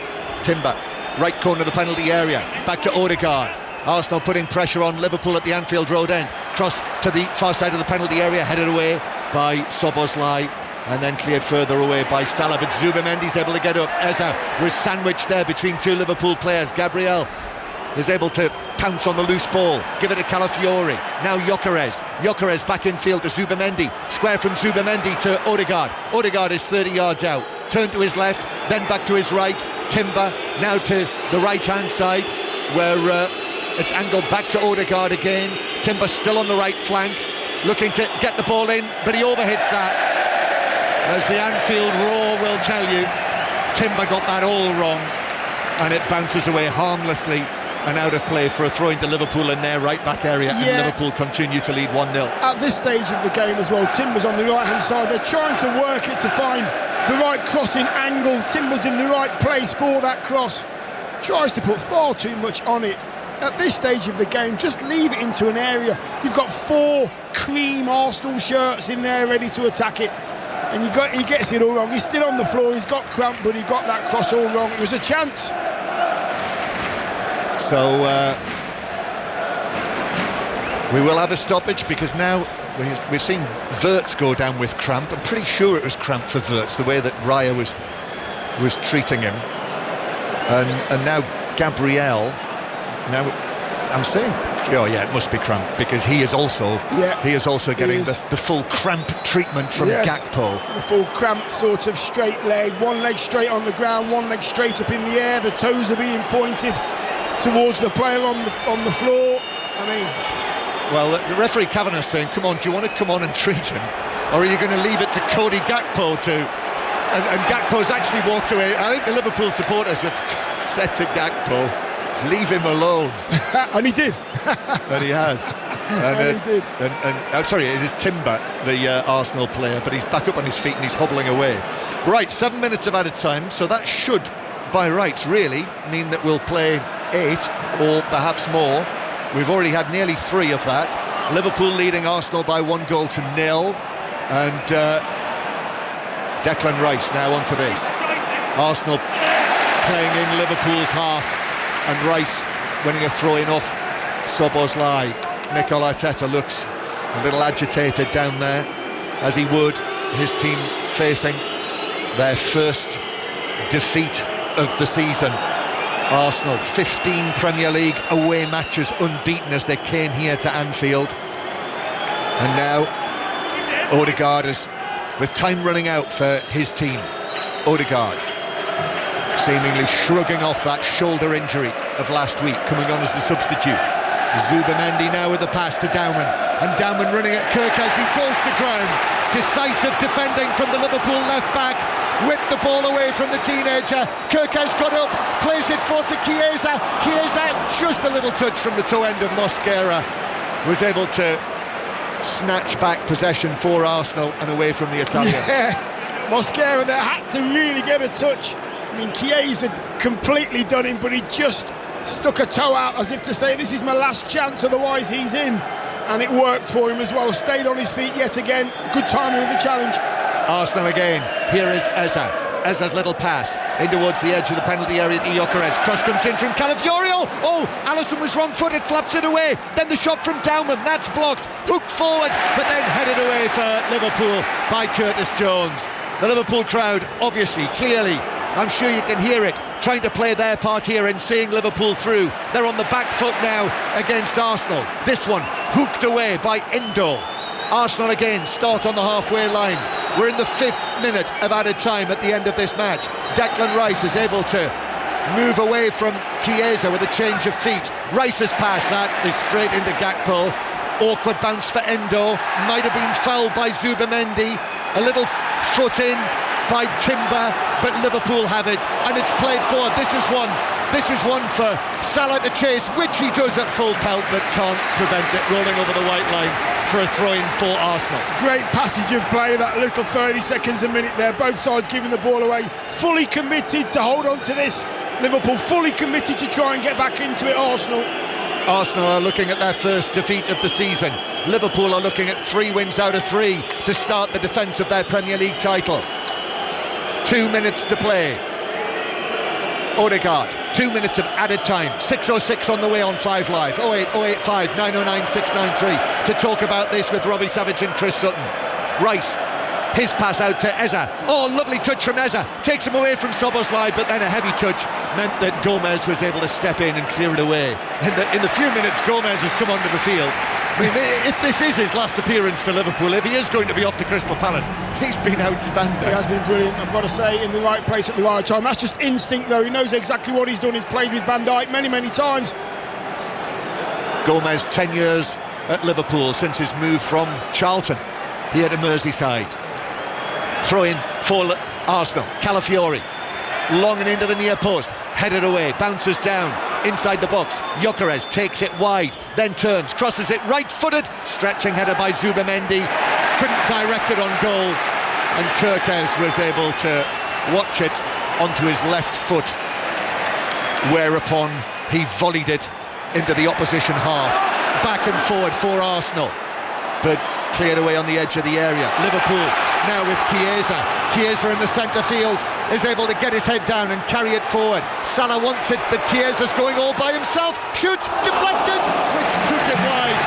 right corner of the penalty area, back to Odegaard. Arsenal putting pressure on Liverpool at the Anfield Road end. Cross to the far side of the penalty area, headed away by Szoboszlai, and then cleared further away by Salah. But Zubamendi's able to get up. Eza was sandwiched there between 2 Liverpool players. Gabriel is able to pounce on the loose ball, give it to Calafiori. Now Gyökeres back in field to Zubamendi. Square from Zubamendi to Odegaard. Odegaard is 30 yards out. Turned to his left, then back to his right. Timber now to the right-hand side, where it's angled back to Odegaard again. Timber still on the right flank, looking to get the ball in, but he overhits that. as the Anfield roar will tell you. Timber got that all wrong, and it bounces away harmlessly and out of play for a throw into Liverpool in their right back area, and Liverpool continue to lead 1-0. At this stage of the game as well, Timber's on the right hand side. They're trying to work it to find the right crossing angle. Timber's in the right place for that cross. Tries to put far too much on it. At this stage of the game, just leave it into an area. You've got 4 cream Arsenal shirts in there ready to attack it, and he gets it all wrong. He's still on the floor, he's got cramp, but he got that cross all wrong. It was a chance. So we will have a stoppage, because now we've seen Wirtz go down with cramp. I'm pretty sure it was cramp for Wirtz, the way that Raya was treating him. And now Gabriel, now I'm saying, oh yeah, it must be cramp, because he is also getting the full cramp treatment from Gakpo. The full cramp sort of straight leg, one leg straight on the ground, one leg straight up in the air. The toes are being pointed towards the player on the floor. I mean, well, the referee Kavanagh's saying, come on, do you want to come on and treat him, or are you going to leave it to Cody Gakpo to? And Gakpo's actually walked away. I think the Liverpool supporters have said to Gakpo, leave him alone. And he did. And he has. And he did. And sorry, it is Timber, the Arsenal player, but he's back up on his feet and he's hobbling away. Right, 7 minutes of added time, so that should, by rights, really mean that we'll play 8 or perhaps more. We've already had nearly 3 of that. Liverpool leading Arsenal by 1-0. And Declan Rice now onto this. Arsenal playing in Liverpool's half, and Rice winning a throw-in off Szoboszlai. Mikel Arteta looks a little agitated down there, as he would, his team facing their first defeat of the season. Arsenal, 15 Premier League away matches unbeaten as they came here to Anfield. And now Odegaard is, with time running out for his team. Odegaard seemingly shrugging off that shoulder injury of last week, coming on as a substitute. Zubamendi now with the pass to Dowman, and Dowman running at Kirk as he goes to ground. Decisive defending from the Liverpool left back, whipped the ball away from the teenager. Kirk has got up, plays it forward to Chiesa. Chiesa, just a little touch from the toe end of Mosquera, was able to snatch back possession for Arsenal and away from the Italian. Yeah, Mosquera there had to really get a touch. I mean, Chiesa had completely done him, but he just stuck a toe out as if to say, this is my last chance, otherwise he's in. And it worked for him as well, stayed on his feet yet again. Good timing with the challenge. Arsenal again, here is Eza. Eza's little pass in towards the edge of the penalty area to Gyökeres. Cross comes in from Calafiori. Oh, Alisson was wrong-footed, flaps it away. Then the shot from Dowman, that's blocked. Hooked forward, but then headed away for Liverpool by Curtis Jones. The Liverpool crowd, obviously, clearly, I'm sure you can hear it, trying to play their part here in seeing Liverpool through. They're on the back foot now against Arsenal. This one hooked away by Endo. Arsenal again start on the halfway line. We're in the 5th minute of added time at the end of this match. Declan Rice is able to move away from Chiesa with a change of feet. Rice's pass, that is straight into Gakpo. Awkward bounce for Endo. Might have been fouled by Zubamendi. A little foot in by Timber, but Liverpool have it, and it's played forward. This is one for Salah to chase, which he does at full pelt, but can't prevent it, rolling over the white line for a throw-in for Arsenal. Great passage of play, that little 30 seconds a minute there, both sides giving the ball away, fully committed to hold on to this. Liverpool fully committed to try and get back into it. Arsenal are looking at their first defeat of the season. Liverpool are looking at 3 wins out of 3 to start the defence of their Premier League title. 2 minutes to play. Odegaard, 2 minutes of added time. 6:06 on the way on 5 Live. 08085 909 693 to talk about this with Robbie Savage and Chris Sutton. Rice, his pass out to Eza. Oh, lovely touch from Eza. Takes him away from Szoboszlai, but then a heavy touch meant that Gomez was able to step in and clear it away. In the few minutes Gomez has come onto the field, I mean, if this is his last appearance for Liverpool, if he is going to be off to Crystal Palace, he's been outstanding. He has been brilliant, I've got to say, in the right place at the right time. That's just instinct, though. He knows exactly what he's done. He's played with Van Dijk many, many times. Gomez, 10 years at Liverpool since his move from Charlton here to Merseyside. Throw in for Arsenal. Calafiori, long and into the near post, headed away, bounces down inside the box. Gyökeres takes it wide, then turns, crosses it right-footed, stretching header by Zubimendi, couldn't direct it on goal, and Kerkez was able to watch it onto his left foot, whereupon he volleyed it into the opposition half, back and forward for Arsenal, but cleared away on the edge of the area. Liverpool now with Chiesa in the centre field is able to get his head down and carry it forward. Salah wants it, but Chiesa's going all by himself, shoots, deflected, which took it wide.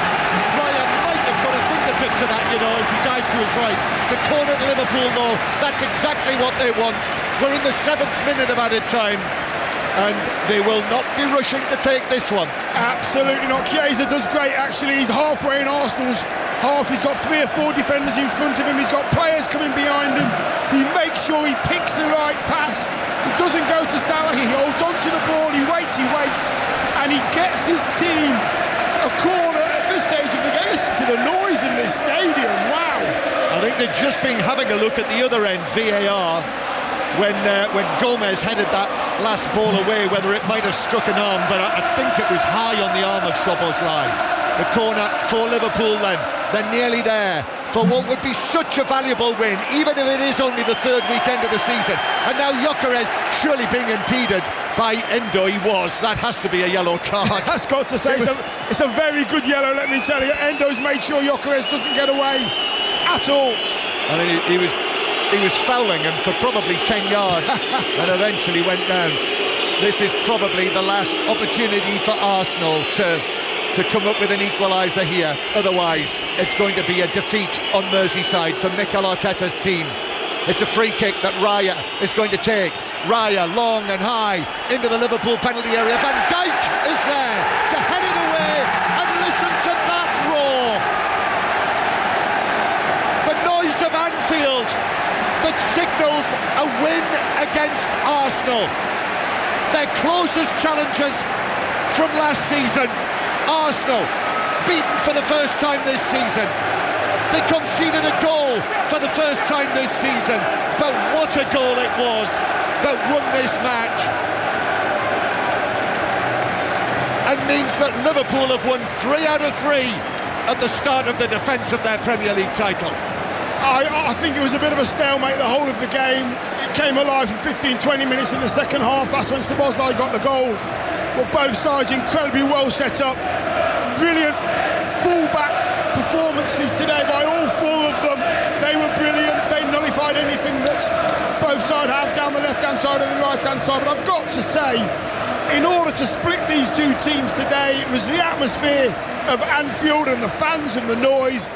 Raya might have got a fingertip to that, as he dived to his right. It's a corner to Liverpool though, that's exactly what they want. We're in the 7th minute of added time, and they will not be rushing to take this one. Absolutely not. Chiesa does great actually. He's halfway in Arsenal's half. He's got 3 or 4 defenders in front of him. He's got players coming behind him. He makes sure he picks the right pass. He doesn't go to Salah. He holds on to the ball. He waits, and he gets his team a corner at this stage of the game. Listen to the noise in this stadium. Wow. I think they've just been having a look at the other end, VAR, when Gomez headed that last ball away, whether it might have struck an arm, but I think it was high on the arm of Szoboszlai. The corner for Liverpool then. They're nearly there for what would be such a valuable win, even if it is only the 3rd weekend of the season. And now Gyökeres surely being impeded by Endo. That has to be a yellow card. That's got to say, it's a very good yellow, let me tell you. Endo's made sure Gyökeres doesn't get away at all. I mean, he was fouling him for probably 10 yards and eventually went down. This is probably the last opportunity for Arsenal to come up with an equaliser here. Otherwise, it's going to be a defeat on Merseyside for Mikel Arteta's team. It's a free kick that Raya is going to take. Raya, long and high, into the Liverpool penalty area. Van Dijk is there to head it away, and listen to that roar. The noise of Anfield that signals a win against Arsenal. Their closest challengers from last season. Arsenal beaten for the first time this season. They conceded a goal for the first time this season, but what a goal it was that won this match, and means that Liverpool have won 3 out of 3 at the start of the defence of their Premier League title. I think it was a bit of a stalemate the whole of the game. It came alive for 15-20 minutes in the second half. That's when Szoboszlai got the goal. But both sides incredibly well set up. Brilliant full-back performances today by all 4 of them. They were brilliant. They nullified anything that both sides have down the left-hand side and the right-hand side. But I've got to say, in order to split these 2 teams today, it was the atmosphere of Anfield and the fans and the noise.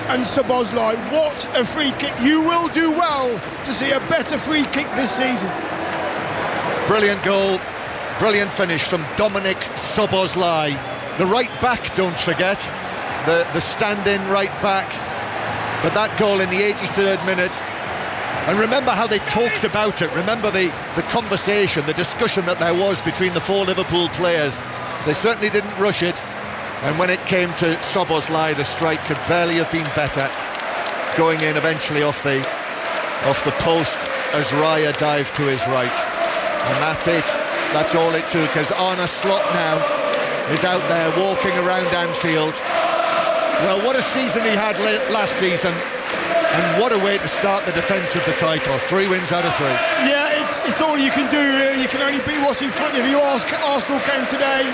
And Szoboszlai, what a free kick. You will do well to see a better free kick this season. Brilliant goal, brilliant finish from Dominik Szoboszlai. The right back, don't forget, the stand-in right back. But that goal in the 83rd minute. And remember how they talked about it. Remember the conversation, the discussion that there was between the 4 Liverpool players. They certainly didn't rush it. And when it came to Szoboszlai, the strike could barely have been better, going in eventually off the post as Raya dived to his right. And that's it. That's all it took, as Arne Slot now is out there walking around Anfield. Well, what a season he had last season, and what a way to start the defence of the title. 3 wins out of 3. Yeah, it's all you can do, really. You can only beat what's in front of you. Arsenal came today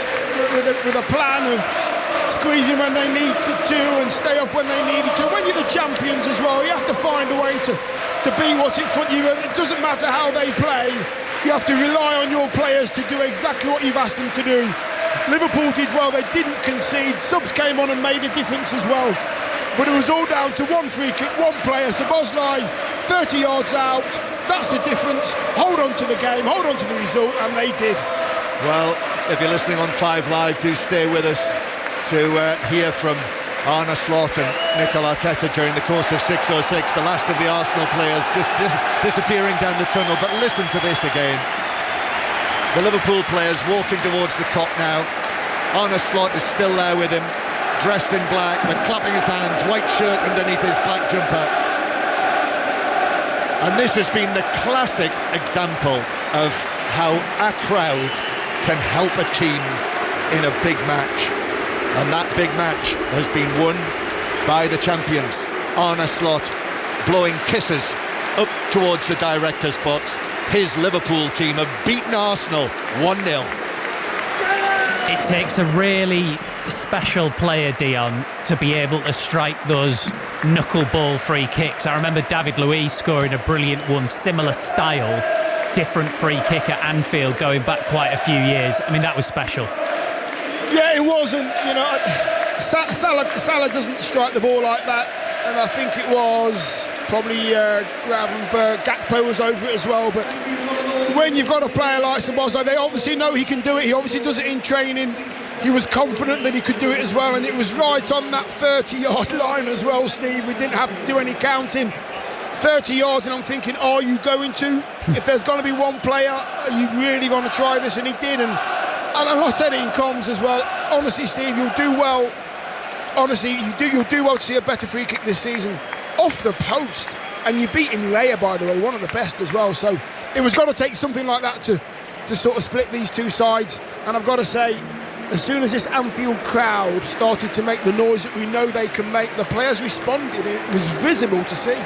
with a plan of squeezing when they need to and stay up when they needed to. When you're the champions as well, you have to find a way to beat what's in front of you. It doesn't matter how they play. You have to rely on your players to do exactly what you've asked them to do. Liverpool did well. They didn't concede. Subs came on and made a difference as well. But it was all down to 1 free kick, 1 player. Szoboszlai, 30 yards out. That's the difference. Hold on to the game, hold on to the result, and they did. Well, if you're listening on 5 Live, do stay with us to hear from Arne Slot and Mikel Arteta during the course of 606, the last of the Arsenal players just disappearing down the tunnel. But listen to this again. The Liverpool players walking towards the Kop now. Arne Slot is still there with him, dressed in black, but clapping his hands, white shirt underneath his black jumper. And this has been the classic example of how a crowd can help a team in a big match. And that big match has been won by the champions. Arne Slot blowing kisses up towards the director's box. His Liverpool team have beaten Arsenal 1-0. It takes a really special player, Dion, to be able to strike those knuckleball free kicks. I remember David Luiz scoring a brilliant one, similar style, different free kick at Anfield going back quite a few years. I mean, that was special. Yeah, it wasn't. You know, Salah doesn't strike the ball like that, and I think it was probably Gravenberch. Gakpo was over it as well. But when you've got a player like Szoboszlai, they obviously know he can do it. He obviously does it in training. He was confident that he could do it as well, and it was right on that 30-yard line as well, Steve. We didn't have to do any counting. 30 yards, and I'm thinking, are you going to? If there's going to be one player, are you really going to try this? And he did, and I said it in comms as well. Honestly, Steve, you'll do well. Honestly, you'll do well to see a better free kick this season off the post, and you're beating Leia, by the way, one of the best as well. So it was got to take something like that to sort of split these two sides. And I've got to say, as soon as this Anfield crowd started to make the noise that we know they can make, the players responded. It was visible to see.